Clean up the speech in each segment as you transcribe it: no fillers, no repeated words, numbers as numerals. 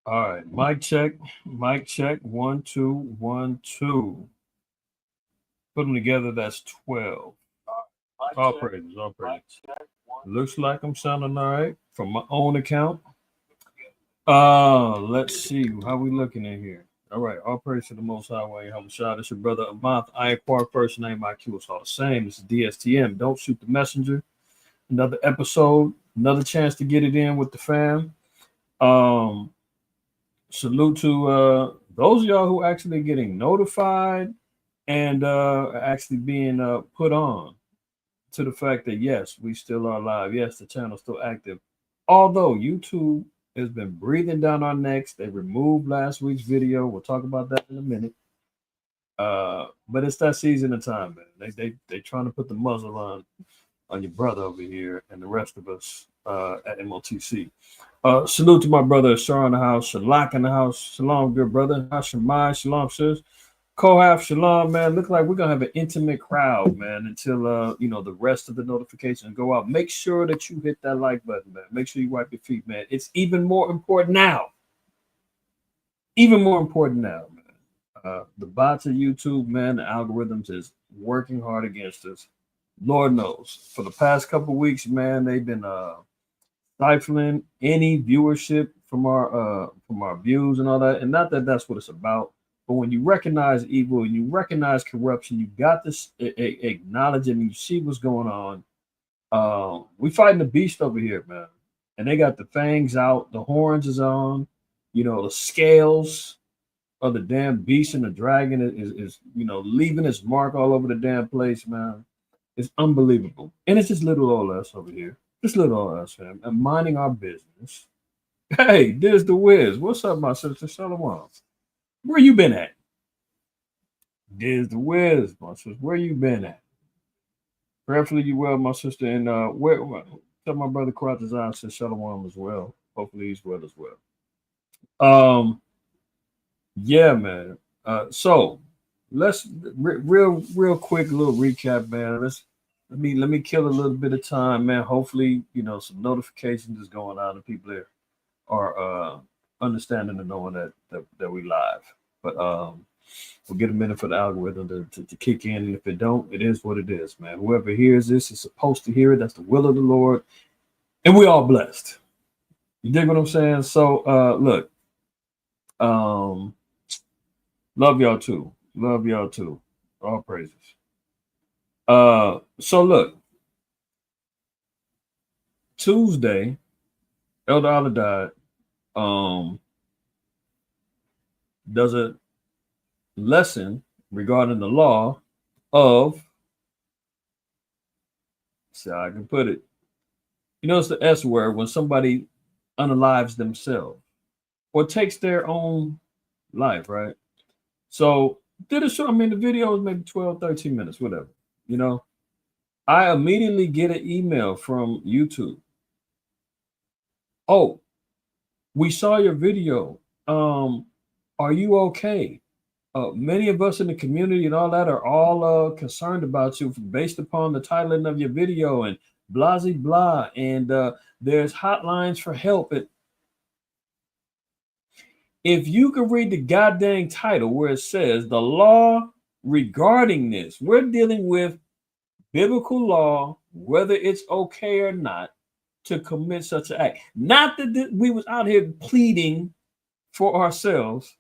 All right, mic check, mic check. 1 2 1 2. Put them together. That's 12. All praises, all praises. Looks like I'm sounding all right from my own account. Let's see how we looking in here. All right, all praise to the Most High. How we shot. It's your brother IQAhmath. IQAhmath first name IQ is all the same. This is DSTM. Don't shoot the messenger. Another episode, another chance to get it in with the fam. Um, Salute to those of y'all who actually getting notified and actually being put on to the fact that yes, we still are live. Yes, the channel's still active. Although YouTube has been breathing down our necks. They removed last week's video. We'll talk about that in a minute. But it's that season of time, man. They trying to put the muzzle on your brother over here and the rest of us at MOTC. Salute to my brother Shar in the house, Shalak in the house. Shalom, good brother. Hashemai, shalom, sis. Kohath, shalom, man. Look like we're gonna have an intimate crowd, man, until the rest of the notifications go out. Make sure that you hit that like button, man. Make sure you wipe your feet, man. It's even more important now. Even more important now, man. The bots of YouTube, man, the algorithms is working hard against us. Lord knows. For the past couple of weeks, man, they've been stifling any viewership from our views and all that. And not that that's what it's about, but when you recognize evil and you recognize corruption, you got to acknowledge it and you see what's going on. We fighting the beast over here, man. And they got the fangs out, the horns is on, the scales of the damn beast and the dragon is leaving its mark all over the damn place, man. It's unbelievable. And it's just little old us over here. Just little old us, man. And minding our business. Hey, there's the Wiz. What's up, my sister? Shalom. Where you been at? There's the Wiz, my sister. Where you been at? Prayerfully you well, my sister. And tell my brother Karatazan says Shalom as well. Hopefully he's well as well. Yeah, man. So let's real quick little recap, man. Let me kill a little bit of time, man. Hopefully, some notifications is going out and people are understanding and knowing that we live. But we'll get a minute for the algorithm to kick in, and if it don't, it is what it is, man. Whoever hears this is supposed to hear it. That's the will of the Lord, and we all blessed. You dig what I'm saying? So look, love y'all too. Love y'all too. All praises. So look, Tuesday, Elder Allah died. Does a lesson regarding the law of, see how I can put it. It's the S word when somebody unalives themselves or takes their own life, right? So did a show. I mean, the video was maybe 12, 13 minutes, whatever. I immediately get an email from YouTube. Oh, we saw your video. Are you okay? Many of us in the community and all that are all concerned about you based upon the titling of your video and blah, blah, blah. And there's hotlines for help. If you can read the goddamn title where it says the law regarding this, we're dealing with biblical law, whether it's okay or not to commit such an act. Not that we was out here pleading for ourselves.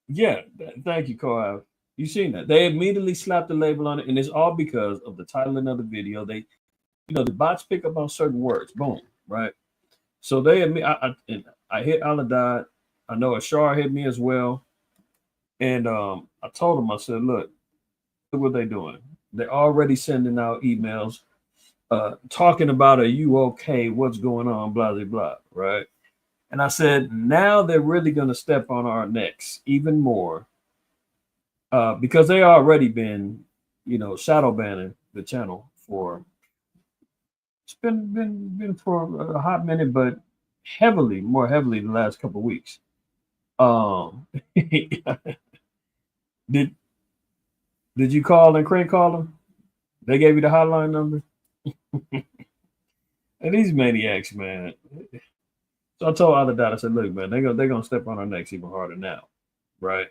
Yeah, thank you, Kohath. You seen that? They immediately slapped the label on it, and it's all because of the titling of the video. They, the bots pick up on certain words. Boom, right? So they, I hit Allah died. I know Ashar hit me as well, and I told him, I said, look what they doing. They're already sending out emails, talking about, are you okay? What's going on? Blah blah blah, right? And I said, now they're really going to step on our necks even more because they already been, shadow banning the channel for, it's been for a hot minute, but more heavily the last couple of weeks. Did you call and Craig call them? They gave you the hotline number? And these maniacs, man. So I told other dad, I said, look, man, they're gonna step on our necks even harder now, right?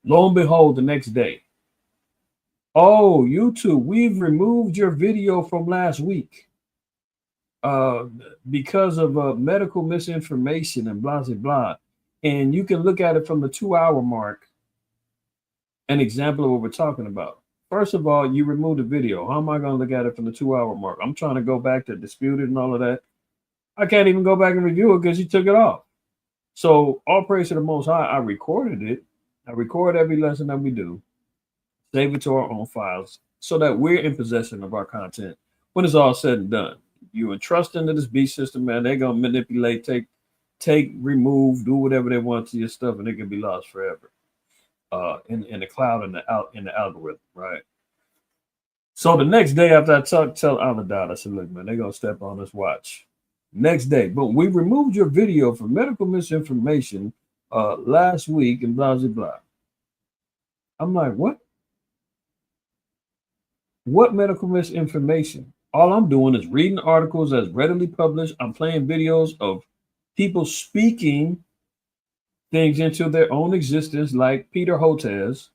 Lo and behold, the next day, oh, YouTube, we've removed your video from last week uh, because of medical misinformation and blah blah blah. And you can look at it from the 2 hour mark, an example of what we're talking about. First of all, you removed the video. How am I going to look at it from the 2 hour mark? I'm trying to go back to dispute it and all of that. I can't even go back and review it because you took it off. So all praise to the Most High. I recorded it. I record every lesson that we do, save it to our own files so that we're in possession of our content when it's all said and done. You entrust into this beast system, man. They're gonna manipulate, take, remove, do whatever they want to your stuff, and it can be lost forever. In the cloud and in the algorithm, right? So the next day after I tell Aladad, I said, look, man, they're gonna step on this watch. Next day, but we removed your video for medical misinformation last week and blah blah blah. I'm like, what? What medical misinformation? All I'm doing is reading articles that's readily published. I'm playing videos of people speaking things into their own existence, like Peter Hotez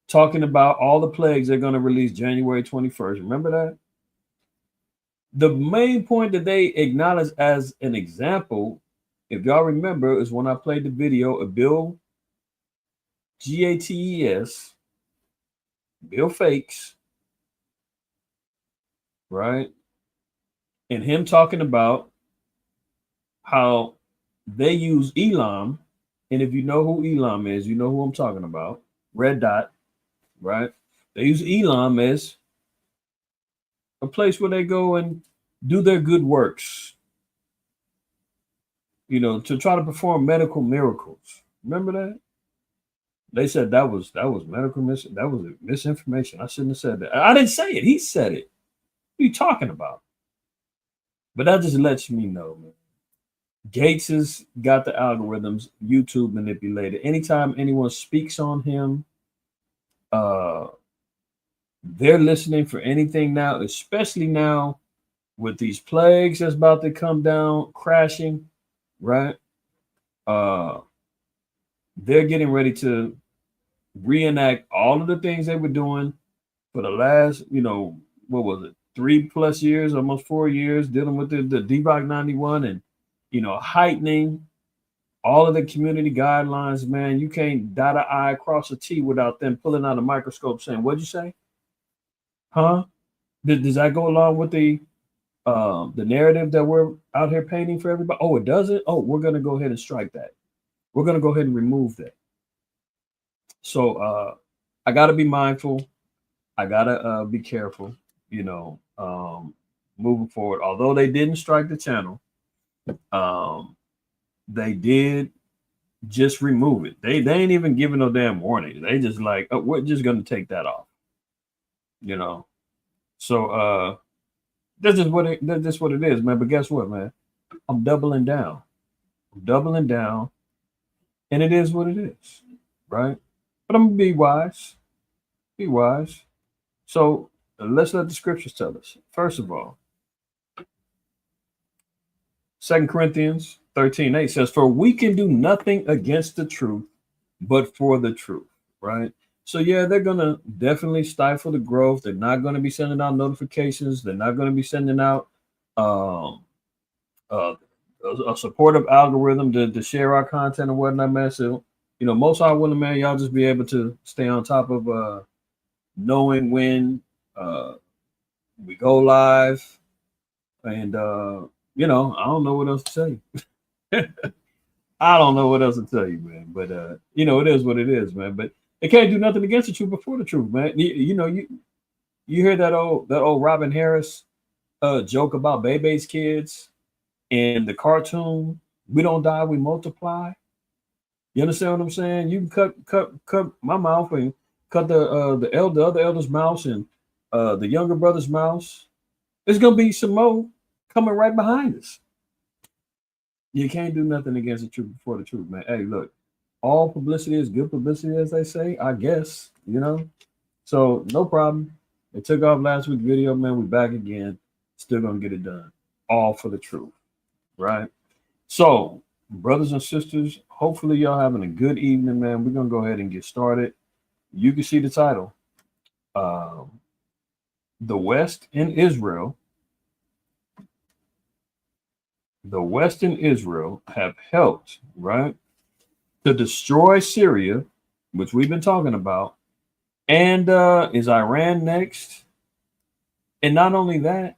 talking about all the plagues they're going to release January 21st. Remember that? The main point that they acknowledge as an example, if y'all remember, is when I played the video of Bill Gates, Bill Fakes, right? And him talking about how they use Elam. And if you know who Elam is, you know who I'm talking about. Red dot, right? They use Elam as a place where they go and do their good works, you know, to try to perform medical miracles. Remember that? They said that was medical that was misinformation. I shouldn't have said that. I didn't say it. He said it. What are you talking about? But that just lets me know, man. Gates has got the algorithms, YouTube manipulated. Anytime anyone speaks on him, they're listening for anything now, especially now with these plagues that's about to come down, crashing, right? They're getting ready to reenact all of the things they were doing for the last, what was it, 3+ years, almost 4 years, dealing with the DBOC 91 and, heightening all of the community guidelines, man. You can't dot an I across a T without them pulling out a microscope saying, what'd you say? Huh? Does that go along with the narrative that we're out here painting for everybody? Oh, it doesn't? Oh, we're going to go ahead and strike that. We're going to go ahead and remove that. So I got to be mindful. I got to be careful, moving forward. Although they didn't strike the channel, they did just remove it. They ain't even giving no damn warning. They just like, oh, we're just going to take that off, So that's just what it is, man. But guess what, man? I'm doubling down. And it is what it is, right? But I'm gonna be wise. Be wise. So let's let the scriptures tell us. First of all, 2 Corinthians 13:8 says, for we can do nothing against the truth, but for the truth, right? So yeah, they're gonna definitely stifle the growth. They're not gonna be sending out notifications. They're not gonna be sending out a supportive algorithm to share our content and whatnot, man. So, most I willing, man, y'all just be able to stay on top of knowing when we go live. And I don't know what else to tell you. I don't know what else to tell you, man. But it is what it is, man. But they can't do nothing against the truth before the truth, man. You hear that old Robin Harris joke about Bebe's kids in the cartoon, we don't die, we multiply. You understand what I'm saying? You can cut my mouth and cut the other elder's mouse and the younger brother's mouse. There's gonna be some more coming right behind us. You can't do nothing against the truth before the truth, man. Hey, look, all publicity is good publicity, as they say, I guess, So no problem. They took off last week's video, man. We back again. Still gonna get it done. All for the truth, right? So, brothers and sisters, hopefully y'all having a good evening, man. We're gonna go ahead and get started. You can see the title. Um, the West in Israel. The West and Israel have helped, right, to destroy Syria, which we've been talking about, and is Iran next? And not only that,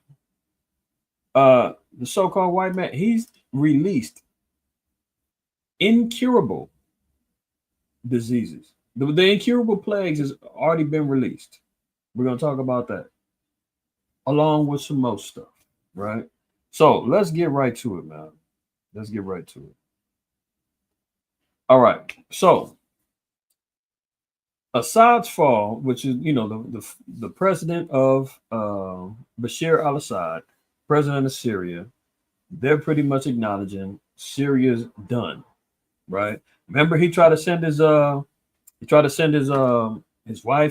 the so-called white man, he's released incurable diseases. The incurable plagues has already been released. We're gonna talk about that along with some more stuff, right? So let's get right to it, man. Let's get right to it. All right. So Assad's fall, which is the president of Bashar al-Assad, president of Syria, they're pretty much acknowledging Syria's done, right? Remember, his wife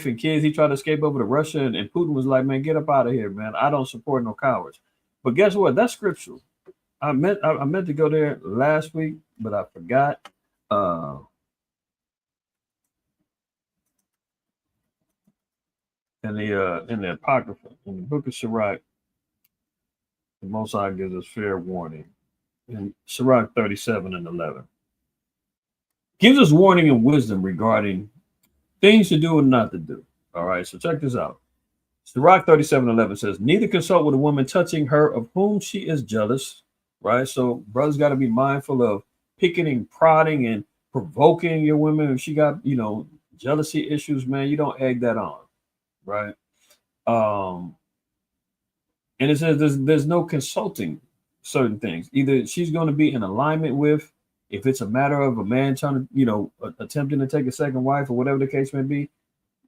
and kids. He tried to escape over to Russia, and Putin was like, "Man, get up out of here, man. I don't support no cowards." But guess what? That's scriptural. I meant to go there last week, but I forgot. In the Apocrypha, in the book of Sirach, the Most High gives us fair warning. In Sirach 37:11, gives us warning and wisdom regarding things to do and not to do. All right, so check this out. Sirach 37:11 says, "Neither consult with a woman touching her of whom she is jealous." Right, so brothers got to be mindful of picking and prodding and provoking your women. If she got jealousy issues, man, you don't egg that on, right? Um, and it says there's no consulting certain things. Either she's going to be in alignment with, if it's a matter of a man trying to, attempting to take a second wife or whatever the case may be,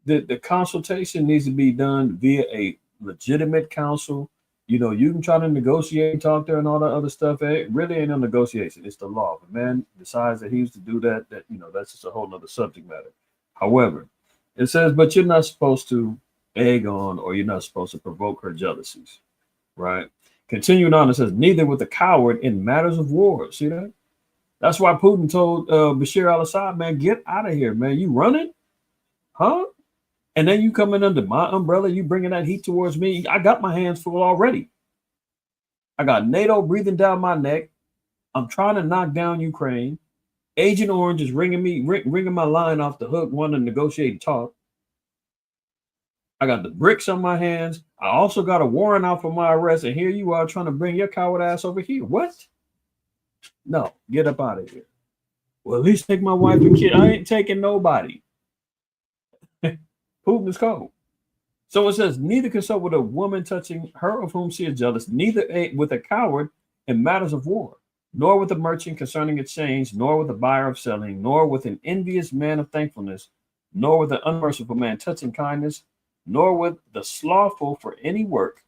the consultation needs to be done via a legitimate counsel. You can try to negotiate, talk to her and all that other stuff. It really ain't no negotiation. It's the law. If a man decides that he used to do that, that's just a whole nother subject matter. However, it says, but you're not supposed to egg on, or you're not supposed to provoke her jealousies, right? Continuing on, it says, neither with the coward in matters of war. See that? That's why Putin told Bashar al-Assad, man, get out of here, man. You running? Huh? And then you coming under my umbrella, you bringing that heat towards me. I got my hands full already. I got NATO breathing down my neck. I'm trying to knock down Ukraine. Agent Orange is ringing my line off the hook, wanting to negotiate and talk. I got the bricks on my hands. I also got a warrant out for my arrest. And here you are trying to bring your coward ass over here. What? No, get up out of here. Well, at least take my wife and kid. I ain't taking nobody. Putin is cold. So it says, neither consult with a woman touching her of whom she is jealous, neither with a coward in matters of war, nor with a merchant concerning exchange, nor with a buyer of selling, nor with an envious man of thankfulness, nor with an unmerciful man touching kindness, nor with the slothful for any work,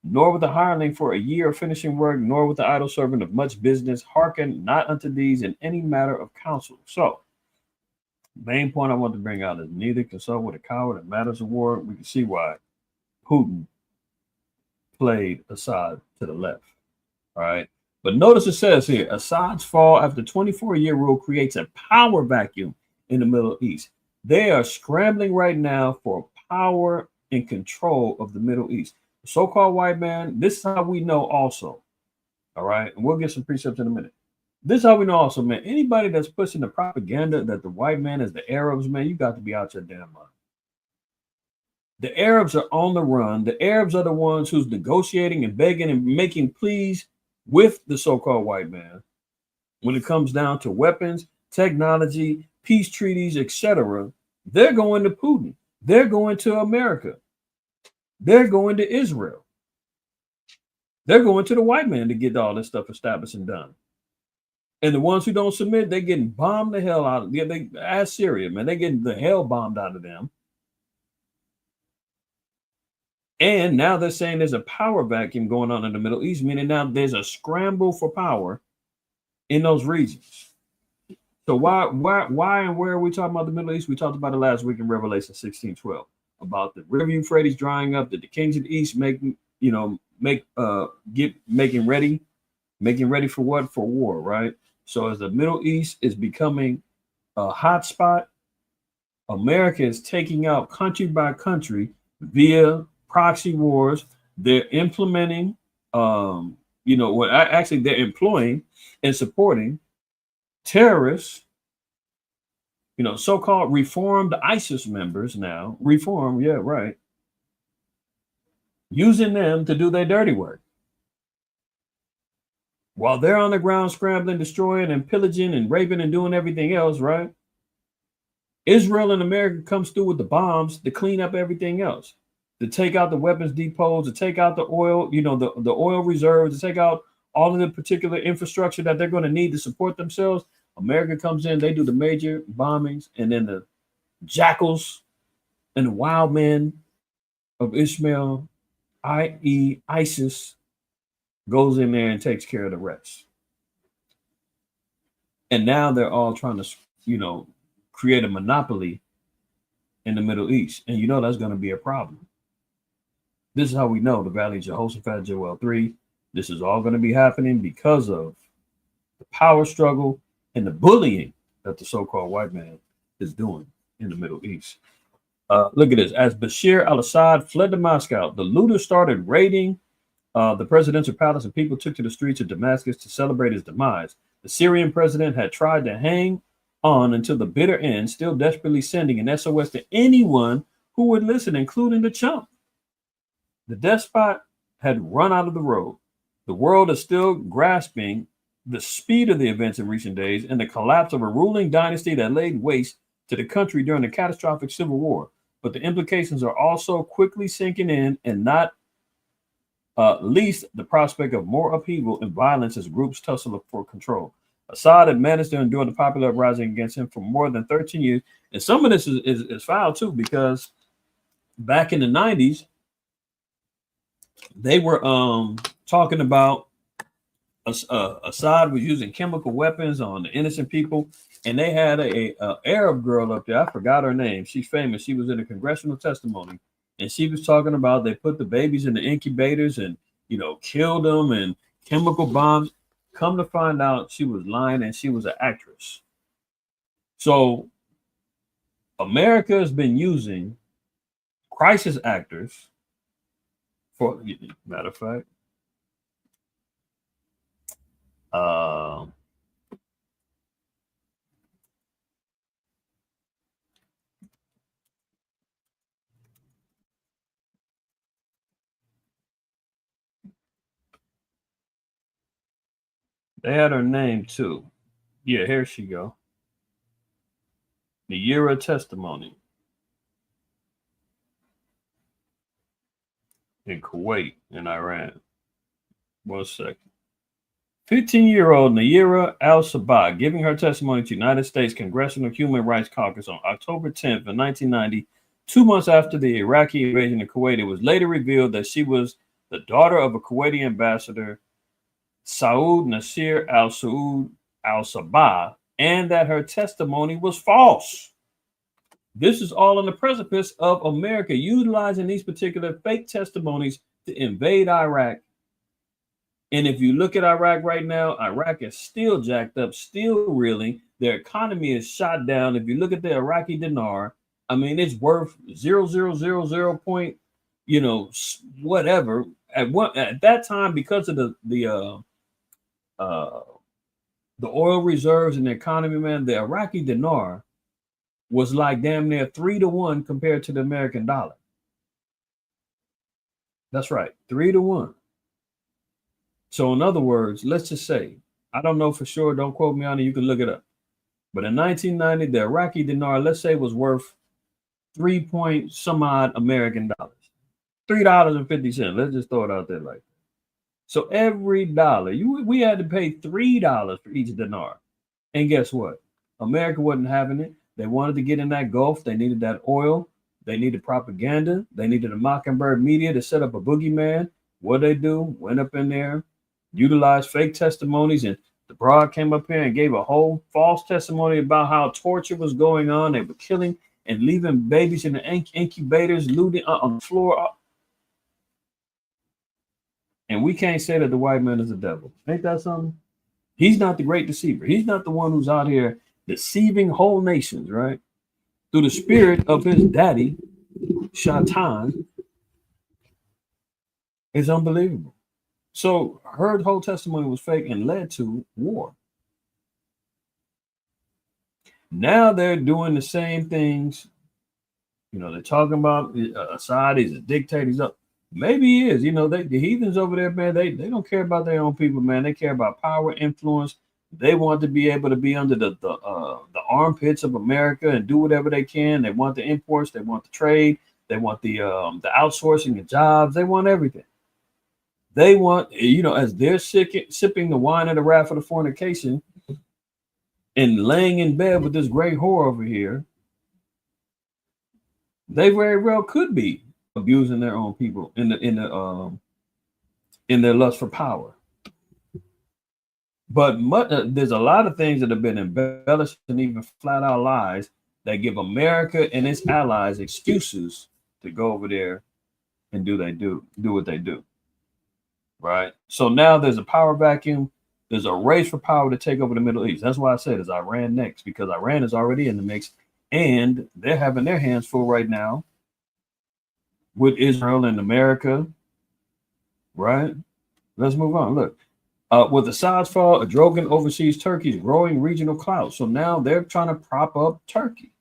nor with the hireling for a year of finishing work, nor with the idle servant of much business. Hearken not unto these in any matter of counsel. So, main point I want to bring out is neither consult with a coward in matters of war. We can see why Putin played Assad to the left. All right. But notice it says here, Assad's fall after 24-year rule creates a power vacuum in the Middle East. They are scrambling right now for power and control of the Middle East. The so-called white man, this is how we know also. All right. And we'll get some precepts in a minute. This is how we know also, man. Anybody that's pushing the propaganda that the white man is the Arabs, man, you got to be out your damn mind. The Arabs are on the run. The Arabs are the ones who's negotiating and begging and making pleas with the so-called white man when it comes down to weapons, technology, peace treaties, etc. They're going to Putin. They're going to America. They're going to Israel. They're going to the white man to get all this stuff established and done. And the ones who don't submit, they're getting bombed the hell out of them. They ask Syria, man, they're getting the hell bombed out of them. And now they're saying there's a power vacuum going on in the Middle East, meaning now there's a scramble for power in those regions. So why and where are we talking about the Middle East? We talked about it last week in Revelation 16:12 about the river Euphrates drying up, that the kings of the East making ready Making ready for what? For war, right? So as the Middle East is becoming a hotspot, America is taking out country by country via proxy wars. They're implementing, what actually they're employing and supporting terrorists, so-called reformed ISIS members now, reform, yeah, right, using them to do their dirty work. While they're on the ground scrambling, destroying and pillaging and raping and doing everything else, right? Israel and America comes through with the bombs to clean up everything else, to take out the weapons depots, to take out the oil, the oil reserves, to take out all of the particular infrastructure that they're going to need to support themselves. America comes in, they do the major bombings, and then the jackals and the wild men of Ishmael, i.e., ISIS, goes in there and takes care of the rest. And now they're all trying to, create a monopoly in the Middle East. And that's going to be a problem. This is how we know the Valley of Jehoshaphat, Joel 3. This is all going to be happening because of the power struggle and the bullying that the so-called white man is doing in the Middle East. Look at this. As Bashir al-Assad fled to Moscow, the looters started raiding the presidential palace, and people took to the streets of Damascus to celebrate his demise. The Syrian president had tried to hang on until the bitter end, still desperately sending an SOS to anyone who would listen, including the chump. The despot had run out of the road. The world is still grasping the speed of the events in recent days and the collapse of a ruling dynasty that laid waste to the country during the catastrophic civil war. But the implications are also quickly sinking in, and not least the prospect of more upheaval and violence as groups tussle for control. Assad had managed to endure the popular uprising against him for more than 13 years. And some of this is foul too, because back in the 90s, they were talking about Assad was using chemical weapons on the innocent people. And they had a Arab girl up there. I forgot her name. She's famous. She was in a congressional testimony. And she was talking about they put the babies in the incubators and, killed them and chemical bombs. Come to find out, she was lying, and she was an actress. So America has been using crisis actors for, matter of fact, they had her name too. Yeah, here she go. The year of testimony in Kuwait and Iran. 1 second. 15-year-old Nayira al-Sabah giving her testimony to United States Congressional Human Rights Caucus on October 10th of 1990, 2 months after the Iraqi invasion of Kuwait. It was later revealed that she was the daughter of a Kuwaiti ambassador, Saud Nasir al-Saud al-Sabah, and that her testimony was false. This is all on the precipice of America utilizing these particular fake testimonies to invade Iraq. And if you look at Iraq right now, Iraq is still jacked up, still reeling. Their economy is shot down. If you look at the Iraqi dinar, I mean, it's worth 0.0000 point, whatever. At that time, because of the oil reserves and the economy, man, the Iraqi dinar was like damn near 3-to-1 compared to the American dollar. That's right, 3-to-1. So in other words, let's just say, I don't know for sure, don't quote me on it, you can look it up. But in 1990, the Iraqi dinar, let's say, was worth 3 point some odd American dollars. $3.50. Let's just throw it out there like that. So every dollar, we had to pay $3 for each dinar. And guess what? America wasn't having it. They wanted to get in that Gulf. They needed that oil. They needed propaganda. They needed a Mockingbird media to set up a boogeyman. What they do? Went up in there, utilized fake testimonies, and the broad came up here and gave a whole false testimony about how torture was going on. They were killing and leaving babies in the incubators, looting on the floor. And we can't say that the white man is the devil. Ain't that something? He's not the great deceiver. He's not the one who's out here deceiving whole nations, right? Through the spirit of his daddy, Shaitan, is unbelievable. So her whole testimony was fake and led to war. Now they're doing the same things. You know, they're talking about Assad, he's a dictator. He's up. Maybe he is. You know, the heathens over there, man, they don't care about their own people, man. They care about power, influence. They want to be able to be under the armpits of America and do whatever they can. They want the imports. They want the trade. They want the outsourcing, the jobs. They want everything. They want, you know, as they're sipping the wine of the wrath of the fornication and laying in bed with this great whore over here, they very well could be abusing their own people in their lust for power. But there's a lot of things that have been embellished and even flat out lies that give America and its allies excuses to go over there and do what they do. Right. So now there's a power vacuum. There's a race for power to take over the Middle East. That's why I said is Iran next, because Iran is already in the mix and they're having their hands full right now with Israel and America. Right. Let's move on. Look, with Assad's fall, Erdogan oversees Turkey's growing regional clout. So now they're trying to prop up Turkey.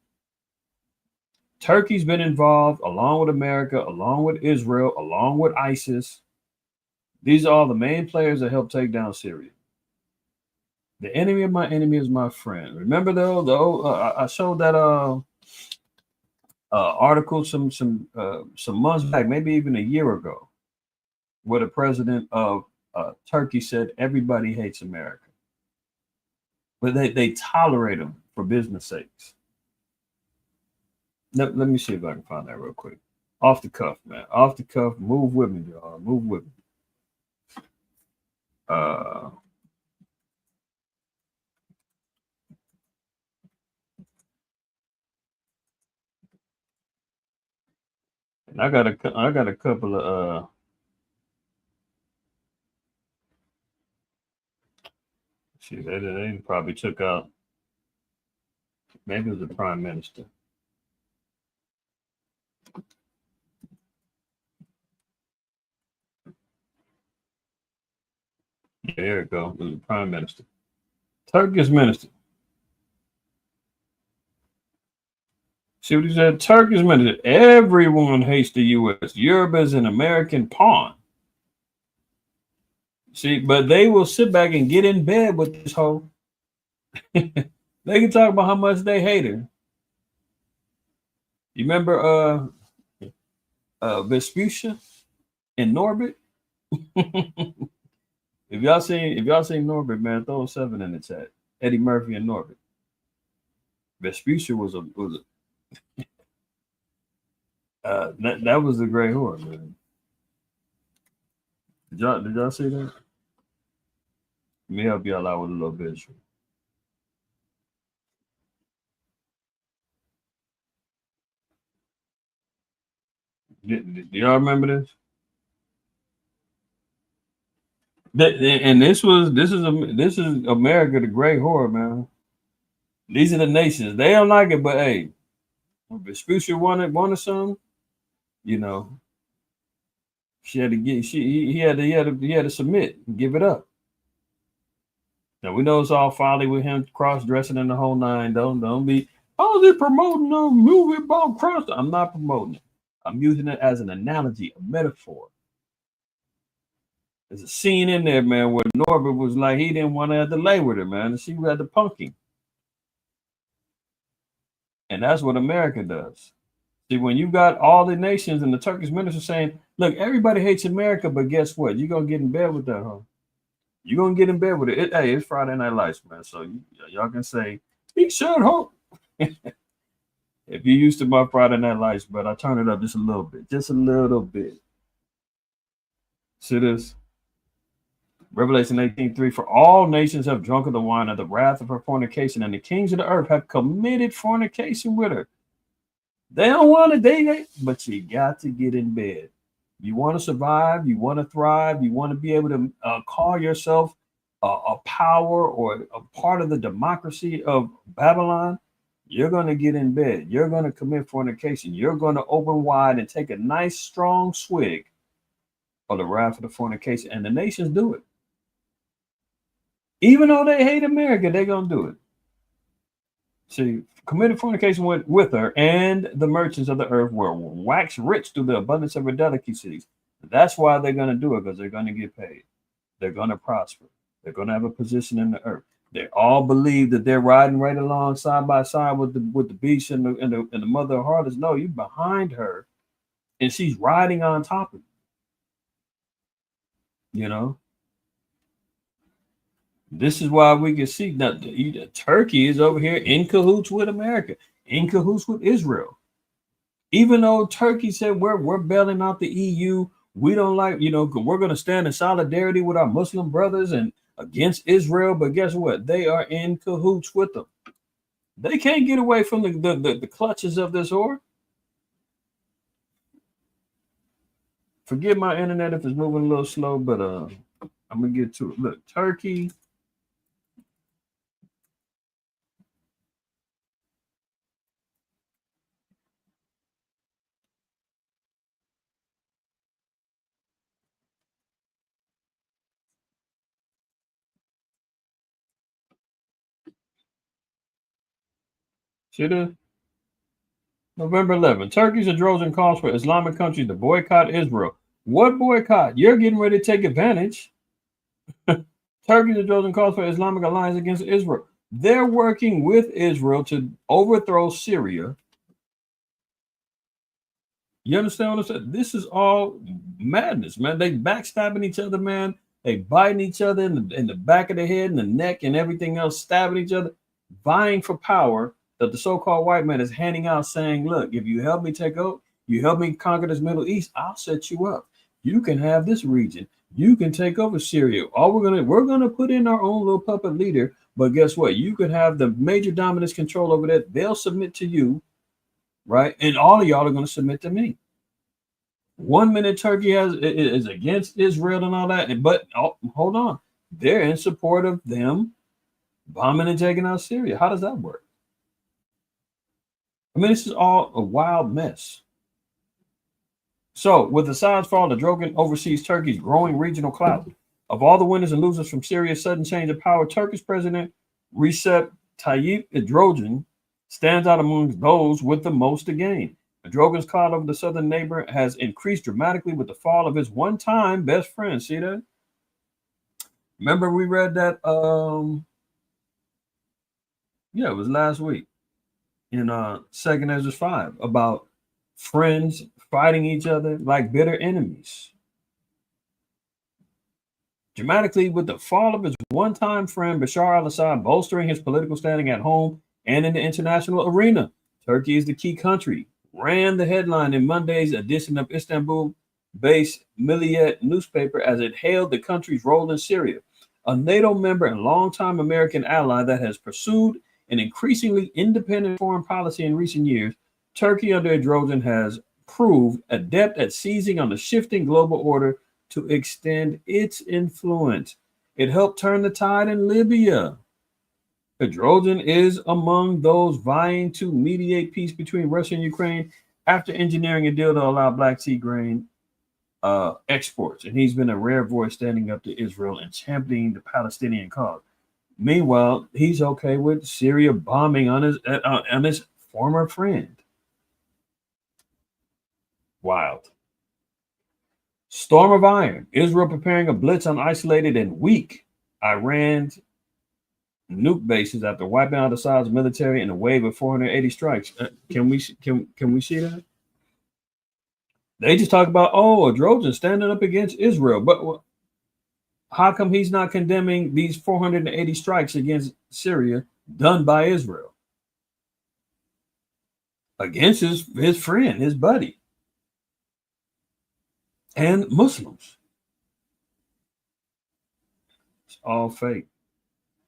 Turkey's been involved along with America, along with Israel, along with ISIS. These are all the main players that help take down Syria. The enemy of my enemy is my friend. Remember though, I showed that article some months back, maybe even a year ago, where the president of Turkey said everybody hates America, but they tolerate them for business sakes. Let me see if I can find that real quick. Off the cuff, man. Off the cuff. Move with me, y'all. Move with me. And I got a couple of see, they probably took out, maybe it was the prime minister. There it go. It was the prime minister. Turkish minister. See what he said? Turkish minister. Everyone hates the U.S. Europe is an American pawn. See, but they will sit back and get in bed with this hoe. They can talk about how much they hate her. You remember Vespuccia and Norbert? If y'all seen Norbert, man, throw a 7 in the chat. Eddie Murphy and Norbert. Vespuccia was a that was the great horror, man. Did y'all see that? Let me help y'all out with a little visual. Do y'all remember this? And this is America, the great horror, man. These are the nations. They don't like it, but hey, Vespuccia wanted some, you know. She had to get he had to submit and give it up. Now we know it's all folly with him cross dressing in the whole nine. Don't be they're promoting a movie about cross. I'm not promoting it. I'm using it as an analogy, a metaphor. There's a scene in there, man, where Norbert was like he didn't want to have to lay with her, man, and she had to punk him. And that's what America does. See, when you got all the nations and the Turkish minister saying, look, everybody hates America, but guess what? You're going to get in bed with that, huh? You're going to get in bed with it. Hey, it's Friday Night Lights, man. So y'all can say, he should hope. If you're used to my Friday Night Lights, but I turn it up just a little bit. Just a little bit. See this? Revelation 18:3, for all nations have drunk of the wine of the wrath of her fornication, and the kings of the earth have committed fornication with her. They don't want it, but you got to get in bed. You want to survive, you want to thrive, you want to be able to call yourself a power or a part of the democracy of Babylon. You're going to get in bed. You're going to commit fornication. You're going to open wide and take a nice strong swig of the wrath of the fornication. And the nations do it. Even though they hate America, they're going to do it. See, committed fornication with her, and the merchants of the earth were wax rich through the abundance of her delicacies. That's why they're going to do it, because they're going to get paid. They're going to prosper. They're going to have a position in the earth. They all believe that they're riding right along side by side with the beast and the mother of harlots. No, you're behind her, and she's riding on top of you. You know, this is why we can see that Turkey is over here in cahoots with America, in cahoots with Israel. Even though Turkey said we're bailing out the EU, we don't like, we're going to stand in solidarity with our Muslim brothers and against Israel. But guess what? They are in cahoots with them. They can't get away from the clutches of this whore. Forgive my internet if it's moving a little slow, but I'm gonna get to it. Look, Turkey. See this? November 11th. Turkey's and Trojan calls for Islamic countries to boycott Israel. What boycott? You're getting ready to take advantage. Turkey's and Trojan calls for Islamic alliance against Israel. They're working with Israel to overthrow Syria. You understand what I'm saying? This is all madness, man. They backstabbing each other, man. They biting each other in the back of the head and the neck and everything else, stabbing each other, vying for power that the so-called white man is handing out, saying, look, if you help me take over, you help me conquer this Middle East, I'll set you up. You can have this region. You can take over Syria. We're gonna put in our own little puppet leader, but guess what? You could have the major dominance control over that. They'll submit to you, right? And all of y'all are gonna submit to me. 1 minute Turkey is against Israel and all that, but hold on, they're in support of them bombing and taking out Syria. How does that work? I mean, this is all a wild mess. So, with the size fall, the Drogan oversees Turkey's growing regional clout. Of all the winners and losers from Syria's sudden change of power, Turkish President Recep Tayyip Erdogan stands out among those with the most to gain. Erdogan's clout over the southern neighbor has increased dramatically with the fall of his one-time best friend. See that? Remember we read that? Yeah, it was last week in 2nd Ezra 5 about friends fighting each other like bitter enemies. Dramatically, with the fall of his one-time friend Bashar al-Assad bolstering his political standing at home and in the international arena, Turkey is the key country. Ran the headline in Monday's edition of Istanbul-based Milliyet newspaper as it hailed the country's role in Syria, a NATO member and longtime American ally that has pursued an increasingly independent foreign policy in recent years. Turkey under Erdogan has proved adept at seizing on the shifting global order to extend its influence. It helped turn the tide in Libya. Erdogan is among those vying to mediate peace between Russia and Ukraine after engineering a deal to allow Black Sea grain exports. And he's been a rare voice standing up to Israel and championing the Palestinian cause. Meanwhile, he's okay with Syria bombing on his former friend. Wild. Storm of Iron. Israel preparing a blitz on isolated and weak Iran's nuke bases after wiping out Assad's military in a wave of 480 strikes. Can we see that? They just talk about Erdogan standing up against Israel, but how come he's not condemning these 480 strikes against Syria done by Israel against his friend, his buddy, and Muslims? It's all fake,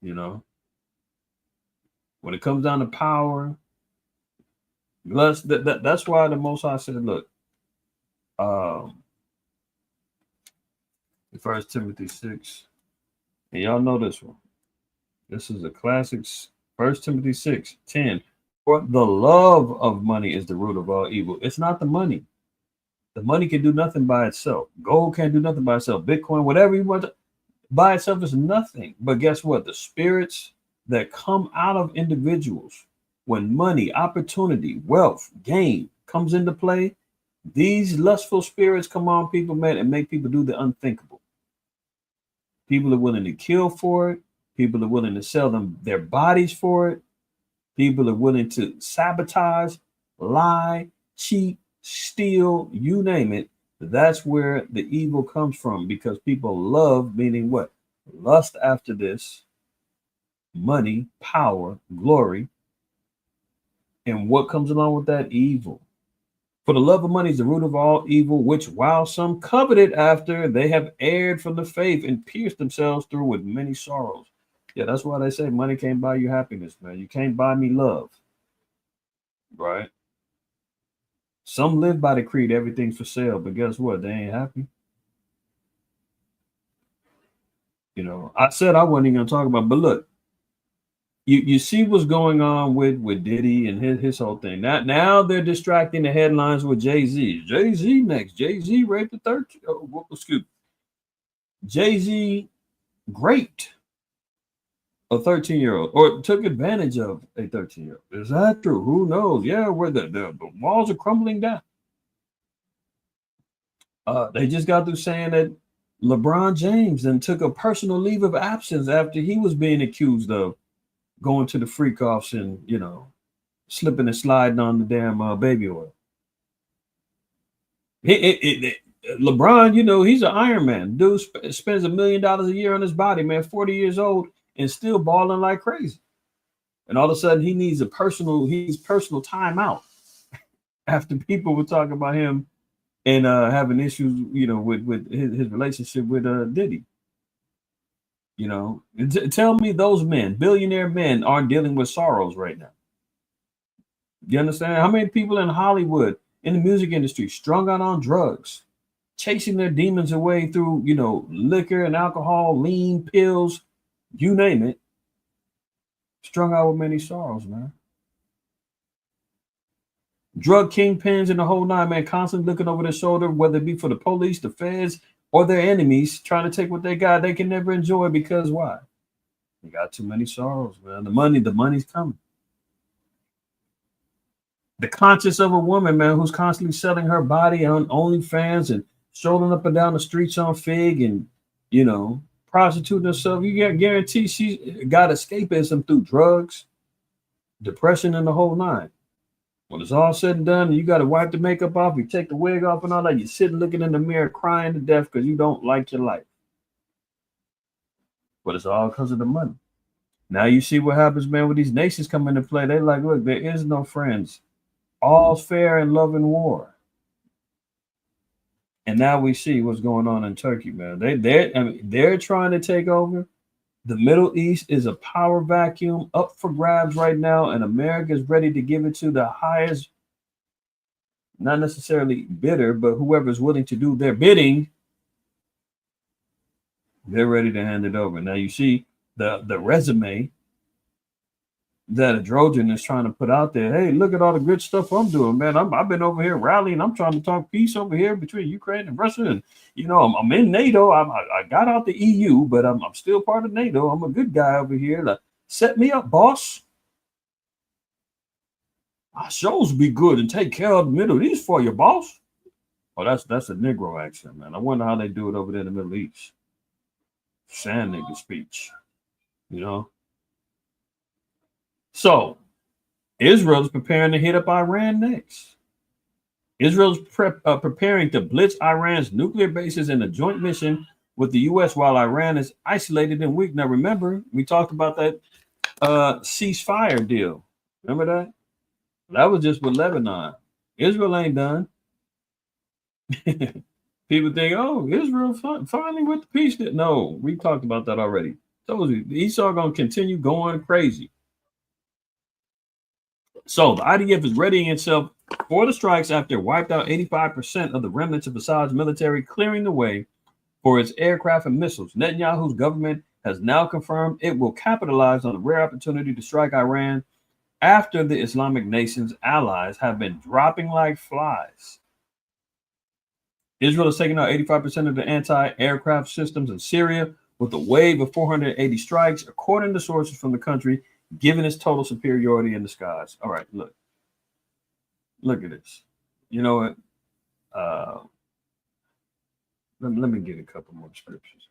you know. When it comes down to power, that's why the Most High said, look, First Timothy 6. And y'all know this one. This is a classic. First Timothy 6:10. For the love of money is the root of all evil. It's not the money. The money can do nothing by itself. Gold can't do nothing by itself. Bitcoin, whatever you want to, by itself is nothing. But guess what? The spirits that come out of individuals when money, opportunity, wealth, gain comes into play, these lustful spirits come on people, man, and make people do the unthinkable. People are willing to kill for it. People are willing to sell them their bodies for it. People are willing to sabotage, lie, cheat, steal, you name it. That's where the evil comes from, because people love, meaning what? Lust after this, money, power, glory. And what comes along with that? Evil. For the love of money is the root of all evil, which while some coveted after, they have erred from the faith and pierced themselves through with many sorrows. Yeah, that's why they say money can't buy you happiness, man. You can't buy me love. Right? Some live by the creed, everything's for sale, but guess what? They ain't happy. You know, I said I wasn't even gonna talk about, but look, you see what's going on with Diddy and his whole thing. Now they're distracting the headlines with Jay-Z. Jay-Z next. Jay-Z raped a 13. Oh, excuse me. Jay-Z raped a 13-year-old or took advantage of a 13-year-old. Is that true? Who knows? Yeah, where the walls are crumbling down. They just got through saying that LeBron James then took a personal leave of absence after he was being accused of going to the freak offs and, you know, slipping and sliding on the damn baby oil. LeBron, you know, he's an Iron Man. Dude spends $1 million a year on his body, man, 40 years old and still balling like crazy. And all of a sudden he needs personal time out after people were talking about him and having issues, you know, with his relationship with Diddy. You know, tell me those men, billionaire men, aren't dealing with sorrows right now. You understand? How many people in Hollywood, in the music industry, strung out on drugs, chasing their demons away through, you know, liquor and alcohol, lean pills, you name it, strung out with many sorrows, man. Drug kingpins and the whole nine, man, constantly looking over their shoulder, whether it be for the police, the feds, or their enemies, trying to take what they got, they can never enjoy because why? They got too many sorrows, man. The money's coming. The conscience of a woman, man, who's constantly selling her body on OnlyFans and strolling up and down the streets on Fig and, you know, prostituting herself. You got guarantee she got escapism through drugs, depression, and the whole nine. When it's all said and done, and you got to wipe the makeup off, you take the wig off and all that, you're sitting looking in the mirror crying to death because you don't like your life. But it's all because of the money. Now you see what happens, man, with these nations come into play. They're like, look, there is no friends. All's fair in love and war. And now we see what's going on in Turkey, man. They're trying to take over. The Middle East is a power vacuum up for grabs right now, and America is ready to give it to the highest, not necessarily bidder, but whoever's willing to do their bidding, they're ready to hand it over. Now you see the resume that a Trojan is trying to put out there. Hey, look at all the good stuff I'm doing, man. I've been over here rallying. I'm trying to talk peace over here between Ukraine and Russia. And, you know, I'm in NATO. I got out the EU, but I'm still part of NATO. I'm a good guy over here. Like, set me up, boss. I shows be good and take care of the Middle East for you, boss. Oh, that's a Negro accent, man. I wonder how they do it over there in the Middle East. Sand nigga speech, you know? So, Israel is preparing to hit up Iran next. Israel's preparing to blitz Iran's nuclear bases in a joint mission with the U.S. while Iran is isolated and weak. Now, remember, we talked about that ceasefire deal. Remember that? That was just with Lebanon. Israel ain't done. People think, oh, Israel finally with the peace. No, we talked about that already. Told you, Esau going to continue going crazy. So the IDF is readying itself for the strikes after it wiped out 85% of the remnants of Assad's military, clearing the way for its aircraft and missiles. Netanyahu's government has now confirmed it will capitalize on the rare opportunity to strike Iran after the Islamic nation's allies have been dropping like flies. Israel has taken out 85% of the anti-aircraft systems in Syria with a wave of 480 strikes, according to sources from the country, given its total superiority in the skies. All right, look at this. You know what? Let me get a couple more scriptures.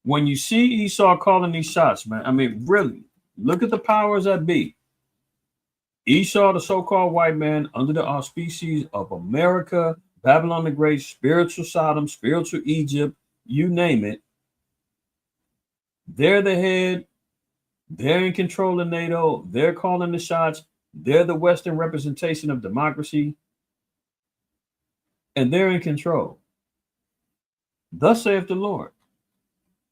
When you see Esau calling these shots, man, I mean, really, look at the powers that be. Esau, the so-called white man, under the auspices of America, Babylon the Great, spiritual Sodom, spiritual Egypt, you name it. They're the head. They're in control of NATO. They're calling the shots. They're the Western representation of democracy. And they're in control. Thus saith the Lord.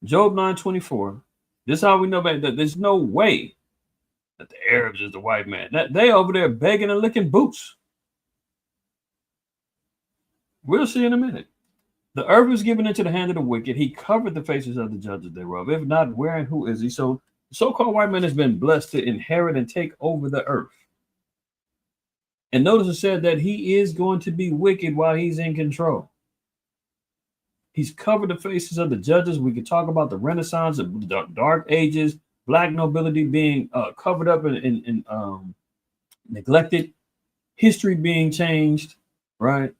Job 9:24. This is how we know that there's no way that the Arabs is the white man. That they over there begging and licking boots. We'll see in a minute. The earth was given into the hand of the wicked. He covered the faces of the judges thereof. If not, where and who is he? So the so-called white man has been blessed to inherit and take over the earth. And notice it said that he is going to be wicked while he's in control. He's covered the faces of the judges. We could talk about the Renaissance, the Dark Ages, black nobility being covered up and neglected, history being changed, right?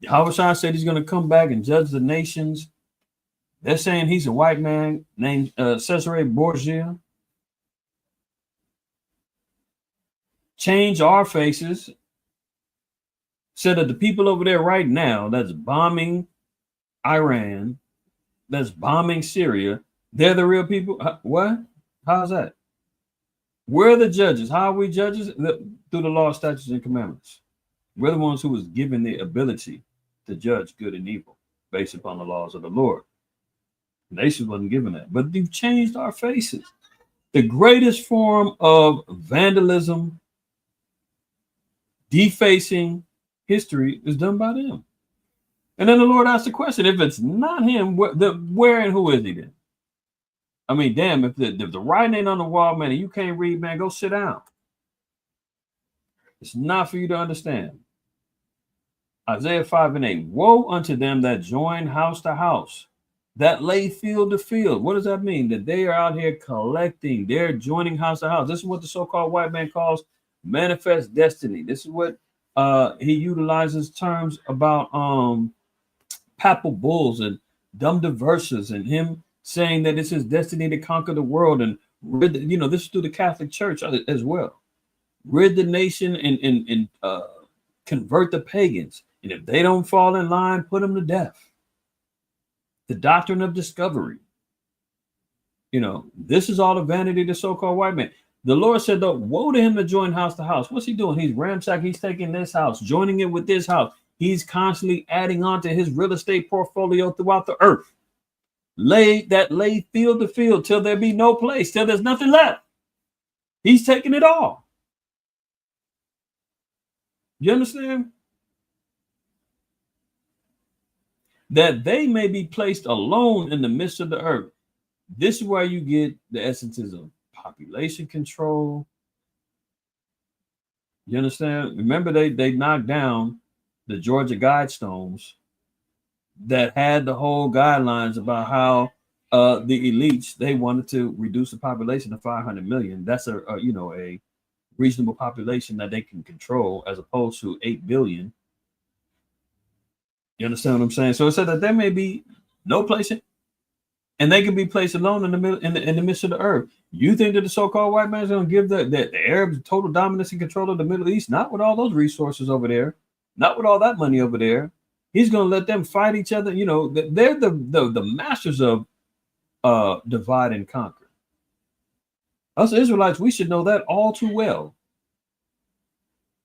Hawashai said he's going to come back and judge the nations. They're saying he's a white man named Cesare Borgia. Change our faces. Said that the people over there right now that's bombing Iran, that's bombing Syria, they're the real people. What? How's that? We're the judges. How are we judges? Through the law, statutes, and commandments. We're the ones who was given the ability to judge good and evil based upon the laws of the Lord. The nation wasn't given that, but they've changed our faces. The greatest form of vandalism, defacing history is done by them. And then the Lord asked the question, if it's not him, where and who is he then? I mean, damn, if the writing ain't on the wall, man, and you can't read, man, go sit down. It's not for you to understand. Isaiah 5:8, woe unto them that join house to house, that lay field to field. What does that mean? That they are out here collecting. They're joining house to house. This is what the so-called white man calls manifest destiny. This is what he utilizes terms about papal bulls and dumb diverses, and him saying that it's his destiny to conquer the world. And this is through the Catholic Church as well. Rid the nation and convert the pagans. And if they don't fall in line, put them to death. The doctrine of discovery. This is all the vanity of the so-called white man. The Lord said, though, woe to him to join house to house. What's he doing? He's ransacking. He's taking this house, joining it with this house. He's constantly adding on to his real estate portfolio throughout the earth. Lay field to field till there be no place, till there's nothing left. He's taking it all. You understand? That they may be placed alone in the midst of the earth. This is where you get the essences of population control. You understand? Remember, they knocked down the Georgia Guidestones that had the whole guidelines about how the elites, they wanted to reduce the population to 500 million. That's a reasonable population that they can control, as opposed to 8 billion. You understand what I'm saying? So it said that there may be no place, and they can be placed alone in the middle, in the midst of the earth. You think that the so-called white man is going to give the Arabs total dominance and control of the Middle East? Not with all those resources over there, not with all that money over there. He's going to let them fight each other. They're the masters of divide and conquer. Us Israelites, we should know that all too well.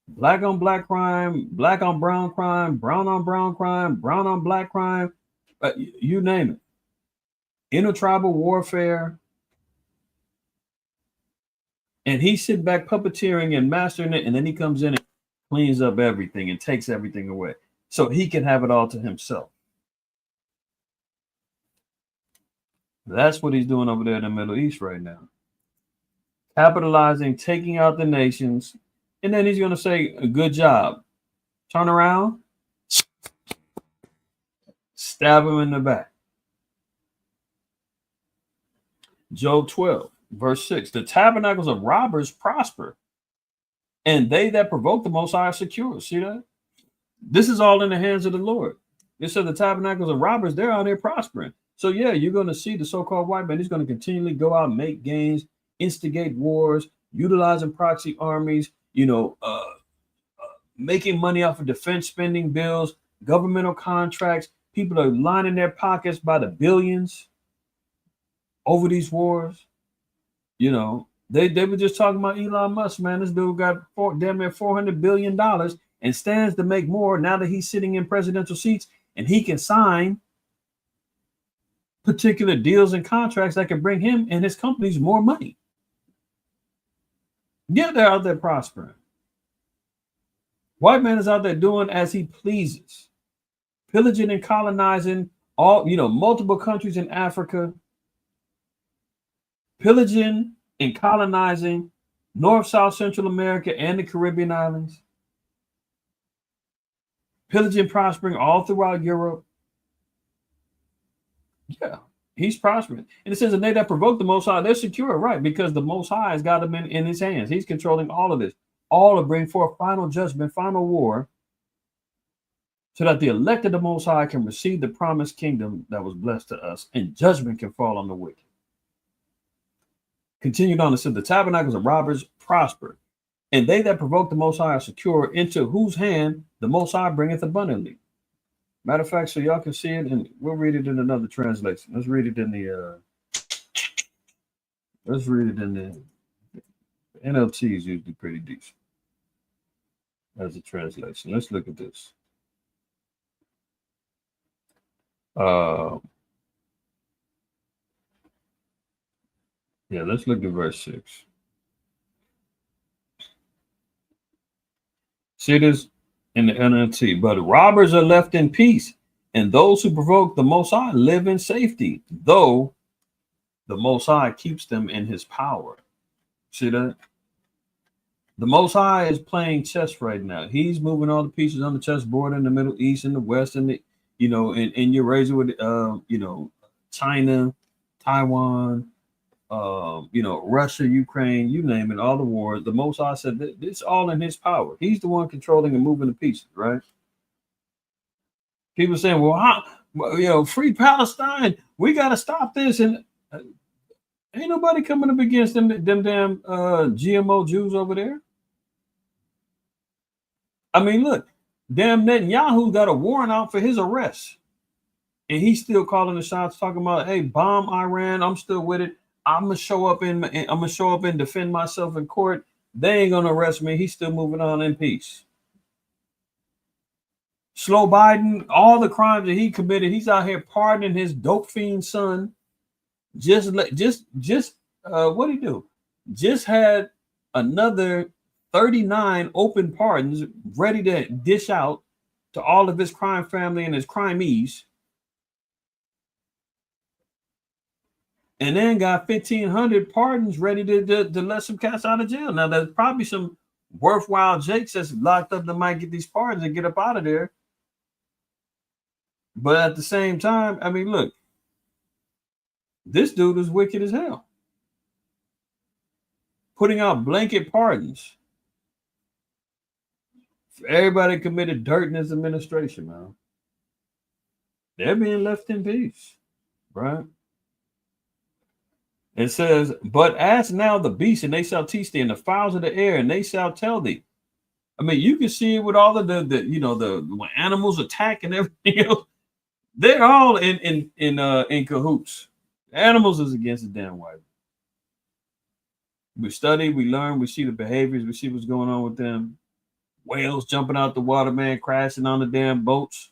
Black on black crime, black on brown crime, brown on brown crime, brown on black crime, you name it. Intertribal warfare. And he sit back puppeteering and mastering it, and then he comes in and cleans up everything and takes everything away so he can have it all to himself. That's what he's doing over there in the Middle East right now. Capitalizing, taking out the nations, and then he's going to say, a good job. Turn around, stab him in the back. Job 12, verse 6. The tabernacles of robbers prosper, and they that provoke the Most High are secure. See that? This is all in the hands of the Lord. It said the tabernacles of robbers, they're out there prospering. So, yeah, you're going to see the so-called white man. He's going to continually go out, make gains, instigate wars, utilizing proxy armies, making money off of defense spending bills, governmental contracts. People are lining their pockets by the billions over these wars. They were just talking about Elon Musk, man. This dude got damn near $400 billion and stands to make more now that he's sitting in presidential seats, and he can sign particular deals and contracts that can bring him and his companies more money. Yeah, they're out there prospering. White man is out there doing as he pleases, pillaging and colonizing multiple countries in Africa, pillaging and colonizing North, South, Central America and the Caribbean islands, pillaging, prospering all throughout Europe. Yeah, he's prospering. And it says, and they that provoke the Most High, they're secure, right? Because the Most High has got them in his hands. He's controlling all of this, all to bring forth final judgment, final war, so that the elect of the Most High can receive the promised kingdom that was blessed to us, and judgment can fall on the wicked. Continued on, it said, the tabernacles of robbers prosper, and they that provoke the Most High are secure, into whose hand the Most High bringeth abundantly. Matter of fact, so y'all can see it, and we'll read it in another translation. Let's read it in the NLT is usually pretty decent as a translation. Let's look at this. Let's look at verse 6. See this in the NLT. But robbers are left in peace, and those who provoke the Most High live in safety, though the Most High keeps them in his power. See that? The Most High is playing chess right now. He's moving all the pieces on the chessboard in the Middle East, in the West, and in Eurasia with China, Taiwan, Russia, Ukraine, you name it, all the wars. The Most High said that it's all in his power. He's the one controlling and moving the pieces, right? People saying, well, free Palestine, we got to stop this. And ain't nobody coming up against them damn GMO Jews over there. I mean, look, damn Netanyahu got a warrant out for his arrest. And he's still calling the shots, talking about, hey, bomb Iran, I'm still with it. I'm gonna show up and defend myself in court. They ain't gonna arrest me. He's still moving on in peace. Slow Biden, all the crimes that he committed, he's out here pardoning his dope fiend son. What'd he do? Just had another 39 open pardons ready to dish out to all of his crime family and his crimees. And then got 1,500 pardons ready to let some cats out of jail. Now, there's probably some worthwhile jakes that's locked up that might get these pardons and get up out of there. But at the same time, I mean, look, this dude is wicked as hell. Putting out blanket pardons for everybody committed dirt in his administration, man. They're being left in peace, right? It says, but ask now the beasts, and they shall teach thee, and the fowls of the air, and they shall tell thee. I mean, you can see it with all of the when animals attack and everything else. They're all in cahoots. The animals is against the damn white. We study, we learn, we see the behaviors, we see what's going on with them. Whales jumping out the water, man, crashing on the damn boats.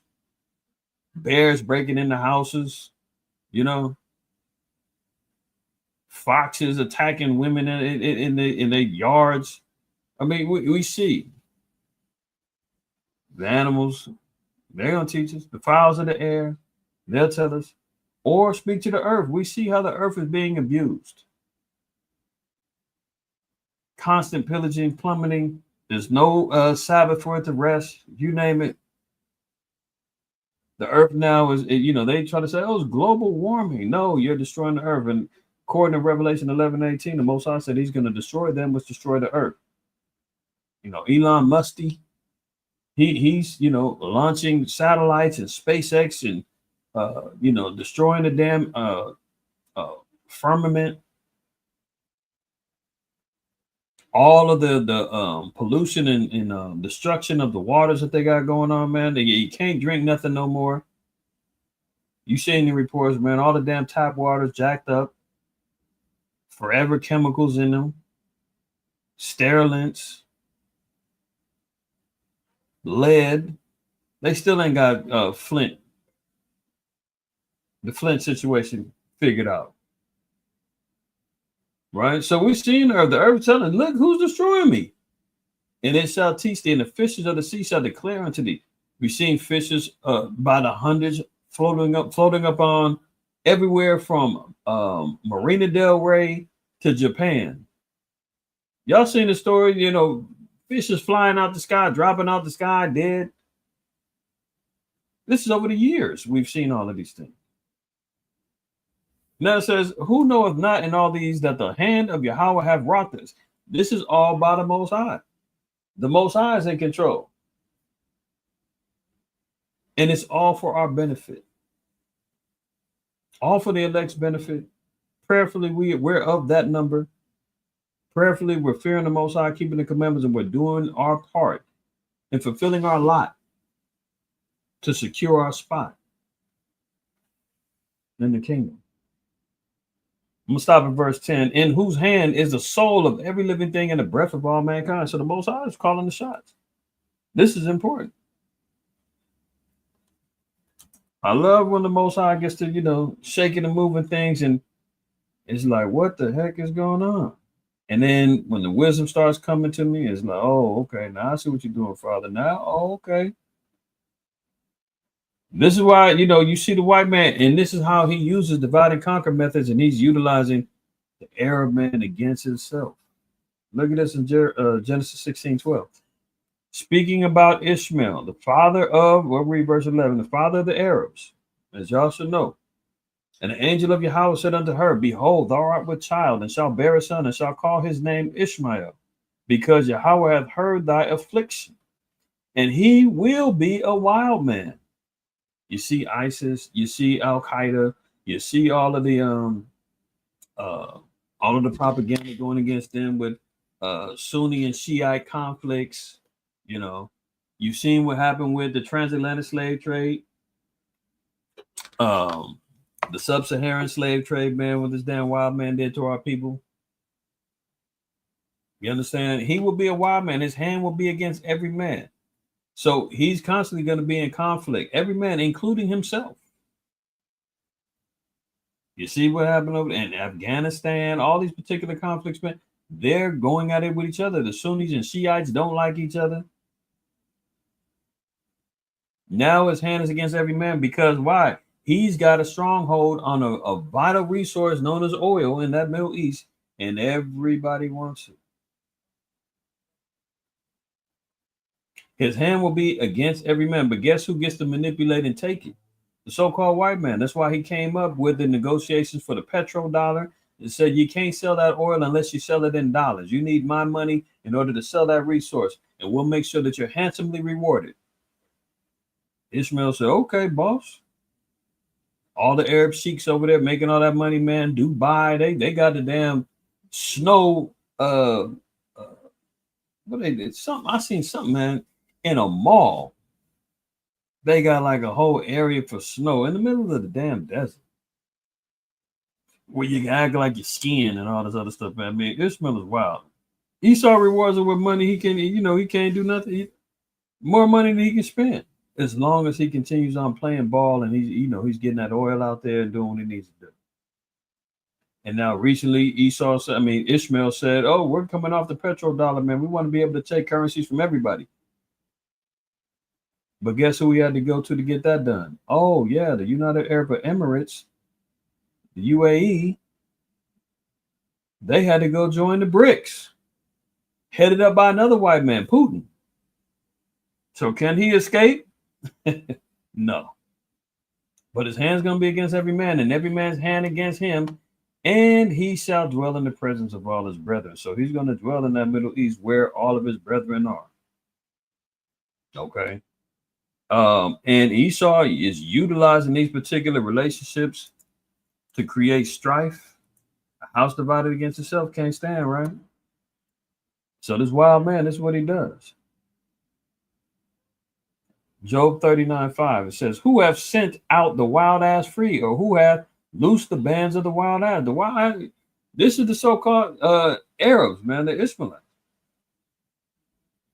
Bears breaking into houses, Foxes attacking women in their yards. I mean, we see the animals. They're gonna teach us. The fowls of the air, they'll tell us. or speak to the earth. We see how the earth is being abused. Constant pillaging, plummeting. There's no Sabbath for it to rest. You name it. The earth now is, they try to say, oh, it's global warming. No, you're destroying the earth. And according to Revelation 11:18, the Most High said he's going to destroy them, which destroy the earth. Elon Musty, he's launching satellites and SpaceX and destroying the damn firmament. All of the pollution and destruction of the waters that they got going on, man. You can't drink nothing no more. You seen the reports, man. All the damn tap waters jacked up. Forever chemicals in them. Sterilants. Lead. They still ain't got Flint. The Flint situation figured out. Right? So we've seen the earth telling, look, who's destroying me? And it shall teach thee, and the fishes of the sea shall declare unto thee. We've seen fishes by the hundreds floating up on everywhere from Marina Del Rey to Japan. Y'all seen the story, fishes flying out the sky, dropping out the sky, dead. This is over the years we've seen all of these things. Now it says, who knoweth not in all these that the hand of Yahweh have wrought this? This is all by the Most High. The Most High is in control. And it's all for our benefit. All for the elect's benefit. Prayerfully, we're of that number. Prayerfully, we're fearing the Most High, keeping the commandments, and we're doing our part and fulfilling our lot to secure our spot in the kingdom. I'm going to stop at verse 10. In whose hand is the soul of every living thing and the breath of all mankind. So the Most High is calling the shots. This is important. I love when the Most High gets to, shaking and moving things, and it's like, what the heck is going on? And then when the wisdom starts coming to me, it's like, oh, okay, now I see what you're doing, Father. Now, oh, okay. This is why, you see the white man, and this is how he uses divide and conquer methods, and he's utilizing the Arab man against himself. Look at this in Genesis 16:12. Speaking about Ishmael, the father of, we'll read verse 11, the father of the Arabs, as y'all should know. And the angel of Yahweh said unto her, behold, thou art with child, and shalt bear a son, and shall call his name Ishmael, because Yahweh hath heard thy affliction, and he will be a wild man. You see ISIS, you see Al Qaeda, you see all of the propaganda going against them with Sunni and Shiite conflicts. You've seen what happened with the transatlantic slave trade, the sub-Saharan slave trade, man, what this damn wild man did to our people. You understand? He will be a wild man. His hand will be against every man. So he's constantly going to be in conflict. Every man, including himself. You see what happened over in Afghanistan, all these particular conflicts, man, they're going at it with each other. The Sunnis and Shiites don't like each other. Now his hand is against every man because why? He's got a stronghold on a vital resource known as oil in that Middle East, and everybody wants it. His hand will be against every man, but guess who gets to manipulate and take it? The so-called white man. That's why he came up with the negotiations for the petrodollar. It said you can't sell that oil unless you sell it in dollars. You need my money in order to sell that resource, and we'll make sure that you're handsomely rewarded. Ishmael said, okay, boss. All the Arab sheiks over there making all that money, man. Dubai, they got the damn snow. What they did? Something I seen something, man, in a mall. They got like a whole area for snow in the middle of the damn desert, where you can act like you're skiing and all this other stuff, man. I mean, Ishmael is wild. Esau rewards him with money. He can, he can't do nothing. More money than he can spend. As long as he continues on playing ball and he's getting that oil out there and doing what he needs to do. And now recently Ishmael said, oh, we're coming off the petrodollar, man. We want to be able to take currencies from everybody. But guess who we had to go to get that done? Oh, yeah, the United Arab Emirates. the UAE, they had to go join the BRICS, headed up by another white man, Putin. So can he escape? No. But his hand's going to be against every man, and every man's hand against him, and he shall dwell in the presence of all his brethren. So he's going to dwell in that Middle East where all of his brethren are. Okay. And Esau is utilizing these particular relationships to create strife. A house divided against itself can't stand, right? So this wild man, this is what he does. Job 39:5, it says, who have sent out the wild ass free, or who have loosed the bands of the wild ass? The wild ass, this is the so-called Arabs, man, the Ishmaelites.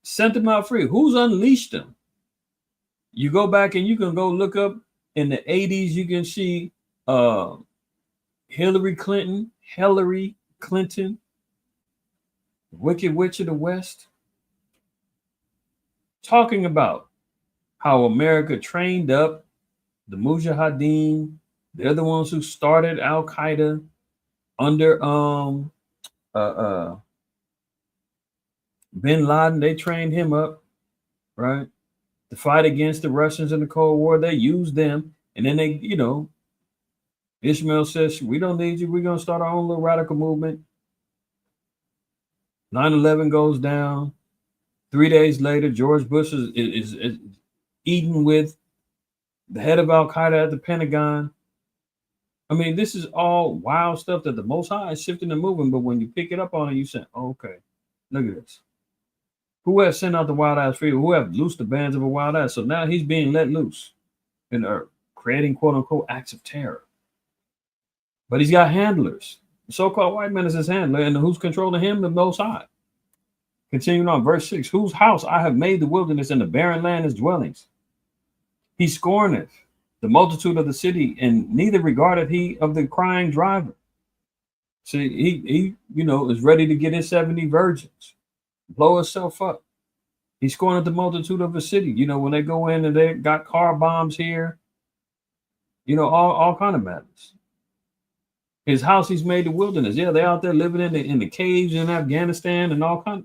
Sent them out free. Who's unleashed them? You go back and you can go look up in the 80s, you can see Hillary Clinton, Wicked Witch of the West, talking about how America trained up the Mujahideen. They're the ones who started Al Qaeda under Bin Laden. They trained him up, right, to fight against the Russians in the Cold War. They used them, and then they, Ishmael says, we don't need you. We're going to start our own little radical movement. 9/11 goes down. 3 days later, George Bush is eating with the head of Al Qaeda at the Pentagon. I mean, this is all wild stuff that the Most High is shifting and moving. But when you pick it up on it, you say, oh, okay, look at this. Who have sent out the wild ass free? Who have loosed the bands of a wild ass? So now he's being let loose in the earth, creating quote unquote acts of terror. But he's got handlers. The so-called white man is his handler, and who's controlling him? The Most High. Continuing on, verse 6, whose house I have made the wilderness, and the barren land his dwellings. He scorneth the multitude of the city, and neither regardeth he of the crying driver. See, he is ready to get his 70 virgins, blow himself up. He scorneth the multitude of the city. When they go in and they got car bombs here, all kind of matters. His house he's made the wilderness. Yeah, they're out there living in the caves in Afghanistan and all kind.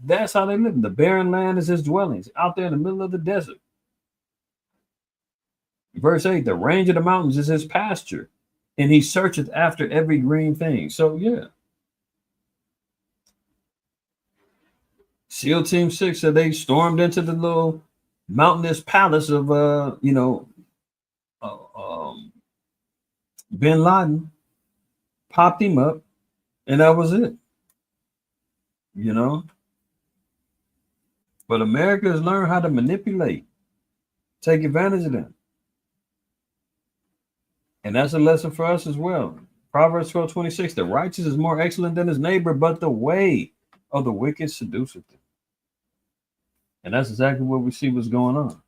That's how they live. The barren land is his dwellings, out there in the middle of the desert. Verse 8, the range of the mountains is his pasture, and he searcheth after every green thing. So yeah. SEAL Team 6 said they stormed into the little mountainous palace of Bin Laden, popped him up, and that was it. But America has learned how to manipulate, take advantage of them. And that's a lesson for us as well. Proverbs 12:26, the righteous is more excellent than his neighbor, but the way of the wicked seduceth them. And that's exactly what we see what's going on.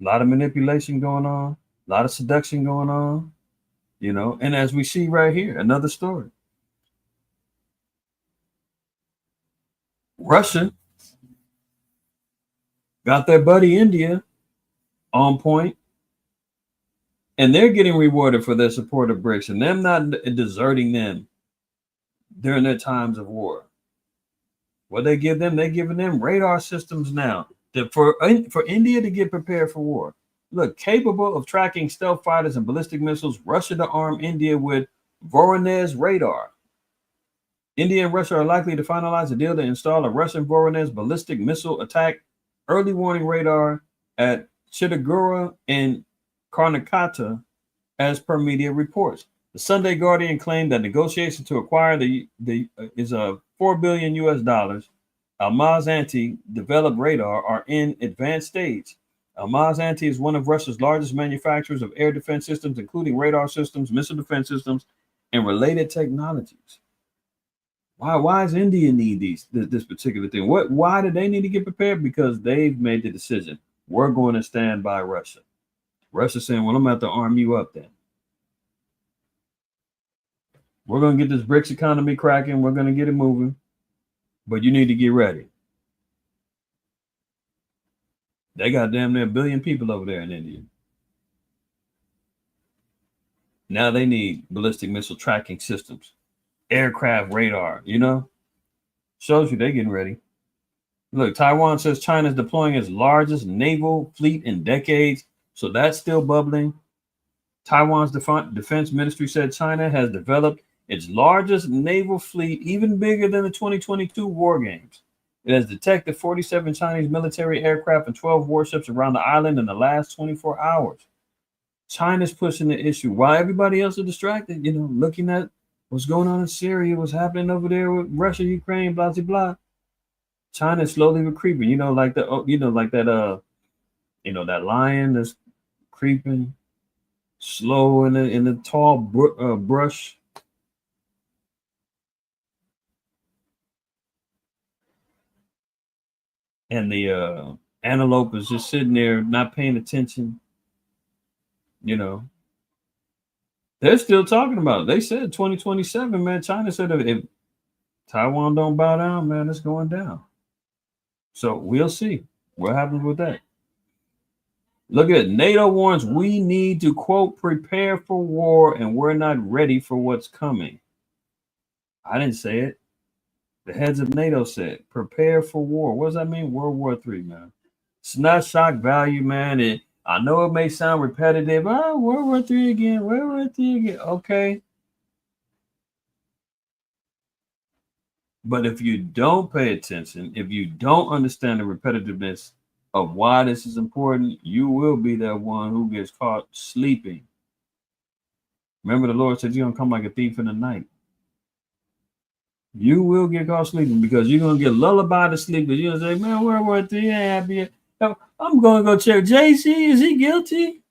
A lot of manipulation going on, a lot of seduction going on, and as we see right here, another story. Russia got their buddy India on point, and they're getting rewarded for their support of BRICS and them not deserting them during their times of war. What they give them, they're giving them radar systems now for India to get prepared for war. Look, capable of tracking stealth fighters and ballistic missiles, Russia to arm India with Voronezh radar. India and Russia are likely to finalize a deal to install a Russian Voronezh ballistic missile attack early warning radar at Chittagura and Karnataka, as per media reports. The Sunday Guardian claimed that negotiations to acquire is a $4 billion IQAhmath anti-developed radar are in advanced stage. IQAhmath anti is one of Russia's largest manufacturers of air defense systems, including radar systems, missile defense systems, and related technologies. Why does India need this particular thing? Why do they need to get prepared? Because they've made the decision. We're going to stand by Russia. Russia's saying, well, I'm going to have to arm you up then. We're going to get this BRICS economy cracking. We're going to get it moving. But you need to get ready. They got damn near 1 billion people over there in India. Now they need ballistic missile tracking systems, aircraft radar, shows you they're getting ready. Look, Taiwan says China is deploying its largest naval fleet in decades. So that's still bubbling. Taiwan's defense ministry said China has developed its largest naval fleet, even bigger than the 2022 war games. It has detected 47 Chinese military aircraft and 12 warships around the island in the last 24 hours. China's pushing the issue while everybody else is distracted, looking at what's going on in Syria, what's happening over there with Russia, Ukraine, blah, blah, blah. China is slowly creeping, like that lion that's creeping slow in the tall brush. And the antelope is just sitting there, not paying attention. They're still talking about it. They said 2027, man. China said if Taiwan don't bow down, man, it's going down. So we'll see what happens with that. Look at it. NATO warns we need to, quote, prepare for war and we're not ready for what's coming. I didn't say it. The heads of NATO said, prepare for war. What does that mean? World War III, man. It's not shock value, man. I know it may sound repetitive. World War III again. World War III again. Okay. But if you don't pay attention, if you don't understand the repetitiveness of why this is important, you will be that one who gets caught sleeping. Remember, the Lord said you're going to come like a thief in the night. You will get caught sleeping because you're going to get lullabied to sleep. Because you're going to say, man, World War III ain't happy. I'm going to go check JC. Is he guilty?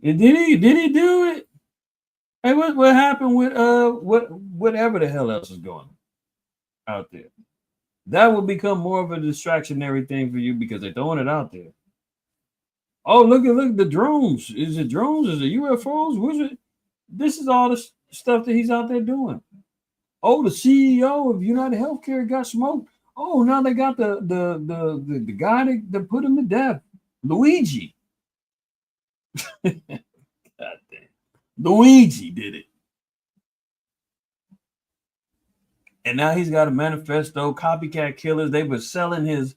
And did he do it? Hey, what happened with whatever the hell else is going on out there? That will become more of a distractionary thing for you because they're throwing it out there. Oh, look at the drones. Is it drones? Is it UFOs? What's it? This is all the stuff that he's out there doing. Oh, the CEO of United Healthcare got smoked. Oh, now they got the guy that put him to death, Luigi. God damn. Luigi did it. And now he's got a manifesto, copycat killers. They were selling his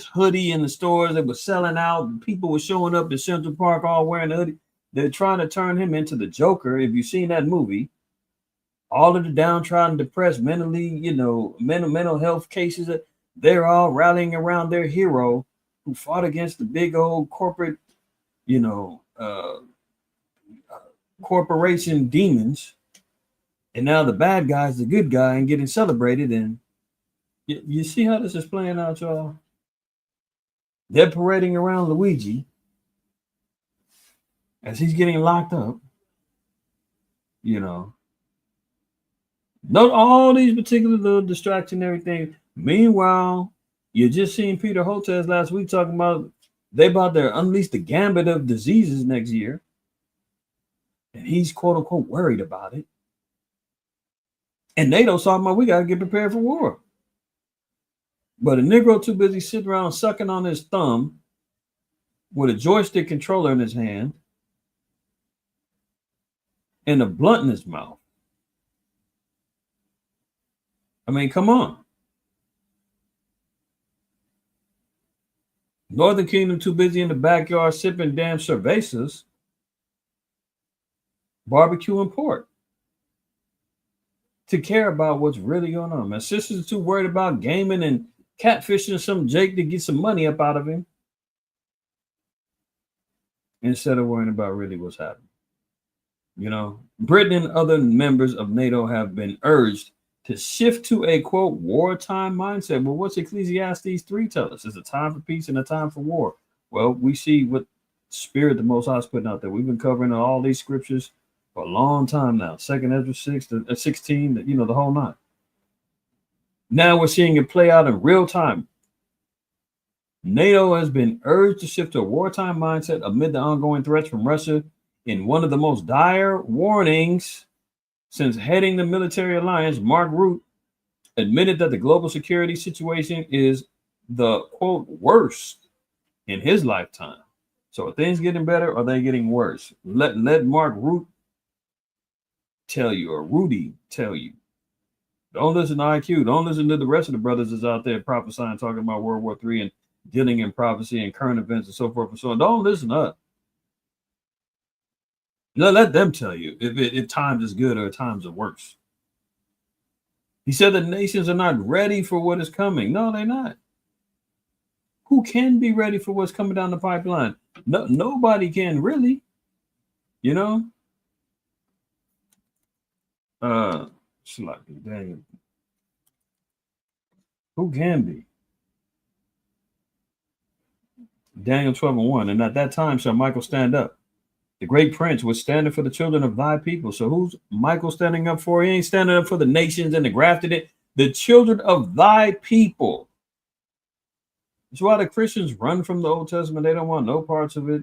hoodie in the stores. They were selling out. People were showing up in Central Park all wearing the hoodie. They're trying to turn him into the Joker. If you've seen that movie, all of the downtrodden, depressed, mentally, mental health cases, they're all rallying around their hero who fought against the big old corporate, corporation demons. And now the bad guy's the good guy and getting celebrated. And you see how this is playing out, y'all? They're parading around Luigi as he's getting locked up. Not all these particular little distractionary things. Meanwhile, you just seen Peter Hotez last week talking about they about to unleash the gambit of diseases next year. And he's quote unquote worried about it. And NATO's talking about we got to get prepared for war. But a Negro too busy sitting around sucking on his thumb with a joystick controller in his hand and a blunt in his mouth. I mean, come on. Northern Kingdom too busy in the backyard sipping damn cervezas, barbecue and pork to care about what's really going on. My sister's too worried about gaming and catfishing some Jake to get some money up out of him instead of worrying about really what's happening. Britain and other members of NATO have been urged to shift to a, quote, wartime mindset. Well, what's Ecclesiastes 3 tell us? It's a time for peace and a time for war. Well, we see what spirit the Most High is putting out there. We've been covering all these scriptures for a long time now. 2nd Ezra 6 to 16, the whole nine. Now we're seeing it play out in real time. NATO has been urged to shift to a wartime mindset amid the ongoing threats from Russia in one of the most dire warnings since heading the military alliance. Mark Rutte admitted that the global security situation is the, quote, worst in his lifetime. So are things getting better or are they getting worse? Let Mark Root tell you, or Rudy tell you. Don't listen to IQ. Don't listen to the rest of the brothers that's out there prophesying, talking about World War III and dealing in prophecy and current events and so forth and so on. Don't listen to us. Let them tell you if times is good or times are worse. He said the nations are not ready for what is coming. No, they're not. Who can be ready for what's coming down the pipeline? No, nobody can really. You know. Dang. Who can be? Daniel 12:1. And at that time shall Michael stand up. The great prince was standing for the children of thy people. So who's Michael standing up for? He ain't standing up for the nations and the grafted it. The children of thy people. That's why the Christians run from the Old Testament. They don't want no parts of it.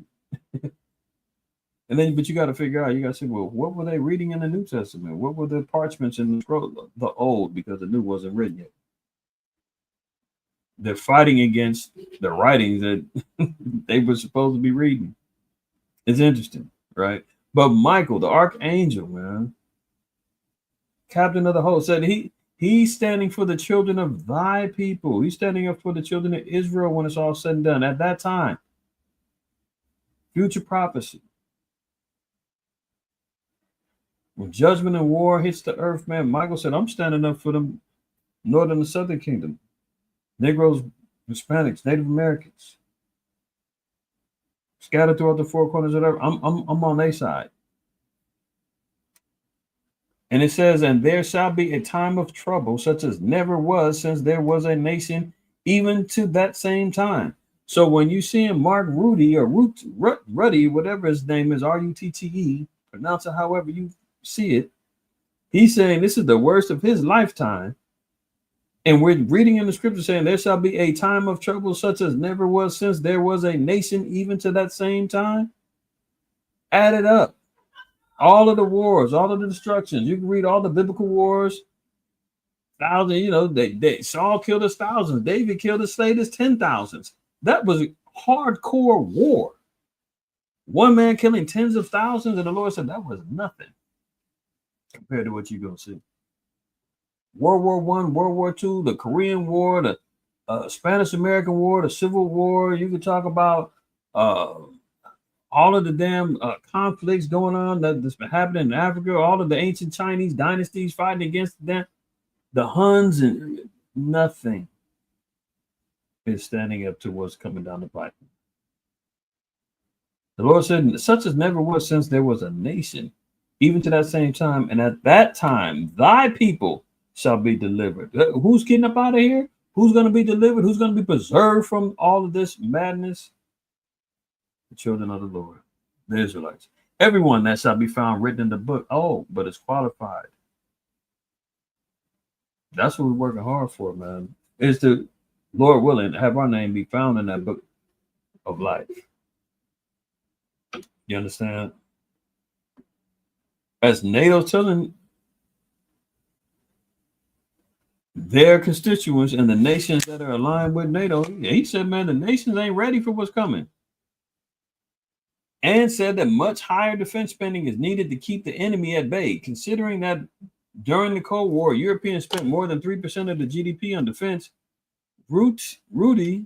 And then, but you got to figure out, you got to say, well, what were they reading in the New Testament? What were the parchments in the scroll, the old, because the new wasn't written yet. They're fighting against the writings that they were supposed to be reading. It's interesting, right? But Michael, the archangel, man, captain of the host, said he's standing for the children of thy people. He's standing up for the children of Israel when it's all said and done. At that time, future prophecy. When judgment and war hits the earth, man, Michael said, I'm standing up for the northern and southern kingdom. Negroes, Hispanics, Native Americans. Scattered throughout the four corners of the earth. I'm on their side. And it says, and there shall be a time of trouble, such as never was since there was a nation, even to that same time. So when you see him, Mark Rudy or Ruddy, whatever his name is, Rutte, pronounce it however you see it, he's saying this is the worst of his lifetime. And we're reading in the scripture saying there shall be a time of trouble such as never was since there was a nation, even to that same time. Add it up. All of the wars, all of the destructions. You can read all the biblical wars. Thousands, you know, they Saul killed his thousands. David killed his slayed his 10,000s. That was a hardcore war. One man killing tens of thousands, and the Lord said that was nothing compared to what you're going to see. World War I, World War II, the Korean War, the Spanish-American War, the Civil War. You could talk about all of the damn conflicts going on that's been happening in Africa, all of the ancient Chinese dynasties fighting against them, the Huns, and nothing is standing up to what's coming down the pipe. The Lord said, such as never was since there was a nation, even to that same time. And at that time, thy people shall be delivered. Who's getting up out of here? Who's going to be delivered? Who's going to be preserved from all of this madness? The children of the Lord, the Israelites. Everyone that shall be found written in the book. Oh, but it's qualified. That's what we're working hard for, man. Is to, Lord willing, have our name be found in that book of life. You understand? As NATO's telling their constituents and the nations that are aligned with NATO, he said, man, the nations ain't ready for what's coming. And said that much higher defense spending is needed to keep the enemy at bay, considering that during the Cold War, Europeans spent more than 3% of the GDP on defense. Rudy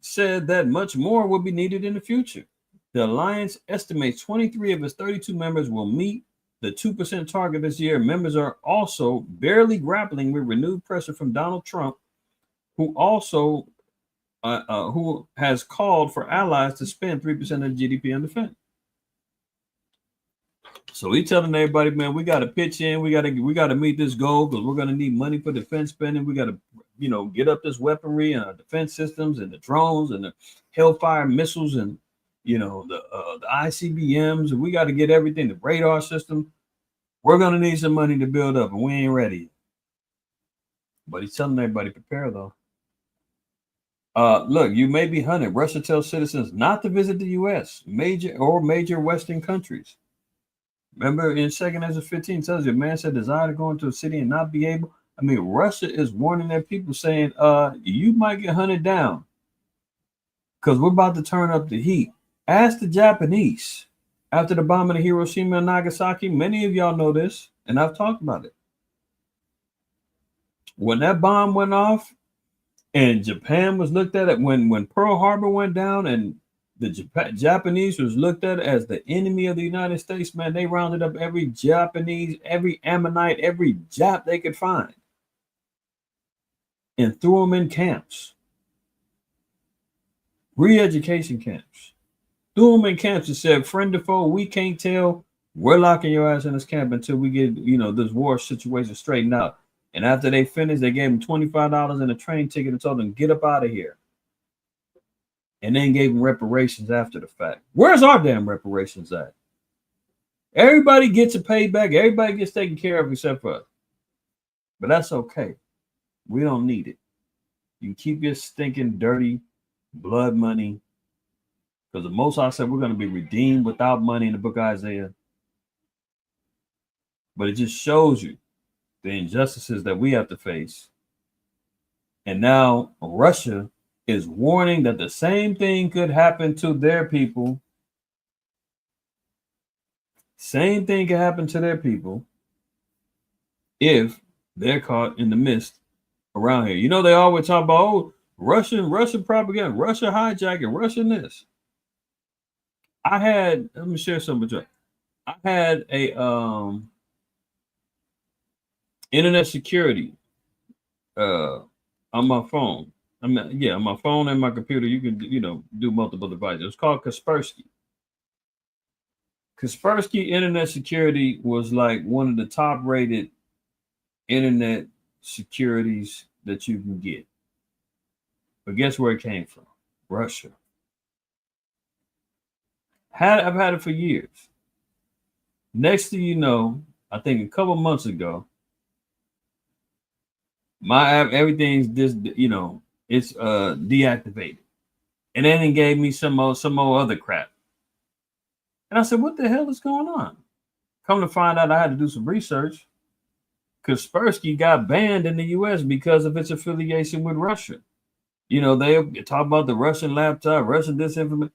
said that much more will be needed in the future. The alliance estimates 23 of its 32 members will meet the 2% target this year. Members are also barely grappling with renewed pressure from Donald Trump, who also who has called for allies to spend 3% of GDP on defense. So he's telling everybody, man, we got to pitch in. We got to meet this goal because we're going to need money for defense spending. We got to, get up this weaponry and our defense systems and the drones and the Hellfire missiles and the ICBMs, and we got to get everything, the radar system. We're going to need some money to build up, and we ain't ready. But he's telling everybody, prepare though. Look, you may be hunted. Russia tells citizens not to visit the U.S., major Western countries. Remember in 2 Ezra 15 tells you, a man said desire to go into a city and not be able. I mean, Russia is warning their people saying, you might get hunted down because we're about to turn up the heat. Ask the Japanese after the bombing of Hiroshima and Nagasaki. Many of y'all know this, and I've talked about it. When that bomb went off and Japan was looked at it, when Pearl Harbor went down and the Japanese was looked at as the enemy of the United States, man, they rounded up every Japanese, every Ammonite, every Jap they could find and threw them in camps, re-education camps. Threw them in camps and said, friend or foe, we can't tell. We're locking your ass in this camp until we get, this war situation straightened out. And after they finished, they gave him $25 and a train ticket and told them, get up out of here. And then gave him reparations after the fact. Where's our damn reparations at? Everybody gets a payback. Everybody gets taken care of except for us. But that's okay. We don't need it. You keep your stinking, dirty blood money. Because the Most High said we're going to be redeemed without money in the book of Isaiah. But it just shows you the injustices that we have to face. And now Russia is warning that the same thing could happen to their people. Same thing could happen to their people if they're caught in the mist around here. They always talk about, oh, Russian propaganda, Russia hijacking, Russian this. Let me share something with you. I had a internet security on my phone. on my phone and my computer. You can do multiple devices. It's called Kaspersky. Kaspersky Internet Security was like one of the top rated internet securities that you can get. But guess where it came from? Russia. I've had it for years. Next thing you know, I think a couple months ago, my app, everything's it's deactivated. And then it gave me some more other crap. And I said, what the hell is going on? Come to find out, I had to do some research. Kaspersky got banned in the US because of its affiliation with Russia. They talk about the Russian laptop, Russian disinformation.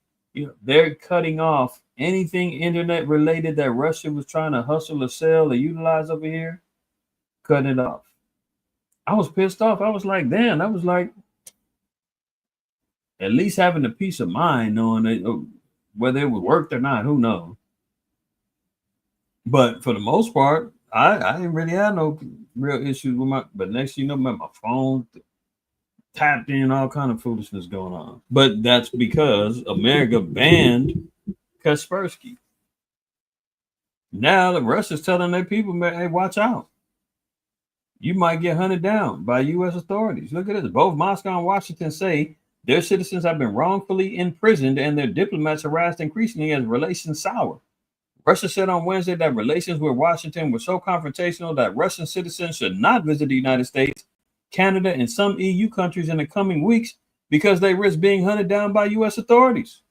They're cutting off anything internet related that Russia was trying to hustle or sell or utilize over here, cutting it off. I was pissed off. I was like, damn, that was like at least having a peace of mind knowing that, whether it would work or not, who knows? But for the most part, I didn't really have no real issues with but next thing you know, my phone tapped in, all kind of foolishness going on. But that's because America banned Kaspersky. Now the Russia's telling their people, man, hey, watch out. You might get hunted down by U.S. authorities. Look at this. Both Moscow and Washington say their citizens have been wrongfully imprisoned and their diplomats harassed increasingly as relations sour. Russia said on Wednesday that relations with Washington were so confrontational that Russian citizens should not visit the United States, Canada, and some EU countries in the coming weeks because they risk being hunted down by U.S. authorities.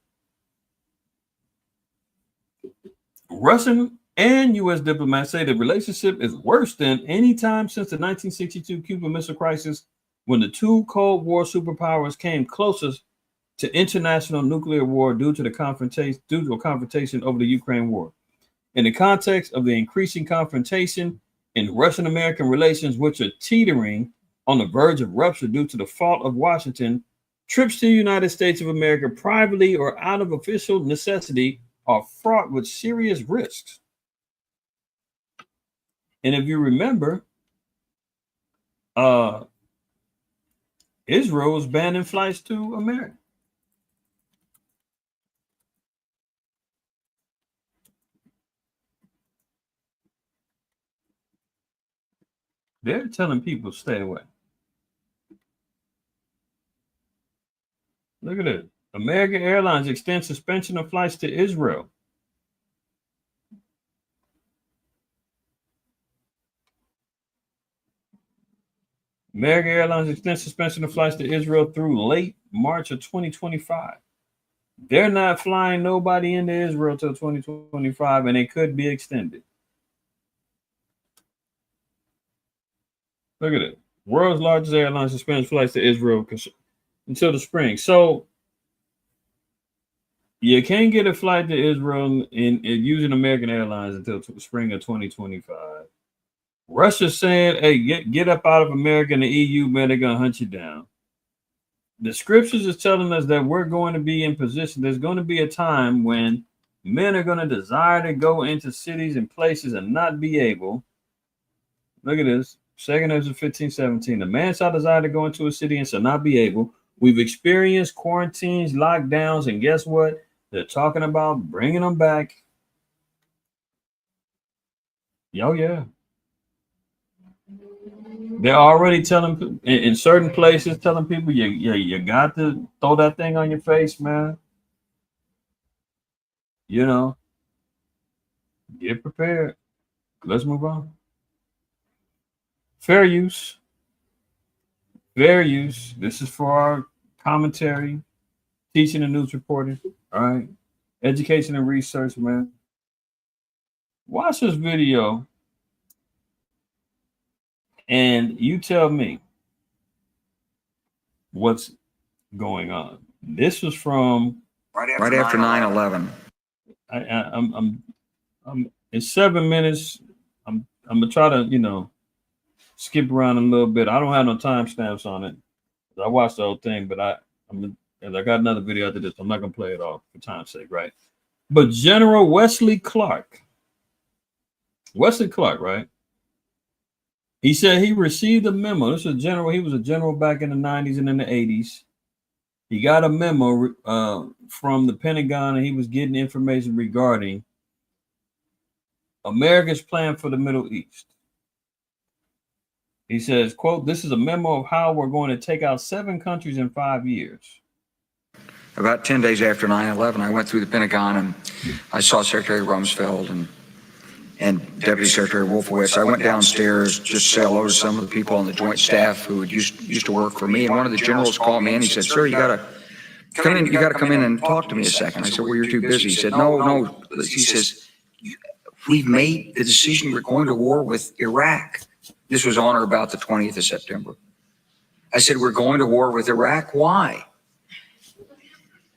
Russian and U.S. diplomats say the relationship is worse than any time since the 1962 Cuban Missile Crisis, when the two Cold War superpowers came closest to international nuclear war due to a confrontation over the Ukraine war. In the context of the increasing confrontation in Russian-American relations, which are teetering on the verge of rupture due to the fault of Washington, trips to the United States of America privately or out of official necessity are fraught with serious risks. And if you remember, Israel was banning flights to America. They're telling people stay away. Look at it. American Airlines extends suspension of flights to Israel. American Airlines extends suspension of flights to Israel through late March of 2025. They're not flying nobody into Israel till 2025, and it could be extended. Look at it. World's largest airline suspends flights to Israel until the spring. So You can't get a flight to Israel in using American Airlines until spring of 2025. Russia's saying, hey, get up out of America and the EU, man, they're going to hunt you down. The scriptures is telling us that we're going to be in position. There's going to be a time when men are going to desire to go into cities and places and not be able. Look at this. 2 Ezra 15:17. The man shall desire to go into a city and shall not be able. We've experienced quarantines, lockdowns, and guess what? They're talking about bringing them back. Oh, yeah. They're already telling in certain places, telling people you got to throw that thing on your face, man. You know, get prepared. Let's move on. Fair use. Fair use. This is for our commentary, teaching and news reporting. All right. Education and research, man. Watch this video and you tell me what's going on. This was from right after 9/11. I'm in 7 minutes. I'm gonna try to skip around a little bit. I don't have no timestamps on it. I watched the whole thing, but I got another video after this. I'm not gonna play it off for time's sake, right? But General Wesley Clark, right? He said he received a memo. This is a general. He was a general back in the 90s and in the 80s. He got a memo from the Pentagon, and he was getting information regarding America's plan for the Middle East. He says, quote, this is a memo of how we're going to take out 7 countries in 5 years. About 10 days after 9/11, I went through the Pentagon and I saw Secretary Rumsfeld and Deputy Secretary Wolfowitz. I went downstairs just to say hello to some of the people on the Joint Staff who used to work for me. And one of the generals called me and he said, "Sir, you got to come in and talk to me a second." I said, "Well, you're too busy." He said, No. He says, "We've made the decision. We're going to war with Iraq." This was on or about the 20th of September. I said, "We're going to war with Iraq. Why?"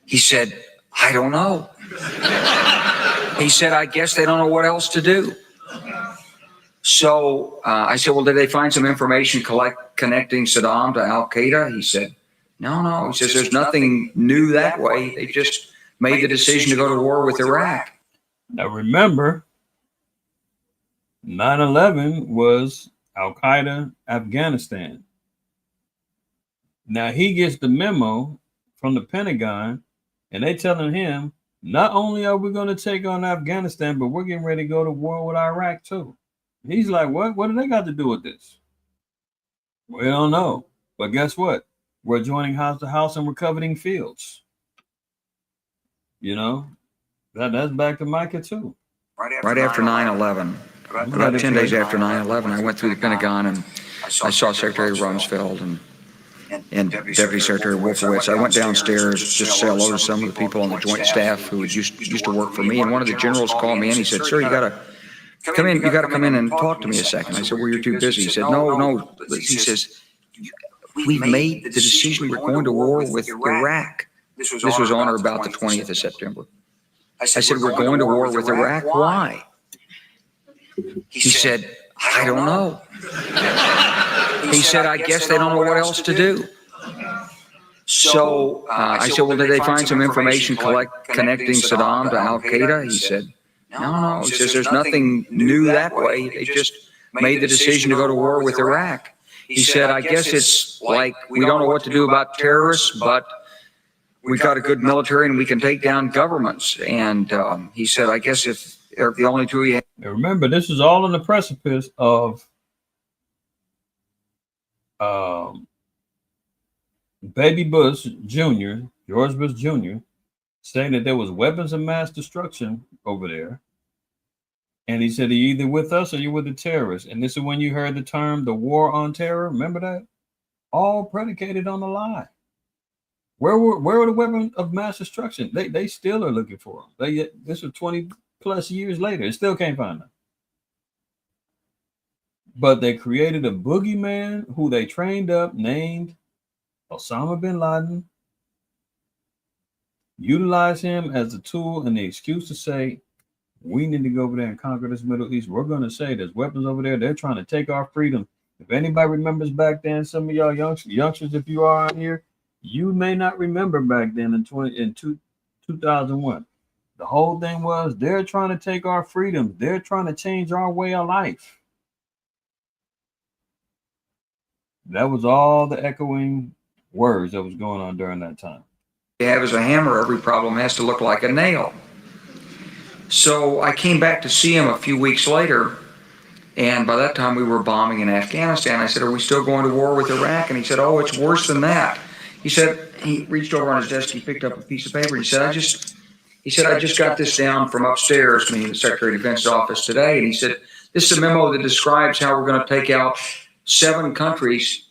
He said, "I don't know." He said, "I guess they don't know what else to do." So I said, "Well, did they find some information connecting Saddam to Al Qaeda?" He said, No. He says, "There's nothing new that way. They just made the decision to go to war with Iraq." Now remember, 9/11 was Al Qaeda, Afghanistan. Now he gets the memo from the Pentagon, and they telling him, not only are we going to take on Afghanistan, but we're getting ready to go to war with Iraq too. He's like, what? What do they got to do with this? We don't know. But guess what? We're joining house to house and we're coveting fields. That's back to Micah too. Right after 9/11. About 10 days after 9/11, I went through the Pentagon and I saw Secretary Rumsfeld and Deputy Secretary Wolfowitz. I went downstairs just to say hello to some of the people on the Joint Staff who used to work for me. And one of the generals called me and he said, "Sir, you got to come in. You got to come in and talk to me a second." I said, "Well, you're too busy." He said, No. He says, "We've made the decision. We're going to war with Iraq." This was on or about the 20th of September. I said, "We're going to war with Iraq. Why?" He said, "I don't know." He said, "I guess they don't know what else to do." So I said, "Well, did they find some information connecting Saddam to Al Qaeda?" He said, No. He says, "There's nothing new that way. They just made the decision to go to war with Iraq." He said, "I guess it's like we don't know what to do about terrorists, but we've got a good military and we can take down governments." And he said, "I guess if they're the only two you have." Now remember, this is all on the precipice of Baby Bush Jr., George Bush Jr., saying that there was weapons of mass destruction over there. And he said, "You're either with us or you're with the terrorists." And this is when you heard the term, the war on terror. Remember that? All predicated on a lie. Where were the weapons of mass destruction? They still are looking for them. This was 20 plus years later. It still can't find them. But they created a boogeyman who they trained up, named Osama bin Laden. utilize him as a tool and the excuse to say, we need to go over there and conquer this Middle East. We're going to say there's weapons over there. They're trying to take our freedom. If anybody remembers back then, some of y'all youngsters, if you are on here, you may not remember back then in 2001. The whole thing was they're trying to take our freedom. They're trying to change our way of life. That was all the echoing words that was going on during that time. You have as a hammer, every problem has to look like a nail. So I came back to see him a few weeks later, and by that time we were bombing in Afghanistan. I said, are we still going to war with Iraq? And he said, oh, it's worse than that. He said, he reached over on his desk, he picked up a piece of paper, he said, I just got this down from upstairs, meaning the Secretary of Defense's office today, and he said, this is a memo that describes how we're going to take out 7 countries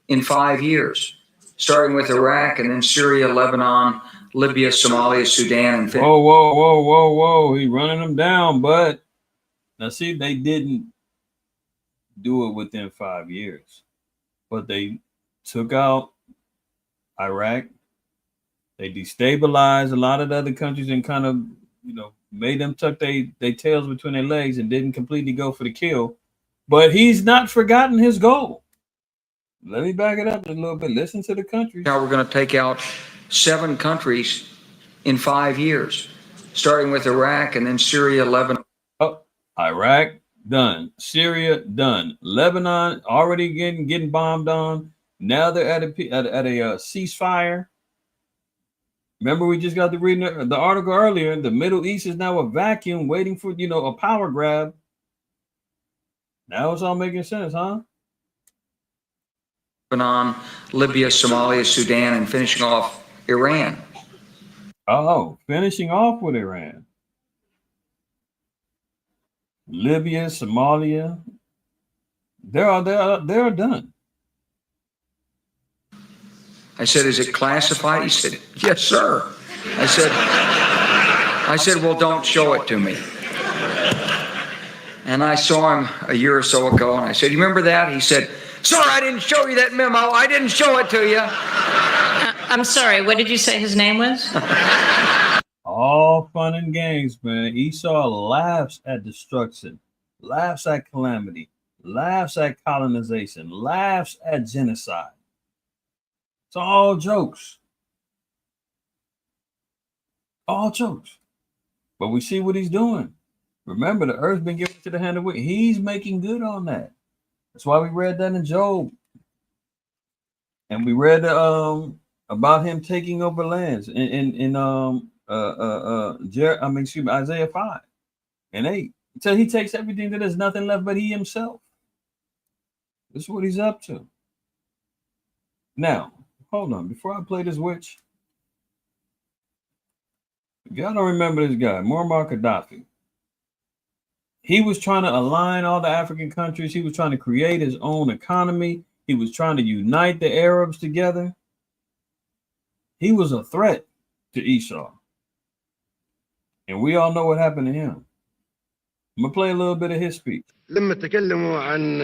in 5 years, starting with Iraq and then Syria, Lebanon, Libya, Somalia, Sudan, and Whoa. He's running them down, but now see, they didn't do it within 5 years, but they took out Iraq. They destabilized a lot of the other countries and kind of, made them tuck their tails between their legs and didn't completely go for the kill. But he's not forgotten his goal. Let me back it up a little bit. Listen to the countries. Now we're going to take out 7 countries in 5 years, starting with Iraq and then Syria, Lebanon. Oh, Iraq, done. Syria, done. Lebanon, already getting bombed on. Now they're at a ceasefire. Remember, we just got to read the article earlier. The Middle East is now a vacuum waiting for, a power grab. Now it's all making sense, huh? Lebanon, Libya, Somalia, Sudan, and finishing off Iran. Oh, finishing off with Iran. Libya, Somalia. They're done. I said, is it classified? He said, yes, sir. I said, well, don't show it to me. And I saw him a year or so ago, and I said, you remember that? He said, sir, I didn't show you that memo. I didn't show it to you. I'm sorry, what did you say his name was? All fun and games, man. Esau laughs at destruction, laughs at calamity, laughs at colonization, laughs at genocide. It's all jokes. All jokes. But we see what he's doing. Remember, the earth's been given to the hand of wicked. He's making good on that. That's why we read that in Job. And we read about him taking over lands in Isaiah 5 and 8. Until he takes everything that there's nothing left but he himself. This is what he's up to. Now, hold on. Before I play this witch, if y'all don't remember this guy, Muammar Gaddafi. He was trying to align all the African countries. He was trying to create his own economy. He was trying to unite the Arabs together. He was a threat to Esau. And we all know what happened to him. I'm going to play a little bit of his speech. لما تكلموا عن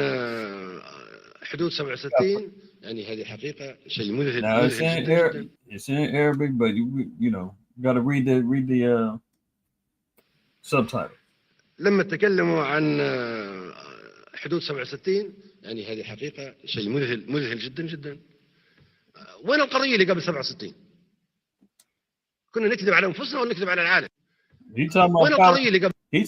حدود 67 يعني هذه حقيقة شيء مذهل. Now it's in Arabic, but you got to read the subtitle. لما تكلموا عن حدود 67 يعني هذه حقيقة شيء مذهل جدا جدا. وين القضية اللي قبل 67؟ كنا نكذب على أنفسنا ولا نكذب على العالم؟ He's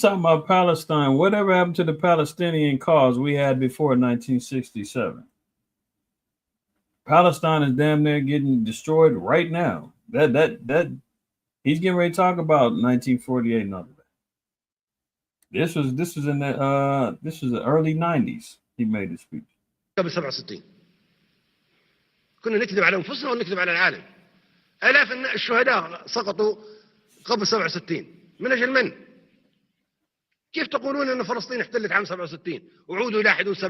talking about Palestine. Whatever happened to the Palestinian cause we had before 1967? Palestine is damn near getting destroyed right now. That he's getting ready to talk about 1948 and all of that. This was in the early 90s. He made this speech. قبل 67 كنا نكذب على أنفسنا ولا نكذب على العالم؟ آلاف الشهداء سقطوا قبل 67 من أجل من؟ كيف تقولون أن فلسطين احتلت عام 67 وعودوا إلى حدود 67؟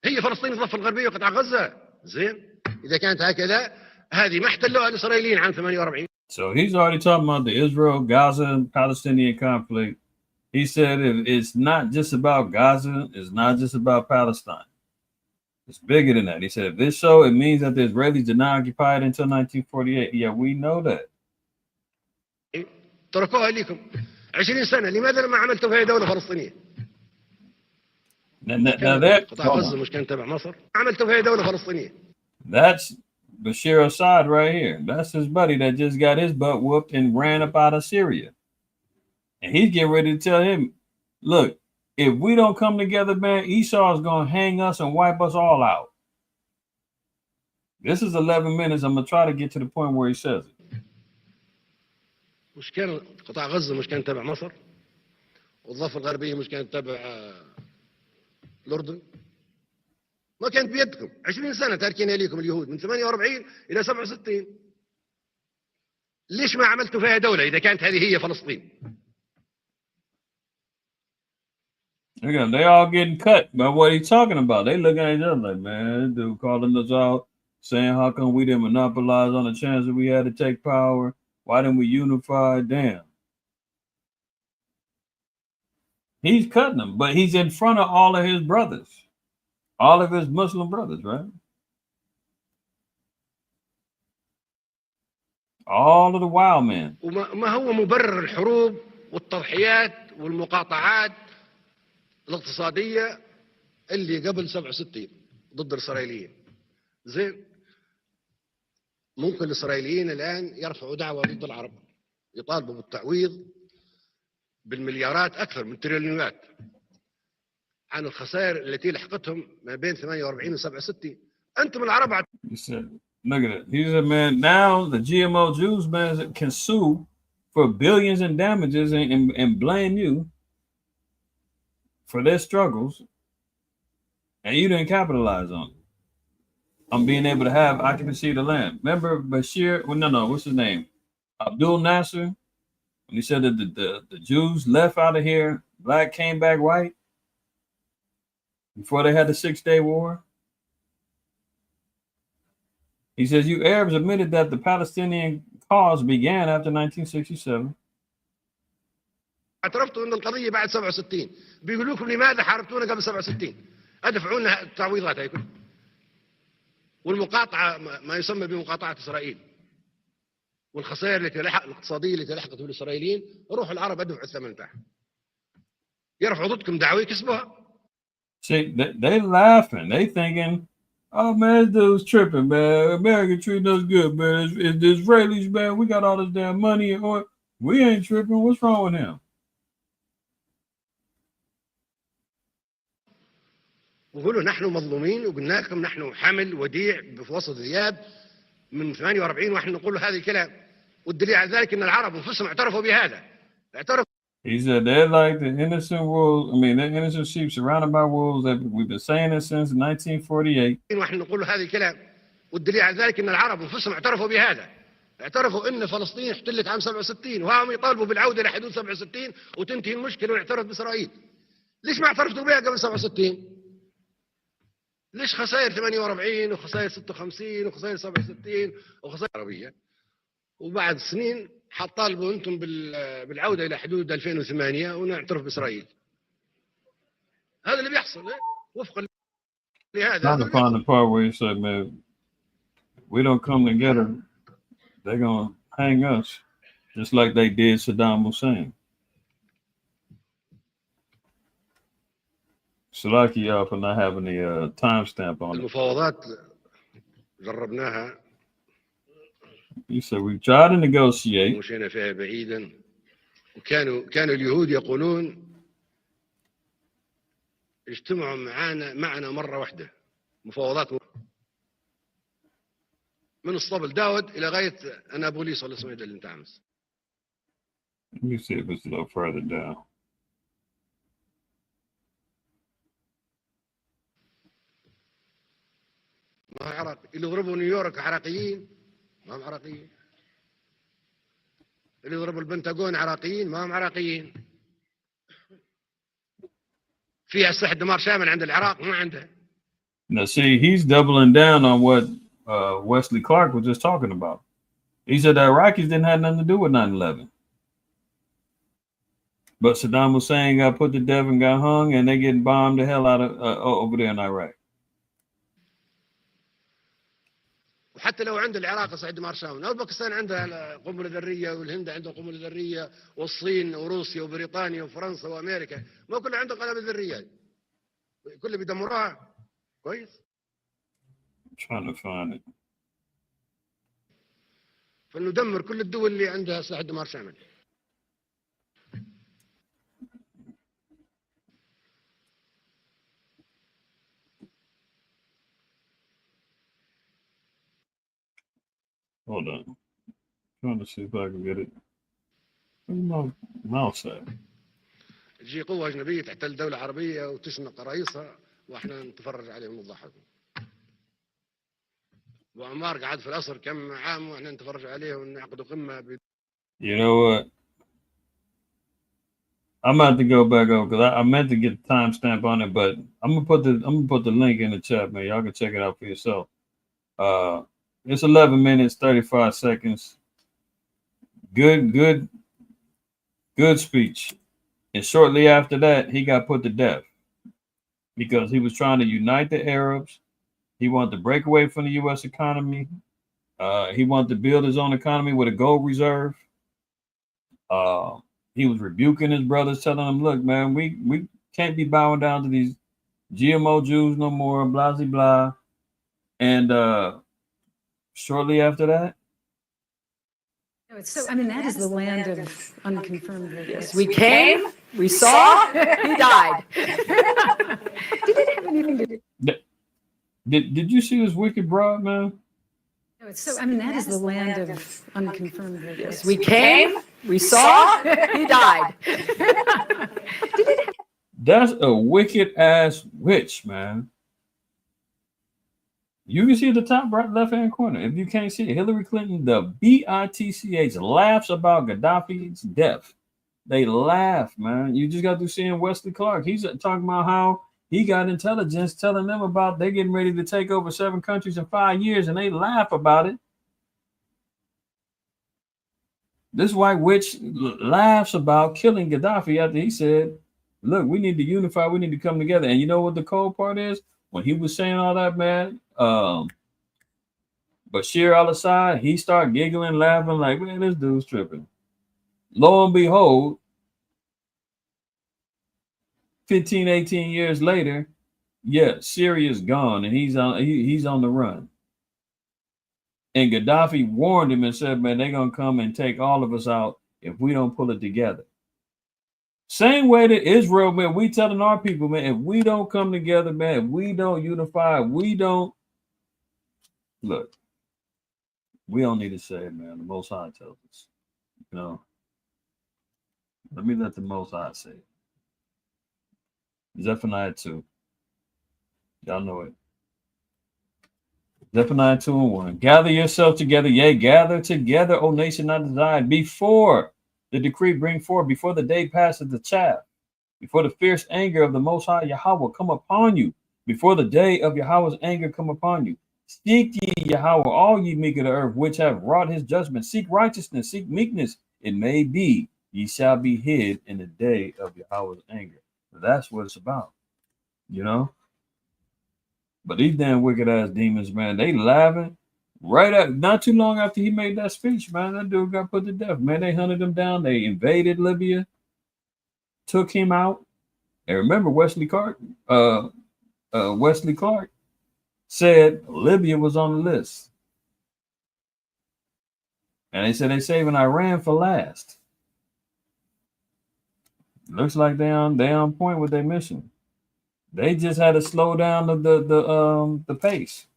هي فلسطين الضفة الغربية وقطاع غزة. زين إذا كانت هكذا هذه ما احتلوها الإسرائيليين عام 48. So he's already talking about the Israel, Gaza, and Palestinian conflict. He said it's not just about Gaza, it's not just about Palestine. It's bigger than that. He said, if this so, it means that the Israelis did not occupy it until 1948. Yeah, we know that. تركوها لكم 20 سنة. لماذا ما عملتوا فيها دولة فلسطينية؟ Now that, قطاع غزة مش كان تبع مصر؟ عملتوا فيها دولة فلسطينية. that's Bashir Assad right here. That's his buddy that just got his butt whooped and ran up out of Syria. And he's getting ready to tell him, look, if we don't come together, man, Esau is going to hang us and wipe us all out. This is 11 minutes. I'm going to try to get to the point where he says it. مش كان قطاع غزة مش كان تبع مصر؟ والضفة الغربية مش كانت تبع الأردن؟ ما كانت بيدكم. 20 سنة تاركينها ليكم اليهود من 48 إلى 67. ليش ما عملتوا فيها دولة إذا كانت هذه هي فلسطين؟ Again, they all getting cut by what he's talking about. They looking at each other like, man, this dude calling us out, saying how come we didn't monopolize on the chance that we had to take power? Why didn't we unify? Damn. He's cutting them, but he's in front of all of his brothers, all of his Muslim brothers, right? All of the wild men. وما هو مبرر الحروب والتضحيات والمقاطعات الاقتصادية اللي قبل 67 ضد الإسرائيليين؟ زين، ممكن الإسرائيليين الآن يرفعوا دعوة ضد العرب، يطالبوا بالتعويض بالمليارات أكثر من تريليونات عن الخسائر التي لحقتهم ما بين 48 و 67. أنتم العرب. He said, look at it. He said, man, now the GMO Jews, man, can sue for billions in damages and blame you for their struggles, and you didn't capitalize on it. I'm being able to have occupancy of the land. Remember Bashir? Well, no, what's his name? Abdul Nasser, when he said that the Jews left out of here, black came back white before they had the 6-day war. He says, you Arabs admitted that the Palestinian cause began after 1967. اعترفتوا ان القضيه بعد 67. بيقولوا لكم لماذا حاربتونا قبل 67؟ ادفعوا لنا التعويضات هيكون والمقاطعه ما يسمى بمقاطعه اسرائيل والخسائر التي الاقتصاديه التي لحقت بالاسرائيليين. روحوا العرب ادفعوا الثمن بتاعها. يرفعوا ضدكم دعوى يكسبوها. See, they laughing. They thinking, oh man, this dude's tripping, man. America treating us good, man. It's the Israelis, man. We got all this damn money and oil. We ain't tripping. What's wrong with him? وقولوا نحن مظلومين وقلنا لكم نحن حمل وديع في وسط ذياب من 48 ونحن نقول هذا الكلام والدليل على ذلك ان العرب انفسهم اعترفوا بهذا. اعترفوا. He said they're like the innocent wolves. I mean, they're innocent sheep surrounded by wolves. We've been saying this since 1948. ونحن نقول هذا الكلام والدليل على ذلك ان العرب انفسهم اعترفوا بهذا. اعترفوا ان فلسطين احتلت عام 67 وهم يطالبوا بالعوده لحدود 67 وتنتهي المشكله ونعترف باسرائيل. ليش ما اعترفتوا بها قبل 67؟ ليش خسائر 48 وخسائر 56 وخسائر 67 وخسائر عربيه وبعد سنين حطالبوا انتم بالعوده الى حدود 2008 ونعترف باسرائيل؟ هذا اللي بيحصل وفقا لهذا. Trying to find the part where he said, man, we don't come together, they're gonna hang us just like they did Saddam Hussein. Salaki y'all for not having the timestamp on it. المفاوضات جربناها. He said we tried to negotiate. مشينا فيها بعيدا وكانوا اليهود يقولون اجتمعوا معنا مرة واحدة مفاوضات من الصبل داود إلى غاية أنابوليس ولا اسمه اللي انت عامس. Let me see if it's a little further down. ما هو عراقي. اللي يضربوا نيويورك عراقيين ما هم عراقيين. اللي يضربوا البنتاغون عراقيين ما هم عراقيين. فيها سلاح دمار شامل عند العراق ما عندها. Now see, he's doubling down on what Wesley Clark was just talking about. He said the Iraqis didn't have nothing to do with 9/11. But Saddam Hussein got put to death and got hung, and they getting bombed the hell out of over there in Iraq. وحتى لو عند العراق صعيد دمار شامل، او باكستان عندها قنبله ذريه، والهند عندها قنبله ذريه، والصين وروسيا وبريطانيا وفرنسا وامريكا، ما كله عندهم قنابل ذريه، كله بيدمروها. كويس. Trying to find it. فندمر كل الدول اللي عندها سلاح دمار شامل. Hold on. Trying to see if I can get it. Where's my mouse at? تجي قوه اجنبيه تحتل دوله عربيه وتشنق رئيسها، واحنا نتفرج عليهم ونضحكوا. وعمار قعد في القصر كم عام واحنا نتفرج عليه ونعقدوا قمه. You know what? I'm about to go back over because I meant to get the timestamp on it, but I'm gonna put the link in the chat, man. Y'all can check it out for yourself. It's 11 minutes 35 seconds. Good speech. And shortly after that, he got put to death because he was trying to unite the Arabs. He wanted to break away from the U.S. economy. He wanted to build his own economy with a gold reserve. He was rebuking his brothers, telling them, look, man, we can't be bowing down to these GMO Jews no more, blah, blah, blah. And shortly after that, so, I mean, that is the land of unconfirmed videos. We came, we saw, he died. Did it have anything to do? Did you see this wicked broad, man? So, I mean, that is the land of unconfirmed videos. We came, we saw, he died. That's a wicked ass witch, man. You can see at the top right left hand corner. If you can't see it, Hillary Clinton, the BITCH, laughs about Gaddafi's death. They laugh, man. You just got to seeing Wesley Clark. He's talking about how he got intelligence telling them about they're getting ready to take over 7 countries in 5 years, and they laugh about it. This white witch laughs about killing Gaddafi after he said, look, we need to unify, we need to come together. And you know what the cold part is? When he was saying all that, man, Bashir al-Assad, he started giggling, laughing like, man, this dude's tripping. Lo and behold, 15, 18 years later, yeah, Syria's gone and he's on the run. And Gaddafi warned him and said, man, they're going to come and take all of us out if we don't pull it together. Same way that Israel, man, we telling our people, man, if we don't come together, man, if we don't unify, we don't, look, we don't need to say it, man. The Most High tells us, you know. Let me let the Most High say it. Zephaniah 2. Y'all know it. Zephaniah 2:1. Gather yourself together, yea, gather together, O nation not desired, before the decree bring forth, before the day passes the chaff, before the fierce anger of the Most High Yahweh come upon you, before the day of Yahweh's anger come upon you. Seek ye Yahweh, all ye meek of the earth, which have wrought his judgment. Seek righteousness, seek meekness. It may be ye shall be hid in the day of Yahweh's anger. That's what it's about, you know. But these damn wicked ass demons, man, they laughing right at not too long after he made that speech, man. That dude got put to death, man. They hunted him down. They invaded Libya, took him out. And remember, Wesley Clark said Libya was on the list, and they said they saving Iran for last. Looks like they on point with their mission. They just had to slow down the pace.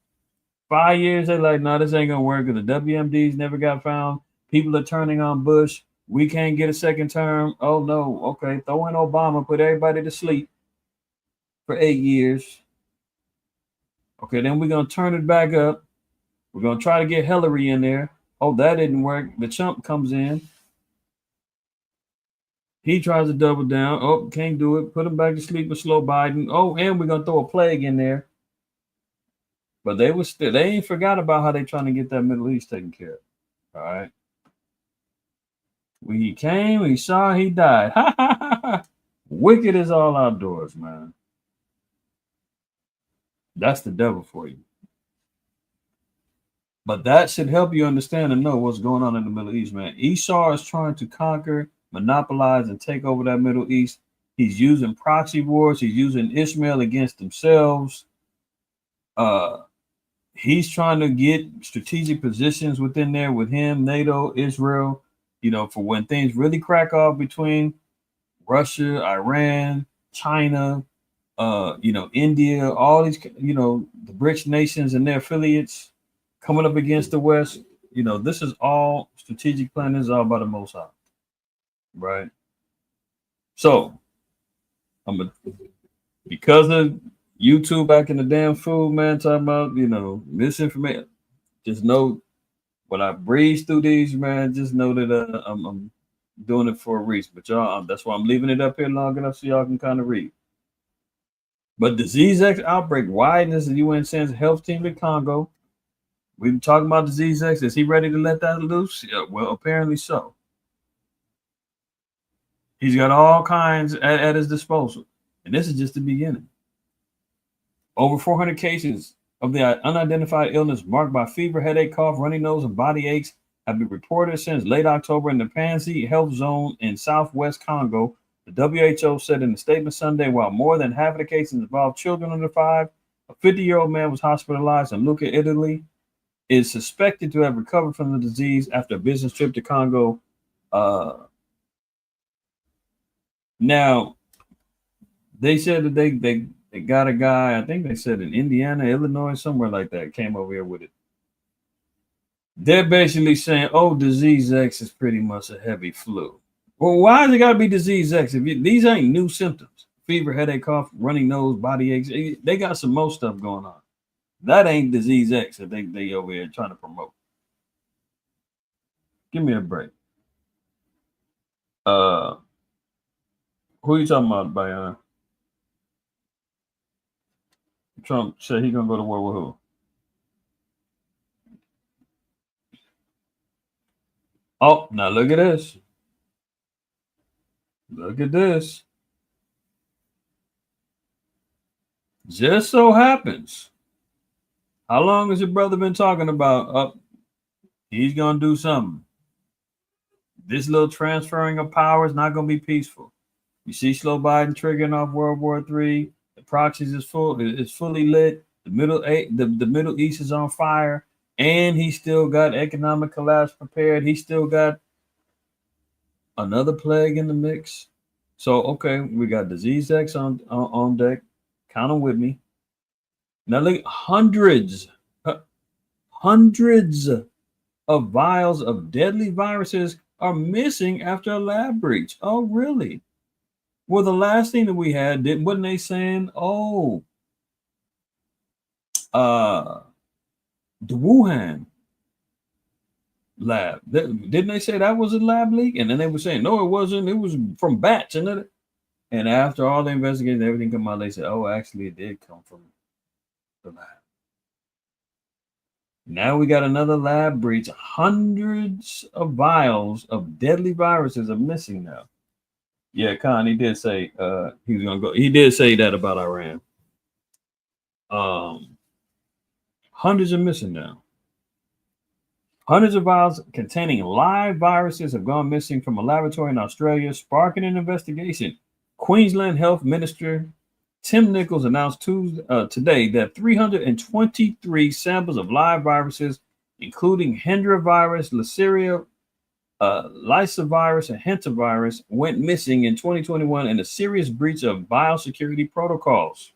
5 years, they like, no, this ain't gonna work because the WMDs never got found. People are turning on Bush. We can't get a second term. Oh no, okay, throw in Obama, put everybody to sleep for 8 years. Okay, then we're gonna turn it back up. We're gonna try to get Hillary in there. Oh, that didn't work. The chump comes in. He tries to double down. Oh, can't do it. Put him back to sleep with slow Biden. Oh, and we're gonna throw a plague in there. But they ain't forgot about how they trying to get that Middle East taken care of. All right. When he came, he saw, he died. Wicked is all outdoors, man. That's the devil for you. But that should help you understand and know what's going on in the Middle East, man. Esau is trying to conquer, monopolize, and take over that Middle East. He's using proxy wars. He's using Ishmael against themselves. He's trying to get strategic positions within there with him, NATO, Israel, for when things really crack off between Russia, Iran, China, India, all these, the BRICS nations and their affiliates coming up against the West. This is all strategic planning. This is all by the Most High, right? So, because of YouTube back in the damn food, man, talking about, misinformation. Just know when I breeze through these, man, just know that I'm doing it for a reason. But y'all, that's why I'm leaving it up here long enough so y'all can kind of read. But disease X outbreak widens the UN sends health team to Congo. We've been talking about disease X. Is he ready to let that loose? Yeah, well, apparently so. He's got all kinds at his disposal. And this is just the beginning. Over 400 cases of the unidentified illness marked by fever, headache, cough, runny nose, and body aches have been reported since late October in the Panzi Health Zone in southwest Congo. The WHO said in a statement Sunday, while more than half of the cases involved children under 5, a 50-year-old man was hospitalized in Lucca, Italy, is suspected to have recovered from the disease after a business trip to Congo. Now, they said that they got a guy, I think they said in Indiana, Illinois, somewhere like that, came over here with it. They're basically saying, oh, disease X is pretty much a heavy flu. Well, why has it got to be disease X? These ain't new symptoms. Fever, headache, cough, running nose, body aches. They got some more stuff going on. That ain't disease X that they over here trying to promote. Give me a break. Who you talking about, Bayan? Trump said he's gonna go to war with who? Oh, now look at this. Look at this. Just so happens. How long has your brother been talking about? He's gonna do something. This little transferring of power is not gonna be peaceful. You see, slow Biden triggering off World War III. The proxies is fully lit. The Middle East is on fire, and he still got economic collapse prepared. He still got another plague in the mix. So okay, we got disease X on deck. Count them with me. Now look, hundreds of vials of deadly viruses are missing after a lab breach. Oh, really? Well, the last thing that we had, wasn't they saying, oh, the Wuhan lab, didn't they say that was a lab leak? And then they were saying, no, it wasn't. It was from bats. And after all the investigations, everything come out, they said, oh, actually, it did come from the lab. Now we got another lab breach. Hundreds of vials of deadly viruses are missing now. Yeah, Khan, he did say he was gonna go. He did say that about Iran. Hundreds are missing now. Hundreds of vials containing live viruses have gone missing from a laboratory in Australia, sparking an investigation. Queensland Health Minister Tim Nichols announced today that 323 samples of live viruses, including Hendra virus, Syria, lysovirus, and hantavirus, went missing in 2021 in a serious breach of biosecurity protocols.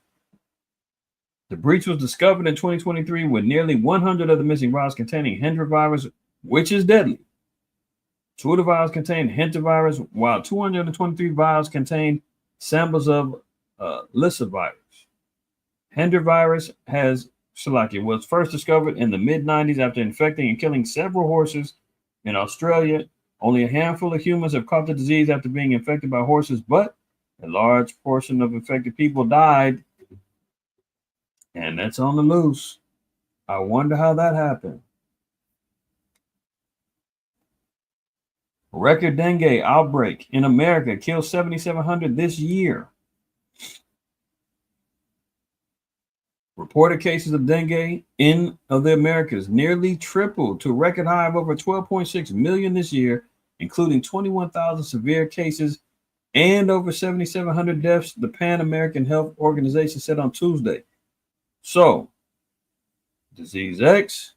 The breach was discovered in 2023 with nearly 100 of the missing vials containing Hendra virus, which is deadly. 2 of the vials contained hantavirus, while 223 vials contained samples of lysovirus. Hendra virus was first discovered in the mid-90s after infecting and killing several horses in Australia. Only a handful of humans have caught the disease after being infected by horses, but a large portion of infected people died. And that's on the loose. I wonder how that happened. Record dengue outbreak in America killed 7,700 this year. Reported cases of dengue in the Americas nearly tripled to a record high of over 12.6 million this year, including 21,000 severe cases and over 7,700 deaths, the Pan American Health Organization said on Tuesday. So, disease X,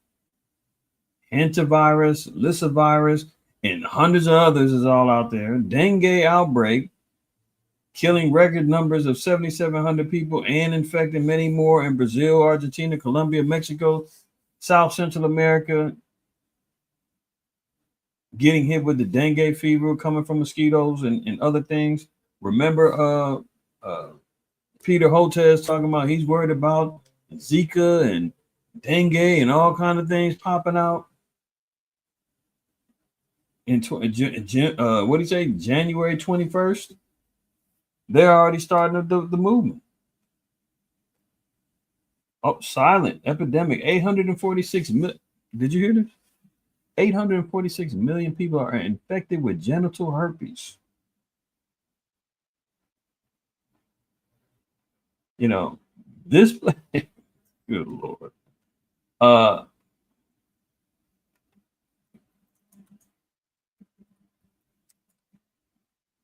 hantavirus, lyssavirus, and hundreds of others is all out there. Dengue outbreak, killing record numbers of 7,700 people and infecting many more in Brazil, Argentina, Colombia, Mexico, South Central America, getting hit with the dengue fever coming from mosquitoes and other things. Remember Peter Hotez talking about he's worried about Zika and dengue and all kind of things popping out. In what do you say, January 21st? They're already starting the movement. Oh, silent epidemic. 846 million. Did you hear this? 846 million people are infected with genital herpes. You know, this place, good Lord.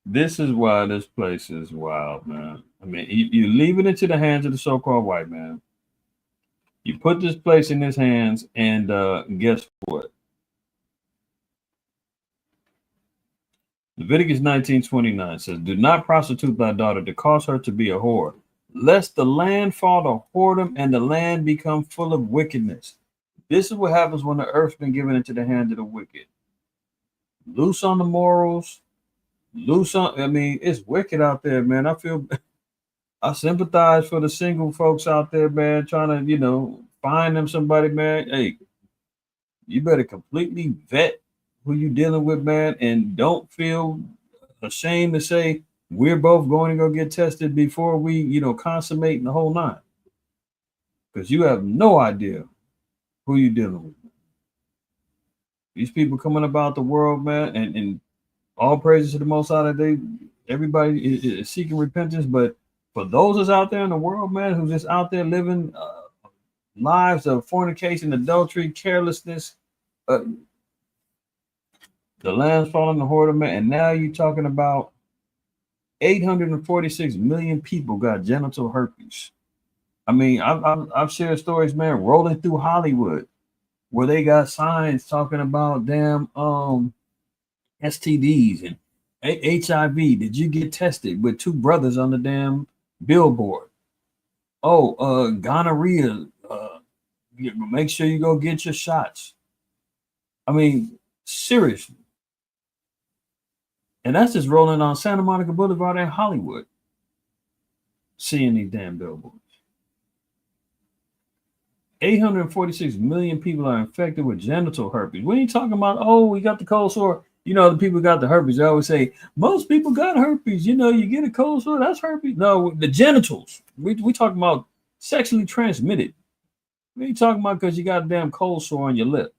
This is why this place is wild, man. I mean, you leave it into the hands of the so-called white man. You put this place in his hands, and guess what? Leviticus 19:29 says, "Do not prostitute thy daughter to cause her to be a whore, lest the land fall to whoredom and the land become full of wickedness." This is what happens when the earth's been given into the hands of the wicked. Loose on the morals, I mean, it's wicked out there, man. I sympathize for the single folks out there, man, trying to, find them somebody, man. Hey, you better completely vet who you dealing with, man, and don't feel ashamed to say we're both going to go get tested before we, consummate the whole nine. Because you have no idea who you're dealing with. These people coming about the world, man, and all praises to the Most High that everybody is seeking repentance. But for those that's out there in the world, man, who's just out there living lives of fornication, adultery, carelessness, the land's falling the whoredom, man, and now you're talking about 846 million people got genital herpes. I mean, I've shared stories, man, rolling through Hollywood where they got signs talking about damn STDs and HIV. Did you get tested? With two brothers on the damn billboard. Oh, gonorrhea. Make sure you go get your shots. I mean, seriously. And that's just rolling on Santa Monica Boulevard in Hollywood. Seeing these damn billboards. 846 million people are infected with genital herpes. We ain't talking about, oh, we got the cold sore. The people got the herpes. They always say, most people got herpes. You get a cold sore, that's herpes. No, the genitals. We talking about sexually transmitted. We ain't talking about because you got a damn cold sore on your lip.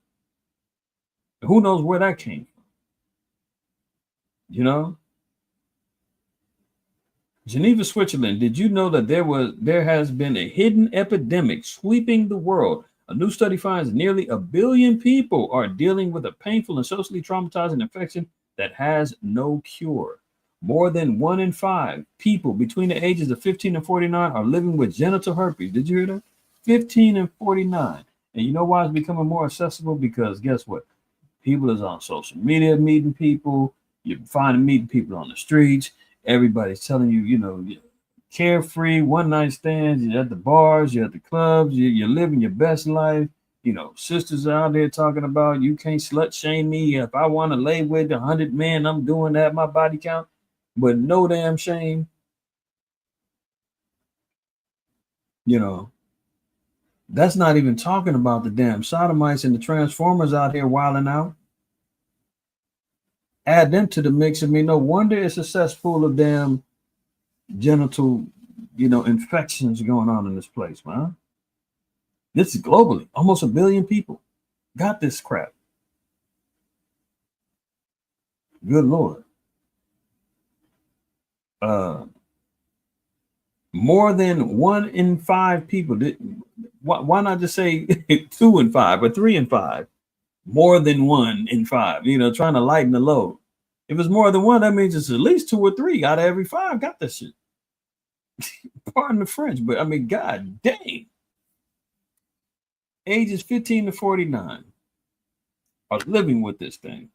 Who knows where that came from? Geneva, Switzerland. Did you know that there has been a hidden epidemic sweeping the world? A new study finds nearly 1 billion people are dealing with a painful and socially traumatizing infection that has no cure. More than 1 in 5 people between the ages of 15 and 49 are living with genital herpes. Did you hear that? 15 and 49. And you know why it's becoming more accessible? Because guess what? People is on social media meeting people. You're meeting people on the streets. Everybody's telling you, carefree, one night stands. You're at the bars, you're at the clubs, you're living your best life. Sisters out there talking about you can't slut shame me. If I want to lay with 100 men, I'm doing that, my body count. But no damn shame. That's not even talking about the damn sodomites and the transformers out here wilding out. Add them to the mix. I mean, no wonder it's a cesspool of damn genital, infections going on in this place, man. This is globally. Almost 1 billion people got this crap. Good Lord. More than 1 in 5 people. Why not just say 2 in 5 or 3 in 5? More than 1 in 5. You know, trying to lighten the load. If it's more than one, that means it's at least 2 or 3 out of every 5 got that shit. Pardon the French, but I mean, god dang. Ages 15 to 49 are living with this thing.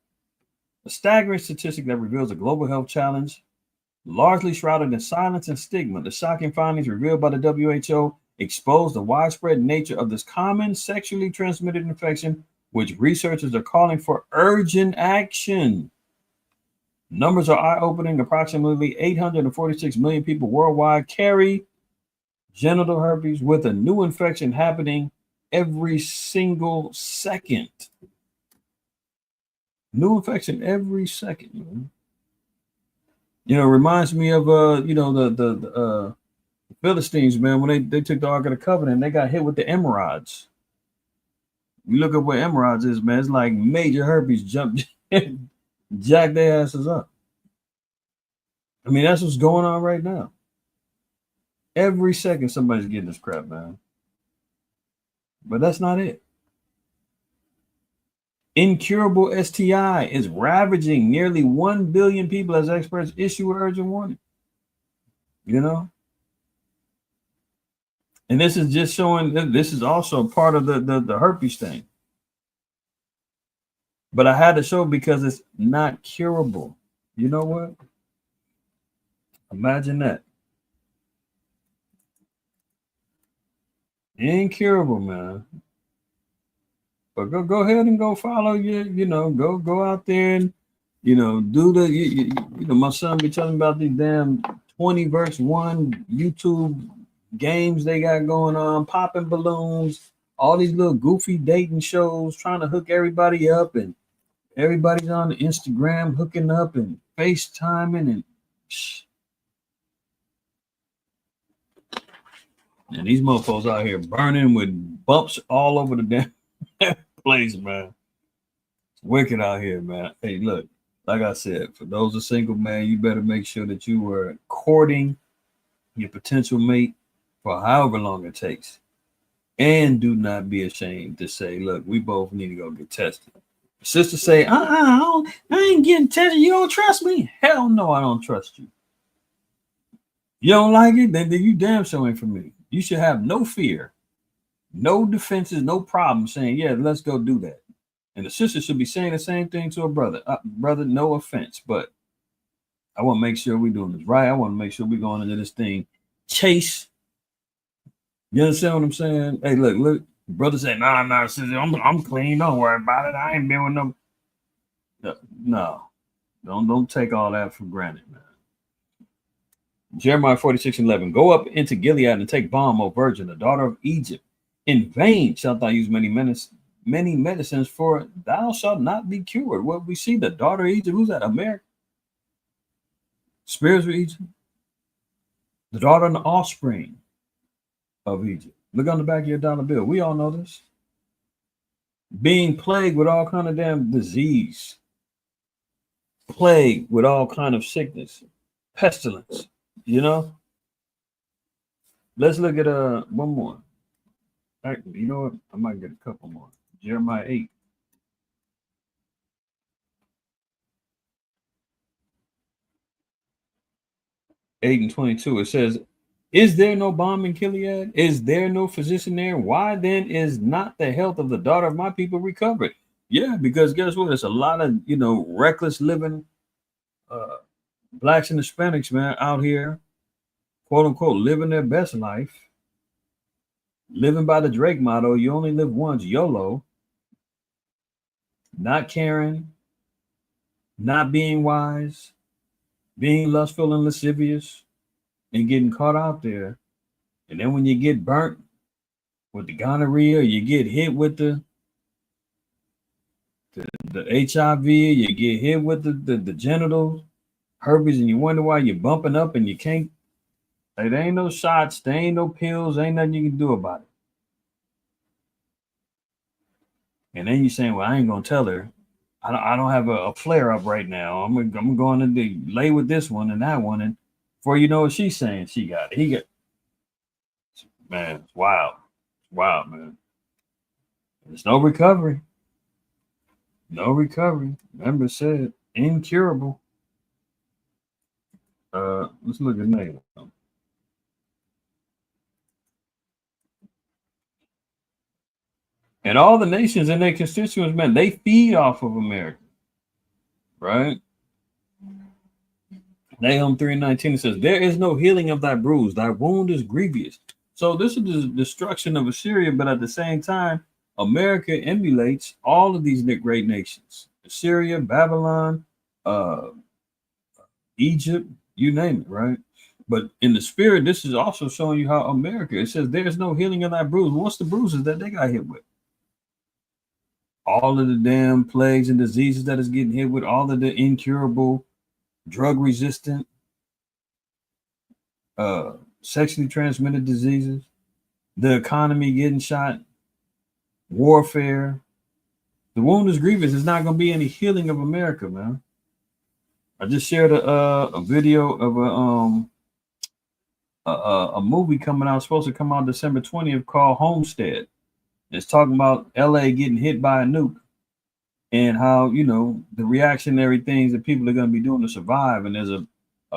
A staggering statistic that reveals a global health challenge largely shrouded in silence and stigma. The shocking findings revealed by the WHO expose the widespread nature of this common sexually transmitted infection, which researchers are calling for urgent action. Numbers are eye-opening. Approximately 846 million people worldwide carry genital herpes, with a new infection happening every single second. New infection every second, man. You know, reminds me of the Philistines, man, when they took the Ark of the Covenant, they got hit with the emerods. You look up what emerods is, man, it's like major herpes jumped jack their asses up. I mean, that's what's going on right now. Every second somebody's getting this crap, man. But that's not it. Incurable STI is ravaging nearly 1 billion people as experts issue an urgent warning. You know? And this is just showing that this is also part of the herpes thing. But I had to show because it's not curable. You know what? Imagine that. Incurable, man. But go ahead and go follow your, go out there and, do the, my son be telling about these damn 20 verse 1 YouTube games they got going on, popping balloons, all these little goofy dating shows trying to hook everybody up, and everybody's on Instagram hooking up and FaceTiming and these mofos out here burning with bumps all over the damn place, man. It's wicked out here, man. Hey, look, like I said, for those who are single, man, you better make sure that you are courting your potential mate for however long it takes. And do not be ashamed to say, look, we both need to go get tested. Sisters say, I ain't getting tested. You don't trust me? Hell no, I don't trust you. You don't like it? Then you damn sure ain't for me. You should have no fear, no defenses, no problem saying, yeah, let's go do that. And the sister should be saying the same thing to her brother. Brother, no offense, but I want to make sure we're doing this right. I want to make sure we're going into this thing chase. You understand what I'm saying? Hey, look. Brother said, nah, sister, I'm clean. Don't worry about it. I ain't been with no. No, don't take all that for granted, man. Jeremiah 46:11. Go up into Gilead and take balm, O virgin, the daughter of Egypt. In vain shalt thou use many medicines, for thou shalt not be cured. What we see, the daughter of Egypt, who's that? America? Spiritual Egypt? The daughter and the offspring of Egypt. Look on the back of your dollar bill. We all know this. Being plagued with all kind of damn disease. Plagued with all kind of sickness. Pestilence. You know? Let's look at one more. You know what? I might get a couple more. Jeremiah 8. and 22. It says, is there no balm in Gilead? Is there no physician there? Why then is not the health of the daughter of my people recovered? Yeah, because guess what? There's a lot of, reckless living blacks and Hispanics, man, out here, quote unquote, living their best life, living by the Drake motto, you only live once, YOLO, not caring, not being wise, being lustful and lascivious, and getting caught out there. And then when you get burnt with the gonorrhea, you get hit with the HIV, you get hit with the genital herpes, and you wonder why you're bumping up and you can't. There ain't no shots, there ain't no pills, ain't nothing you can do about it. And then you're saying, well, I ain't gonna tell her. I don't have a flare up right now. I'm going to lay with this one and that one, and before you know what she's saying, she got it. Man, it's wild. It's wild, man. There's no recovery. No recovery. Remember, it said incurable. Let's look at name. And all the nations and their constituents, man, they feed off of America, right? Nahum 3:19 says, "There is no healing of thy bruise; thy wound is grievous." So this is the destruction of Assyria, but at the same time, America emulates all of these great nations: Assyria, Babylon, uh, Egypt, you name it, right? But in the spirit, this is also showing you how America. It says, "There is no healing of thy bruise." What's the bruises that they got hit with? All of the damn plagues and diseases that is getting hit with, all of the incurable, drug resistant, sexually transmitted diseases, the economy getting shot, warfare. The wound is grievous. There's not going to be any healing of America, man. I just shared a video of a movie coming out, supposed to come out December 20th, called Homestead. It's talking about LA getting hit by a nuke and how, you know, the reactionary things that people are going to be doing to survive. And there's a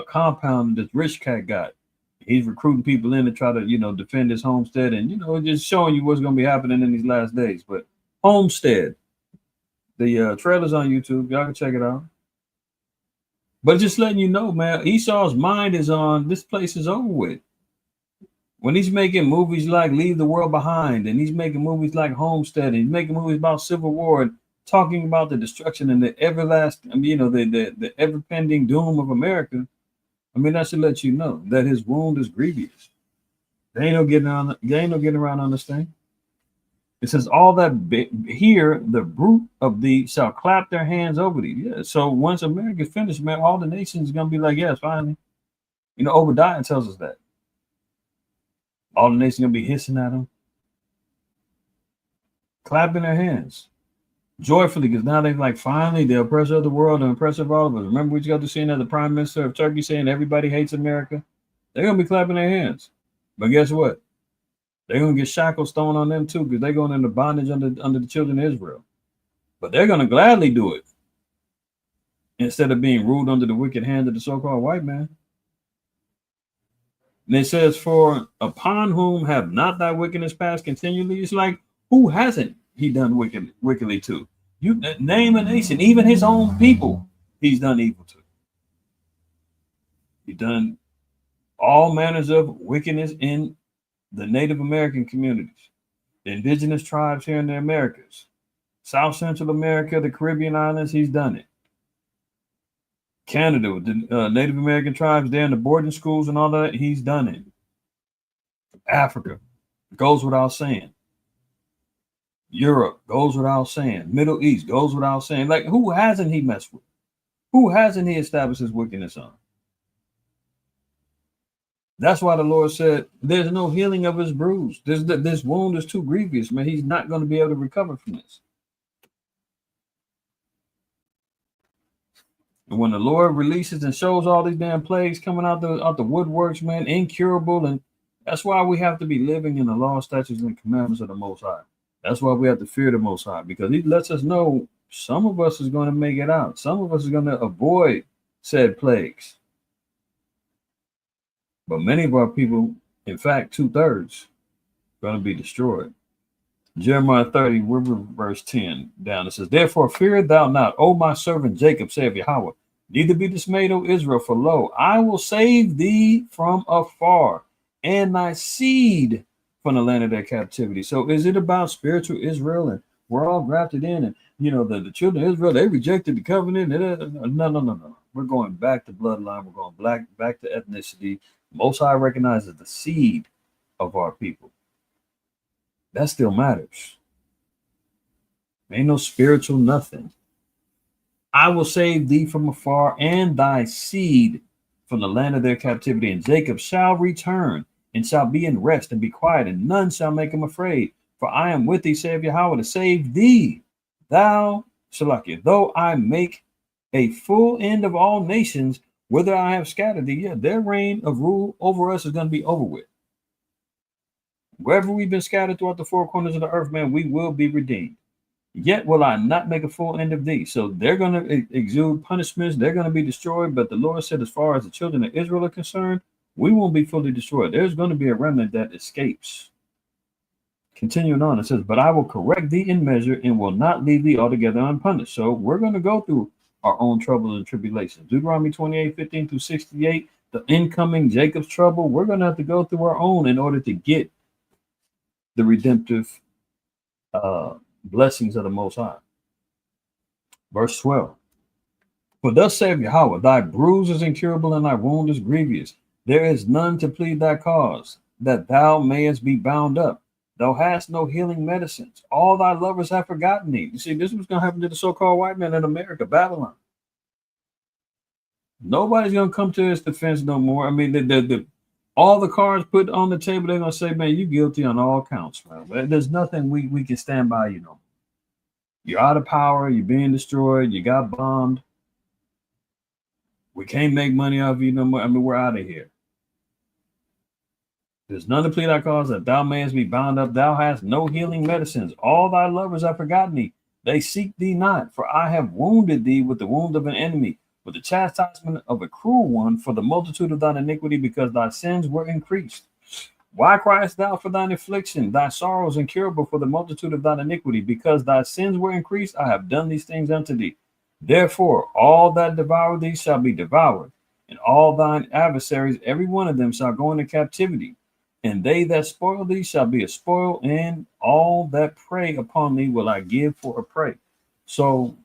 compound this rich cat got. He's recruiting people in to try to, you know, defend his homestead, and, you know, just showing you what's going to be happening in these last days. But Homestead, the trailer's on YouTube. Y'all can check it out. But just letting you know, man, Esau's mind is on this place is over with. When he's making movies like Leave the World Behind, and he's making movies like Homestead, and he's making movies about Civil War, and talking about the destruction and the everlasting, you know, the ever pending doom of America, I mean, that should let you know that his wound is grievous. They ain't no getting around on this thing. It says, "All that here, the brute of thee shall clap their hands over thee." Yeah. So once America's finished, man, all the nations are gonna be like, "Yes, finally." You know, Obadiah tells us that. All the nations gonna be hissing at him, clapping their hands joyfully, because now they're like, finally, the oppressor of the world, the oppressor of all of us. Remember, we just got to see the prime minister of Turkey saying everybody hates America. They're gonna be clapping their hands, but guess what? They're gonna get shackles thrown on them too, because they're going into bondage under the children of Israel. But they're gonna gladly do it instead of being ruled under the wicked hand of the so-called white man. And it says, "For upon whom have not thy wickedness passed continually?" It's like, who hasn't he done wickedly to? You name a nation, even his own people, he's done evil to. He's done all manners of wickedness in the Native American communities, the indigenous tribes here in the Americas, South Central America, the Caribbean islands, he's done it. Canada, with the Native American tribes there in the boarding schools and all that, he's done it. Africa, goes without saying. Europe, goes without saying. Middle East, goes without saying. Like, who hasn't he messed with? Who hasn't he established his wickedness on? That's why the Lord said, there's no healing of his bruise. This wound is too grievous, man. He's not going to be able to recover from this. And when the Lord releases and shows all these damn plagues coming out the woodworks, man, incurable, and that's why we have to be living in the law, statutes, and commandments of the Most High. That's why we have to fear the Most High, because he lets us know some of us is going to make it out. Some of us is going to avoid said plagues. But many of our people, in fact, 2/3, going to be destroyed. Jeremiah 30, verse 10 down. It says, "Therefore fear thou not, O my servant Jacob, saith Yahweh, neither be dismayed, O Israel, for lo, I will save thee from afar, and thy seed from the land of their captivity." So is it about spiritual Israel and we're all grafted in, and, you know, the children of Israel, they rejected the covenant? No. We're going back to bloodline. We're going back to ethnicity. Most High recognizes the seed of our people. That still matters. Ain't no spiritual nothing. "I will save thee from afar, and thy seed from the land of their captivity. And Jacob shall return, and shall be in rest, and be quiet, and none shall make him afraid. For I am with thee, saith Yahweh, to save thee. Thou, Shalakia, though I make a full end of all nations, whither I have scattered thee." Yeah, their reign of rule over us is going to be over with. Wherever we've been scattered throughout the four corners of the earth, man, we will be redeemed. Yet will I not make a full end of thee. So they're going to exude punishments. They're going to be destroyed. But the Lord said, as far as the children of Israel are concerned, we won't be fully destroyed. There's going to be a remnant that escapes. Continuing on, it says, but I will correct thee in measure and will not leave thee altogether unpunished. So we're going to go through our own troubles and tribulations. Deuteronomy 28:15 through 68, the incoming Jacob's trouble, we're going to have to go through our own in order to get the redemptive blessings of the Most High. Verse 12. For thus saith Yahweh, thy bruise is incurable and thy wound is grievous. There is none to plead thy cause, that thou mayest be bound up. Thou hast no healing medicines. All thy lovers have forgotten thee. You see, this is what's going to happen to the so-called white man in America, Babylon. Nobody's going to come to his defense no more. I mean, all the cards put on the table, they're going to say, man, you're guilty on all counts, man. There's nothing we can stand by, you know. You're out of power. You're being destroyed. You got bombed. We can't make money off you no more. I mean, we're out of here. There's none to plead thy cause, that thou mayest be bound up. Thou hast no healing medicines. All thy lovers have forgotten thee. They seek thee not. For I have wounded thee with the wound of an enemy, with the chastisement of a cruel one, for the multitude of thine iniquity, because thy sins were increased. Why criest thou for thine affliction? Thy sorrow is incurable for the multitude of thine iniquity, because thy sins were increased. I have done these things unto thee. Therefore, all that devour thee shall be devoured, and all thine adversaries, every one of them, shall go into captivity. And they that spoil thee shall be a spoil, and all that prey upon thee will I give for a prey. So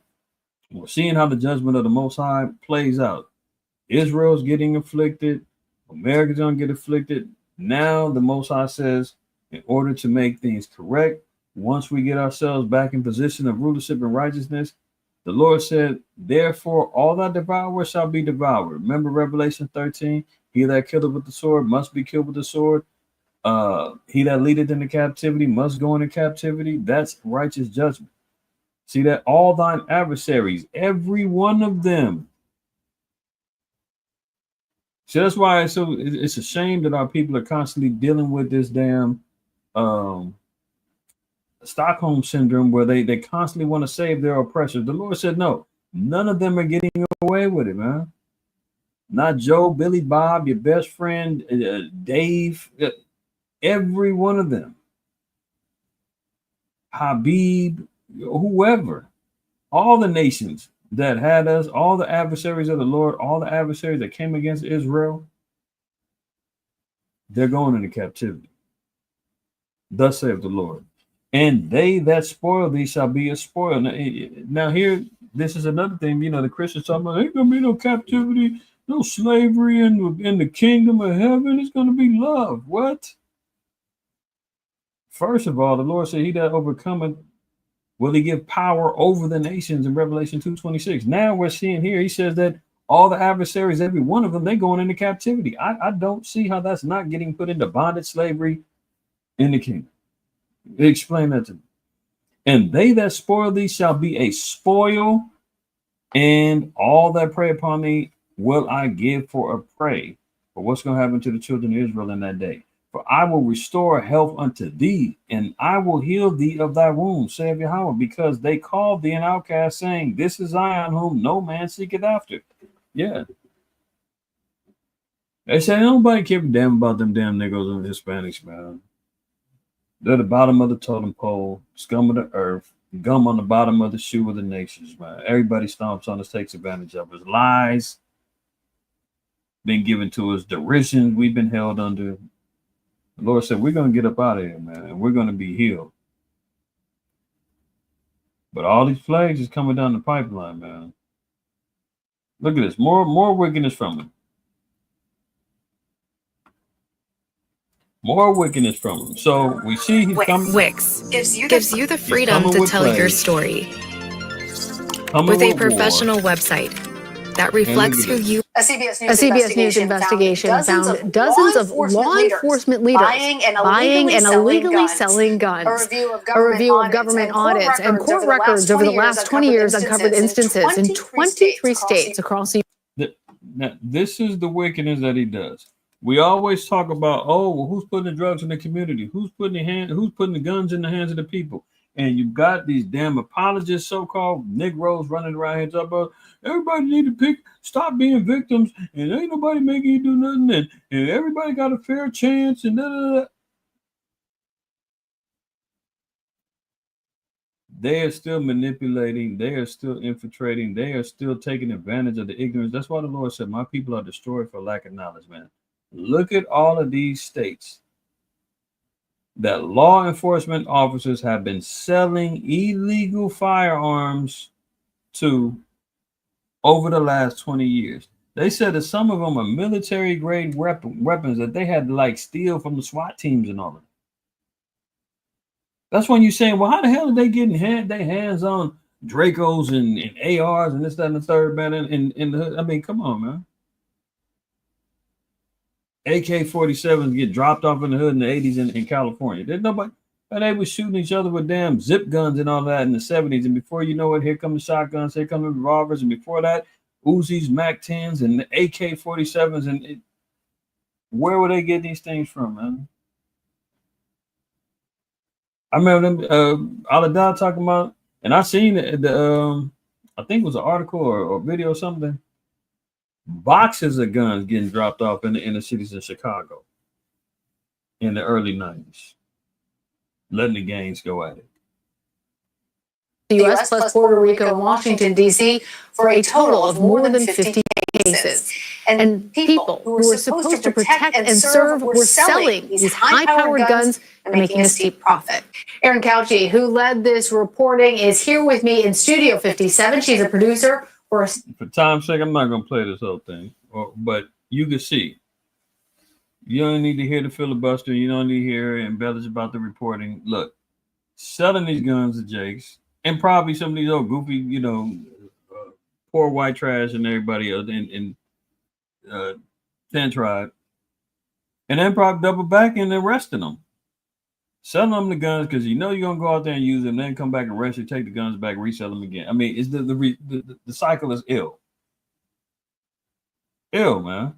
we're seeing how the judgment of the Most High plays out. Israel's getting afflicted. America's going to get afflicted. Now the Most High says, in order to make things correct, once we get ourselves back in position of rulership and righteousness, the Lord said, therefore, all that devour shall be devoured. Remember Revelation 13? He that killeth with the sword must be killed with the sword. He that leadeth into captivity must go into captivity. That's righteous judgment. See that all thine adversaries, every one of them. So that's why it's a shame that our people are constantly dealing with this damn Stockholm syndrome, where they constantly want to save their oppressors. The Lord said, no, none of them are getting away with it, man. Not Joe, Billy, Bob, your best friend, Dave. Every one of them, Habib, whoever, all the nations that had us, all the adversaries of the Lord, all the adversaries that came against Israel, they're going into captivity. Thus saith the Lord. And they that spoil thee shall be a spoil. Now here, this is another thing, you know, the Christians talking about, ain't going to be no captivity, no slavery in the kingdom of heaven. It's going to be love. What? First of all, the Lord said, he that overcometh will he give power over the nations in Revelation 2:26. Now we're seeing here, he says that all the adversaries, every one of them, they're going into captivity. I don't see how that's not getting put into bondage, slavery in the kingdom. Explain that to me. And they that spoil thee shall be a spoil, and all that prey upon thee will I give for a prey. But what's going to happen to the children of Israel in that day? For I will restore health unto thee, and I will heal thee of thy wounds, saith Yahweh, because they called thee an outcast, saying, this is Zion, whom no man seeketh after. Yeah. They say nobody cares a damn about them damn niggas and Hispanics, man. They're the bottom of the totem pole, scum of the earth, gum on the bottom of the shoe of the nations, man. Everybody stomps on us, takes advantage of us. Lies been given to us, derision we've been held under. The Lord said, we're going to get up out of here, man, and we're going to be healed. But all these plagues is coming down the pipeline, man. Look at this. More wickedness from him. More wickedness from him. So we see he's coming. Wix gives you the freedom to tell your story with a professional website that reflects who you. A CBS News investigation found dozens of law enforcement leaders buying and illegally selling guns. A review of government audits and court records over the last 20 years uncovered instances in 23 states across the. Now, this is the wickedness that he does. We always talk about, oh, well, who's putting the drugs in the community? Who's putting the guns in the hands of the people? And you've got these damn apologists, so-called Negroes running around here talking about everybody need to stop being victims, and ain't nobody making you do nothing, and everybody got a fair chance, and They are still manipulating, they are still infiltrating, they are still taking advantage of the ignorance. That's why the Lord said, my people are destroyed for lack of knowledge, man. Look at all of these states that law enforcement officers have been selling illegal firearms to over the last 20 years. They said that some of them are military grade weapons that they had to like steal from the SWAT teams and all of that. That's when you're saying, well, how the hell are they getting their hands on Dracos and ARs and this, that, and the third, man? In the hood? I mean, come on, man. AK-47s get dropped off in the hood in the 80s in California. There's nobody, and they were shooting each other with damn zip guns and all that in the 70s. And before you know it, here come the shotguns, here come the revolvers, and before that, Uzis, MAC-10s, and the AK-47s. And where would they get these things from, man? I remember them Aladar talking about, and I seen the I think it was an article or video or something. Boxes of guns getting dropped off in the inner cities of Chicago in the early 90s, letting the gangs go at it. The U.S. plus Puerto Rico and Washington, D.C. for a total of more than 50 cases. And people who were supposed to protect and serve were selling these high-powered guns and making a steep profit. Erin Couchy, who led this reporting, is here with me in Studio 57. She's a producer. For time's sake, I'm not going to play this whole thing, but you can see. You don't need to hear the filibuster. You don't need to hear embellish about the reporting. Look, selling these guns to Jakes and probably some of these old goofy, poor white trash and everybody else in 10 Tribe, and then probably double back and arresting them. Selling them the guns because you're going to go out there and use them, then come back and arrest you, take the guns back, resell them again. I mean, it's the cycle is ill. Ill, man.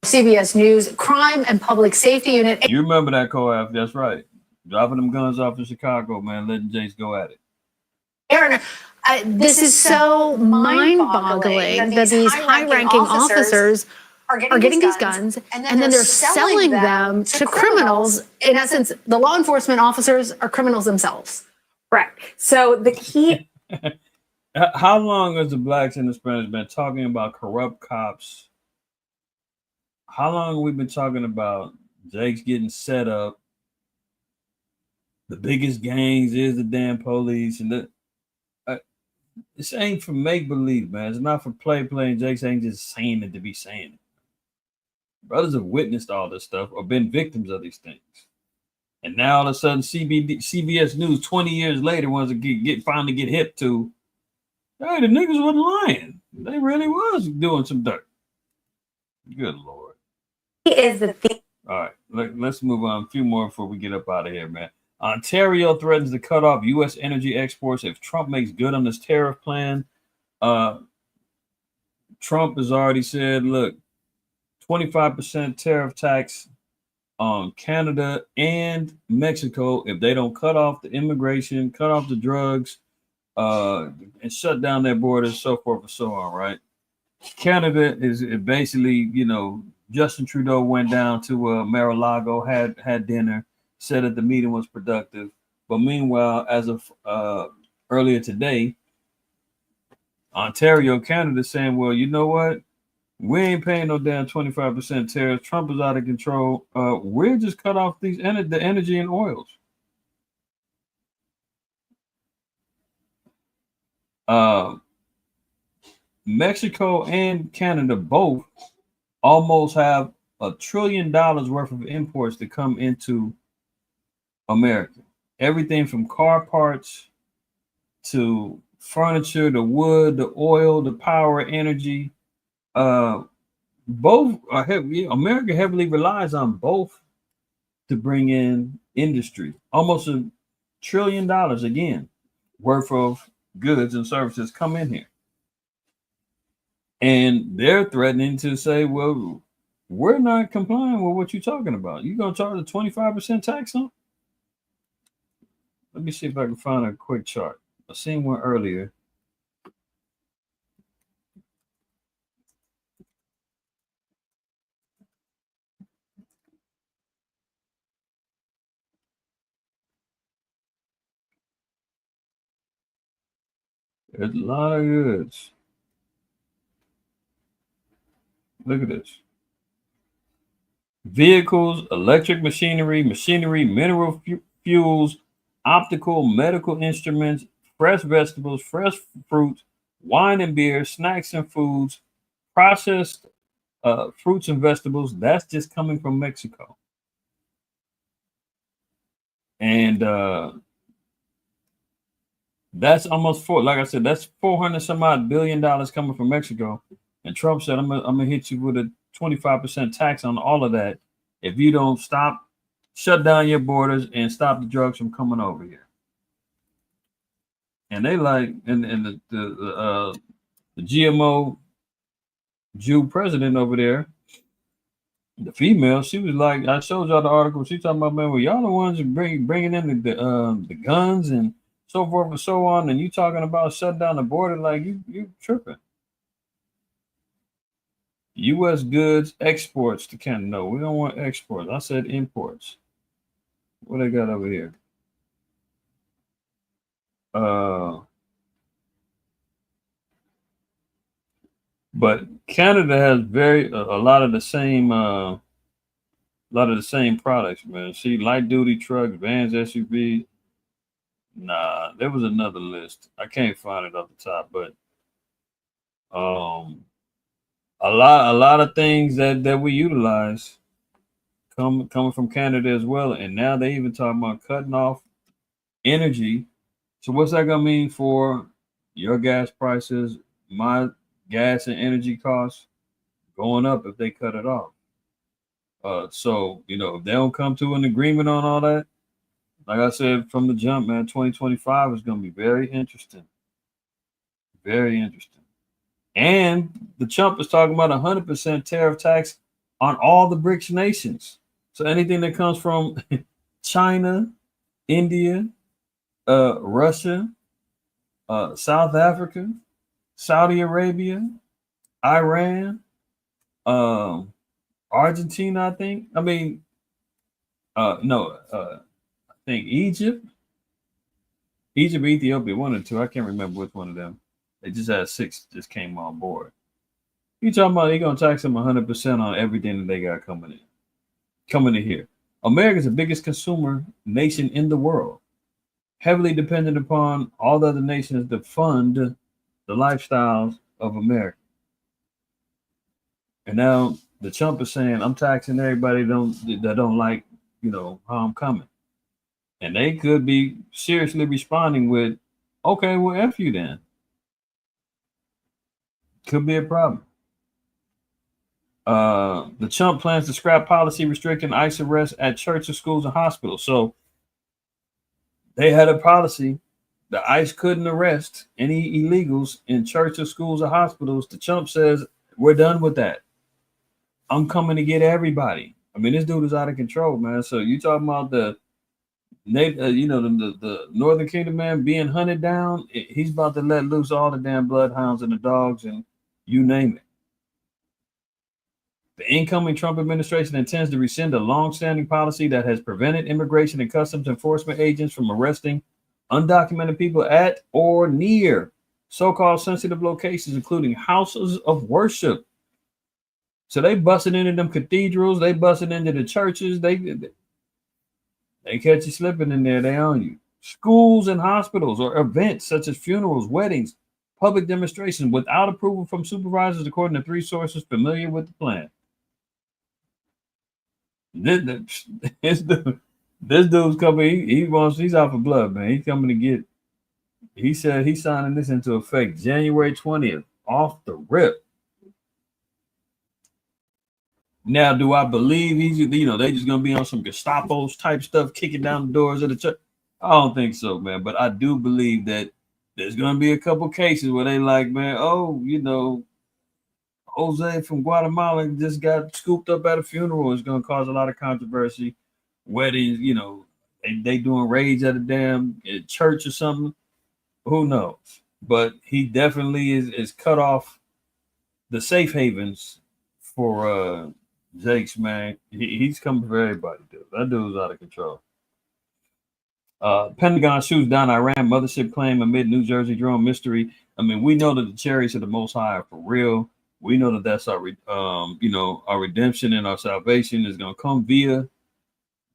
CBS News Crime and Public Safety Unit. You remember that, Coaf? That's right. Dropping them guns off in Chicago, man, letting Jakes go at it. Aaron, this is so mind-boggling that these high-ranking officers are getting these guns and then they're selling them to criminals. In essence, the law enforcement officers are criminals themselves. Right. So the key. How long has the blacks and Hispanics been talking about corrupt cops? How long have we been talking about Jakes getting set up? The biggest gangs is the damn police, and this ain't for make-believe, man. It's not for play, and Jakes ain't just saying it to be saying it. Brothers have witnessed all this stuff or been victims of these things. And now all of a sudden CBS News 20 years later wants to finally get hip to, hey, the niggas wasn't lying. They really was doing some dirt. Good Lord. Is the thing. All right, let's move on. A few more before we get up out of here, man. Ontario threatens to cut off U.S. energy exports if Trump makes good on this tariff plan. Trump has already said, look, 25% tariff tax on Canada and Mexico if they don't cut off the immigration, cut off the drugs, and shut down their borders, so forth and so on, right? Canada is basically, Justin Trudeau went down to Mar-a-Lago, had dinner, said that the meeting was productive. But meanwhile, as of earlier today, Ontario, Canada saying, well, you know what? We ain't paying no damn 25% tariffs. Trump is out of control. We're just cut off the energy and oils. Mexico and Canada both almost have $1 trillion worth of imports that come into America. Everything from car parts to furniture, the wood, the oil, the power, energy. Both are heavy. America heavily relies on both to bring in industry. Almost $1 trillion again worth of goods and services come in here. And they're threatening to say, well, We're not complying with what you're talking about. You're gonna charge a 25% tax on? Let me see if I can find a quick chart. I seen one earlier. There's a lot of goods. Look at this. Vehicles, electric machinery, mineral fuels, optical, medical instruments, fresh vegetables, fresh fruits, wine and beer, snacks and foods, processed fruits and vegetables. That's just coming from Mexico. And that's almost like I said, that's 400 some odd $billion coming from Mexico. And Trump said, I'm gonna hit you with a 25% tax on all of that if you don't shut down your borders and stop the drugs from coming over here. And they like, and the GMO Jew president over there, the female, she was like, I showed y'all the article. She talking about, man, well, y'all the ones bringing in the guns and so forth and so on, and you talking about shutting down the border, like you tripping. U.S. goods exports to Canada. No, we don't want exports. I said imports. What they got over here? But Canada has a lot of the same products, man. See, light duty trucks, vans, SUVs. Nah, there was another list. I can't find it off the top, but a lot of things that we utilize coming from Canada as well. And now they even talking about cutting off energy. So what's that gonna mean for your gas prices, my gas and energy costs going up if they cut it off? So if they don't come to an agreement on all that, like I said from the jump, man, 2025 is gonna be very interesting. Very interesting. And the Trump is talking about 100% tariff tax on all the BRICS nations. So anything that comes from China, India, Russia, South Africa, Saudi Arabia, Iran, Argentina, I think. I mean, I think Egypt, Ethiopia, one or two. I can't remember which one of them. They just had 6 just came on board. You talking about they're gonna tax them 100% on everything that they got coming in here. America is the biggest consumer nation in the world, heavily dependent upon all the other nations to fund the lifestyles of America. And now the Trump is saying, I'm taxing everybody that don't like, how I'm coming. And they could be seriously responding with, okay, well, F you then. Could be a problem. The Trump plans to scrap policy restricting ICE arrests at churches, schools, and hospitals. So they had a policy that ICE couldn't arrest any illegals in churches, schools, or hospitals. The Trump says, we're done with that. I'm coming to get everybody. I mean, this dude is out of control, man. So you talking about the Northern Kingdom man being hunted down? He's about to let loose all the damn bloodhounds and the dogs and you name it. The incoming Trump administration intends to rescind a long-standing policy that has prevented immigration and customs enforcement agents from arresting undocumented people at or near so-called sensitive locations, including houses of worship. So they busted into them cathedrals, they busted into the churches, they catch you slipping in there, they own you. Schools and hospitals or events such as funerals, weddings, public demonstrations without approval from supervisors, according to 3 sources familiar with the plan. This dude's coming. He's out for blood, man. He's coming to get. He said he's signing this into effect January 20th, off the rip. Now, do I believe they just gonna be on some Gestapo's type stuff, kicking down the doors of the church? I don't think so, man. But I do believe that there's gonna be a couple cases where they like, man, Jose from Guatemala just got scooped up at a funeral. It's going to cause a lot of controversy. Weddings, you know, they doing raids at a damn church or something. Who knows? But he definitely is cut off the safe havens for Jake's, man. He's coming for everybody, dude. That dude's out of control. Pentagon shoots down Iran mothership claim amid New Jersey drone mystery. I mean, we know that the chariots of the Most High are for real. We know that that's our, our redemption and our salvation is going to come via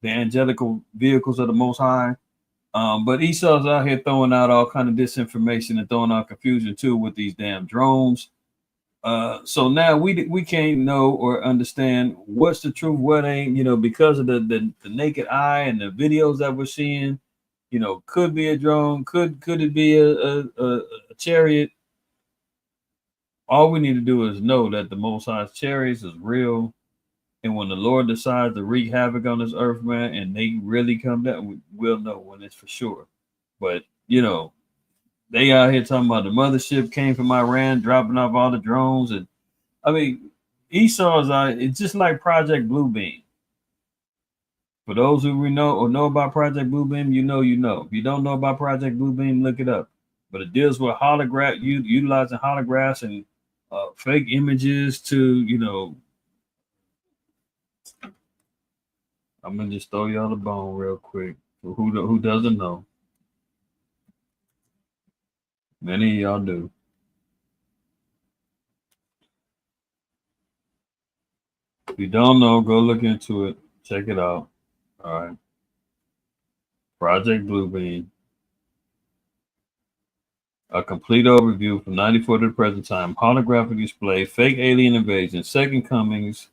the angelical vehicles of the Most High. But Esau's out here throwing out all kind of disinformation and throwing out confusion too with these damn drones. So now we can't know or understand what's the truth, what ain't, you know, because of the naked eye and the videos that we're seeing. You know, could be a drone, could it be a chariot? All we need to do is know that the Most High's chariots is real, and when the Lord decides to wreak havoc on this earth, man, and they really come down, we'll know when it's for sure. But you know, they out here talking about the mothership came from Iran, dropping off all the drones, and I mean, Esau's it's just like Project Bluebeam. For those who know or know about Project Bluebeam, you know. If you don't know about Project Bluebeam, look it up. But it deals with utilizing holographs and fake images to, you know. I'm gonna just throw y'all the bone real quick. For who doesn't know? Many of y'all do. If you don't know, go look into it. Check it out. All right. Project Bluebeam. A complete overview from 94 to the present time. Holographic display, fake alien invasion, second comings.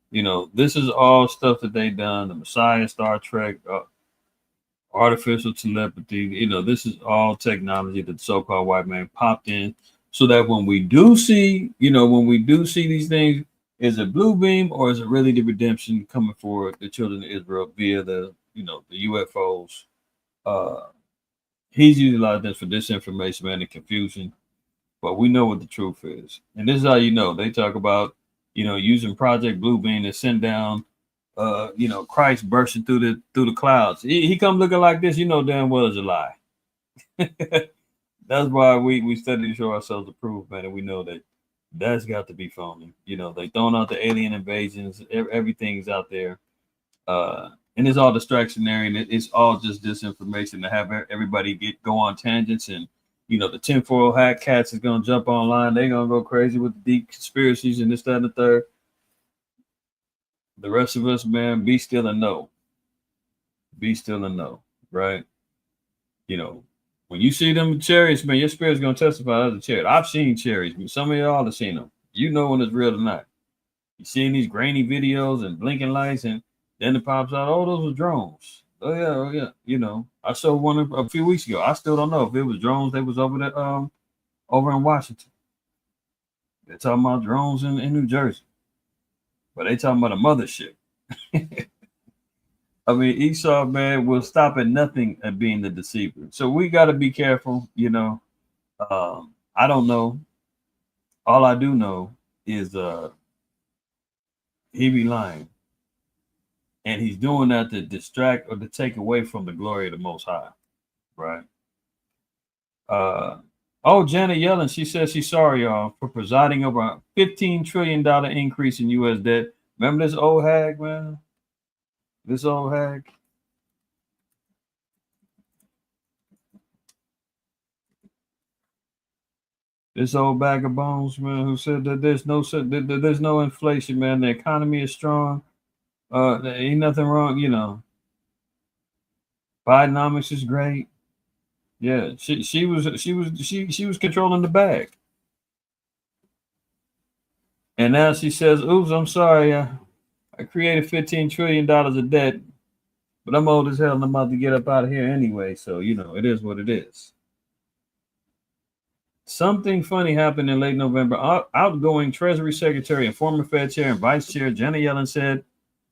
You know, this is all stuff that they done. The Messiah, Star Trek, artificial telepathy. You know, this is all technology that the so-called white man popped in, so that when we do see these things, is it blue beam or is it really the redemption coming for the children of Israel via the UFOs? He's utilized this for disinformation, man, and confusion. But we know what the truth is, and this is how you know. They talk about using Project Bluebeam to send down Christ bursting through the clouds. He come looking like this, you know damn well it's a lie. That's why we study to show ourselves approved, man, and we know that that's got to be phony. You know, they throwing out the alien invasions, everything's out there, and it's all distractionary, and it's all just disinformation to have everybody go on tangents. And the tinfoil hat cats is gonna jump online. They're gonna go crazy with the deep conspiracies and this, that, and the third. The rest of us, man, be still and know. Be still and know, right? When you see them chariots, man, your spirit's gonna testify as a chariot. I've seen chariots. Some of y'all have seen them. You know when it's real or not. You seeing these grainy videos and blinking lights, and then it pops out, oh, those were drones. Oh yeah. I saw one a few weeks ago. I still don't know if it was drones. They was over there, over in Washington. They're talking about drones in New Jersey, but they talking about a mothership. I mean, Esau, man, will stop at nothing at being the deceiver. So we got to be careful. I don't know. All I do know is he be lying. And he's doing that to distract or to take away from the glory of the Most High, right? Janet Yellen, she says she's sorry, y'all, for presiding over a $15 trillion increase in U.S. debt. Remember this old hag, man? This old hag. This old bag of bones, man, who said that there's no inflation, man. The economy is strong. There ain't nothing wrong, Bidenomics is great. Yeah, she was controlling the bag. And now she says, oops, I'm sorry. I created $15 trillion of debt, but I'm old as hell and I'm about to get up out of here anyway. So, it is what it is. Something funny happened in late November. Outgoing Treasury Secretary and former Fed Chair and Vice Chair Janet Yellen said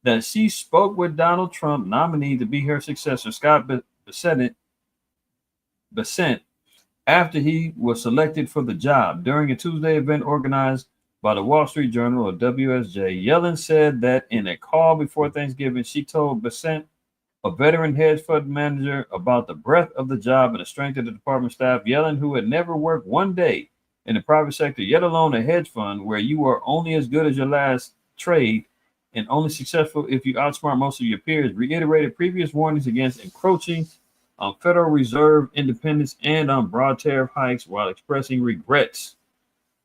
that she spoke with Donald Trump nominee to be her successor, Scott Bessent, after he was selected for the job during a Tuesday event organized by the Wall Street Journal or WSJ. Yellen said that in a call before Thanksgiving, she told Besant, a veteran hedge fund manager, about the breadth of the job and the strength of the department staff. Yellen, who had never worked one day in the private sector, yet alone a hedge fund where you are only as good as your last trade and only successful if you outsmart most of your peers, reiterated previous warnings against encroaching on Federal Reserve independence and on broad tariff hikes while expressing regrets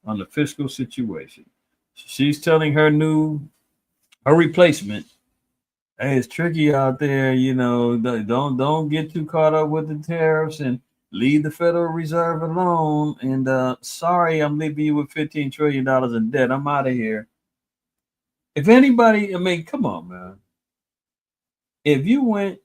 on the fiscal situation. So she's telling her replacement, hey, it's tricky out there, don't get too caught up with the tariffs and leave the Federal Reserve alone. And sorry, I'm leaving you with $15 trillion in debt. I'm out of here. If anybody, I mean, come on, man. If you went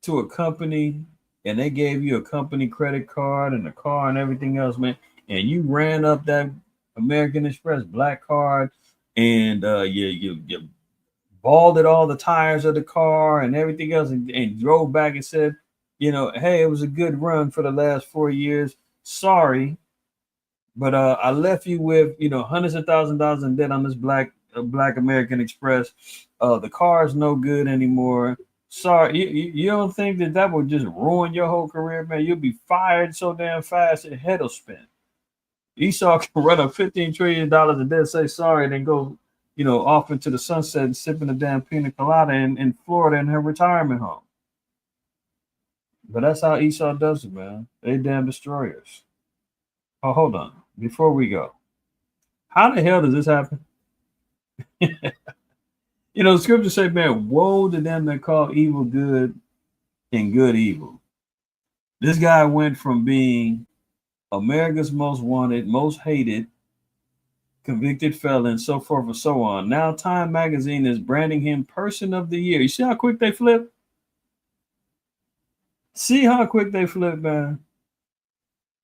to a company and they gave you a company credit card and a car and everything else, man, and you ran up that American Express black card and you balded all the tires of the car and everything else and drove back and said, hey, it was a good run for the last 4 years. Sorry, but I left you with, hundreds of thousands of dollars in debt on this black American Express. The car is no good anymore. Sorry, you don't think that would just ruin your whole career, man? You'll be fired so damn fast, your head will spin. Esau can run up $15 trillion in debt, say sorry, then go, off into the sunset and sipping a damn pina colada in Florida in her retirement home. But that's how Esau does it, man. They damn destroyers. Oh, hold on. Before we go, how the hell does this happen? The scriptures say, man, woe to them that call evil good and good evil. This guy went from being America's most wanted, most hated, convicted felon, so forth and so on. Now Time Magazine is branding him Person of the Year. You see how quick they flip? See how quick they flip, man?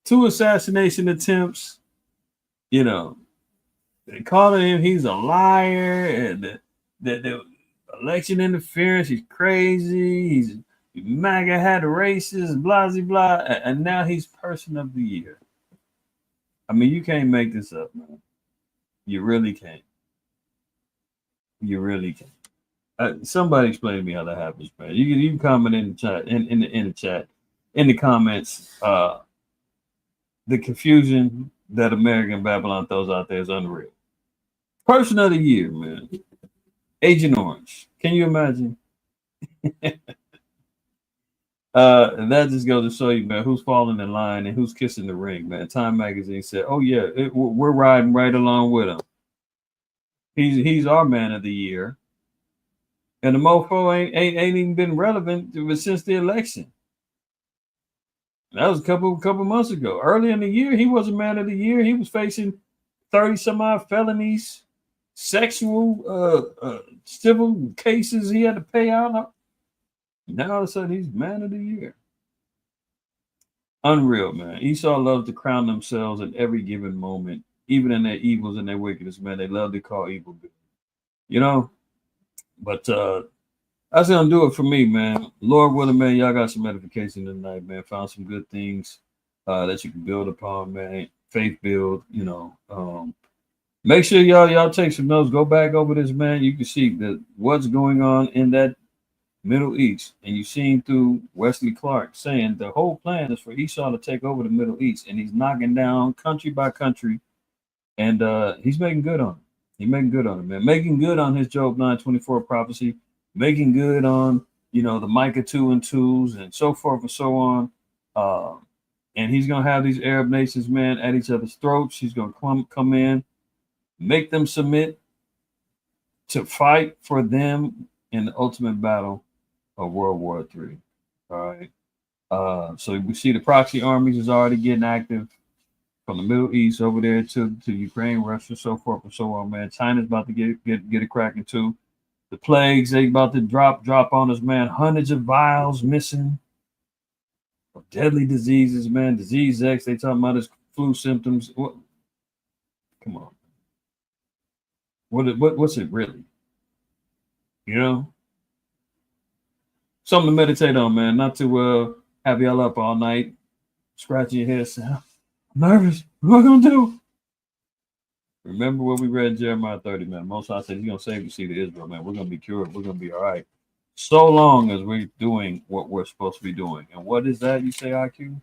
2 assassination attempts, they calling him, he's a liar, and the election interference, he's crazy, he's MAGA hat racist, blah, blah, blah, and now he's Person of the Year. I mean, you can't make this up, man. You really can't. You really can't. Somebody explain to me how that happens, man. You can comment in the chat, in the comments. The confusion that American Babylon throws out there is unreal. Person of the Year, man. Agent Orange. Can you imagine? And that just goes to show you, man, who's falling in line and who's kissing the ring, man. Time Magazine said, oh, yeah, we're riding right along with him. He's our Man of the Year. And the mofo ain't even been relevant since the election. That was a couple months ago. Early in the year, he wasn't Man of the Year. He was facing 30 some odd felonies, sexual civil cases he had to pay out. Now all of a sudden he's Man of the Year. Unreal, man. Esau loves to crown themselves at every given moment, even in their evils and their wickedness, man. They love to call evil good. But that's gonna do it for me, man. Lord willing, man, y'all got some edification tonight, man. Found some good things that you can build upon, man. Faith build, make sure y'all take some notes. Go back over this, man. You can see what's going on in that Middle East, and you've seen through Wesley Clark saying the whole plan is for Esau to take over the Middle East, and he's knocking down country by country, and he's making good on it. He's making good on it, man. Making good on his Job 9:24 prophecy, making good on the Micah 2 and 2s and so forth and so on. And he's gonna have these Arab nations, man, at each other's throats. He's gonna come in, make them submit to fight for them in the ultimate battle of World War III. All right. So we see the proxy armies is already getting active from the Middle East over there to Ukraine, Russia, so forth and so on, man. China's about to get it cracking too. The plagues, they about to drop on us, man. Hundreds of vials missing of deadly diseases, man. Disease X, they talking about his flu symptoms. What? Come on. What's it really? Something to meditate on, man. Not to have y'all up all night, scratching your head, saying, I'm nervous. What am I gonna do? Remember what we read in Jeremiah 30, man. Most High said he's going to save the seed of Israel, man. We're going to be cured. We're going to be all right. So long as we're doing what we're supposed to be doing. And what is that, you say, IQ?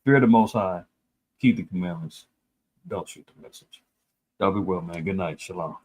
Fear the Most High. Keep the commandments. Don't shoot the message. Y'all be well, man. Good night. Shalom.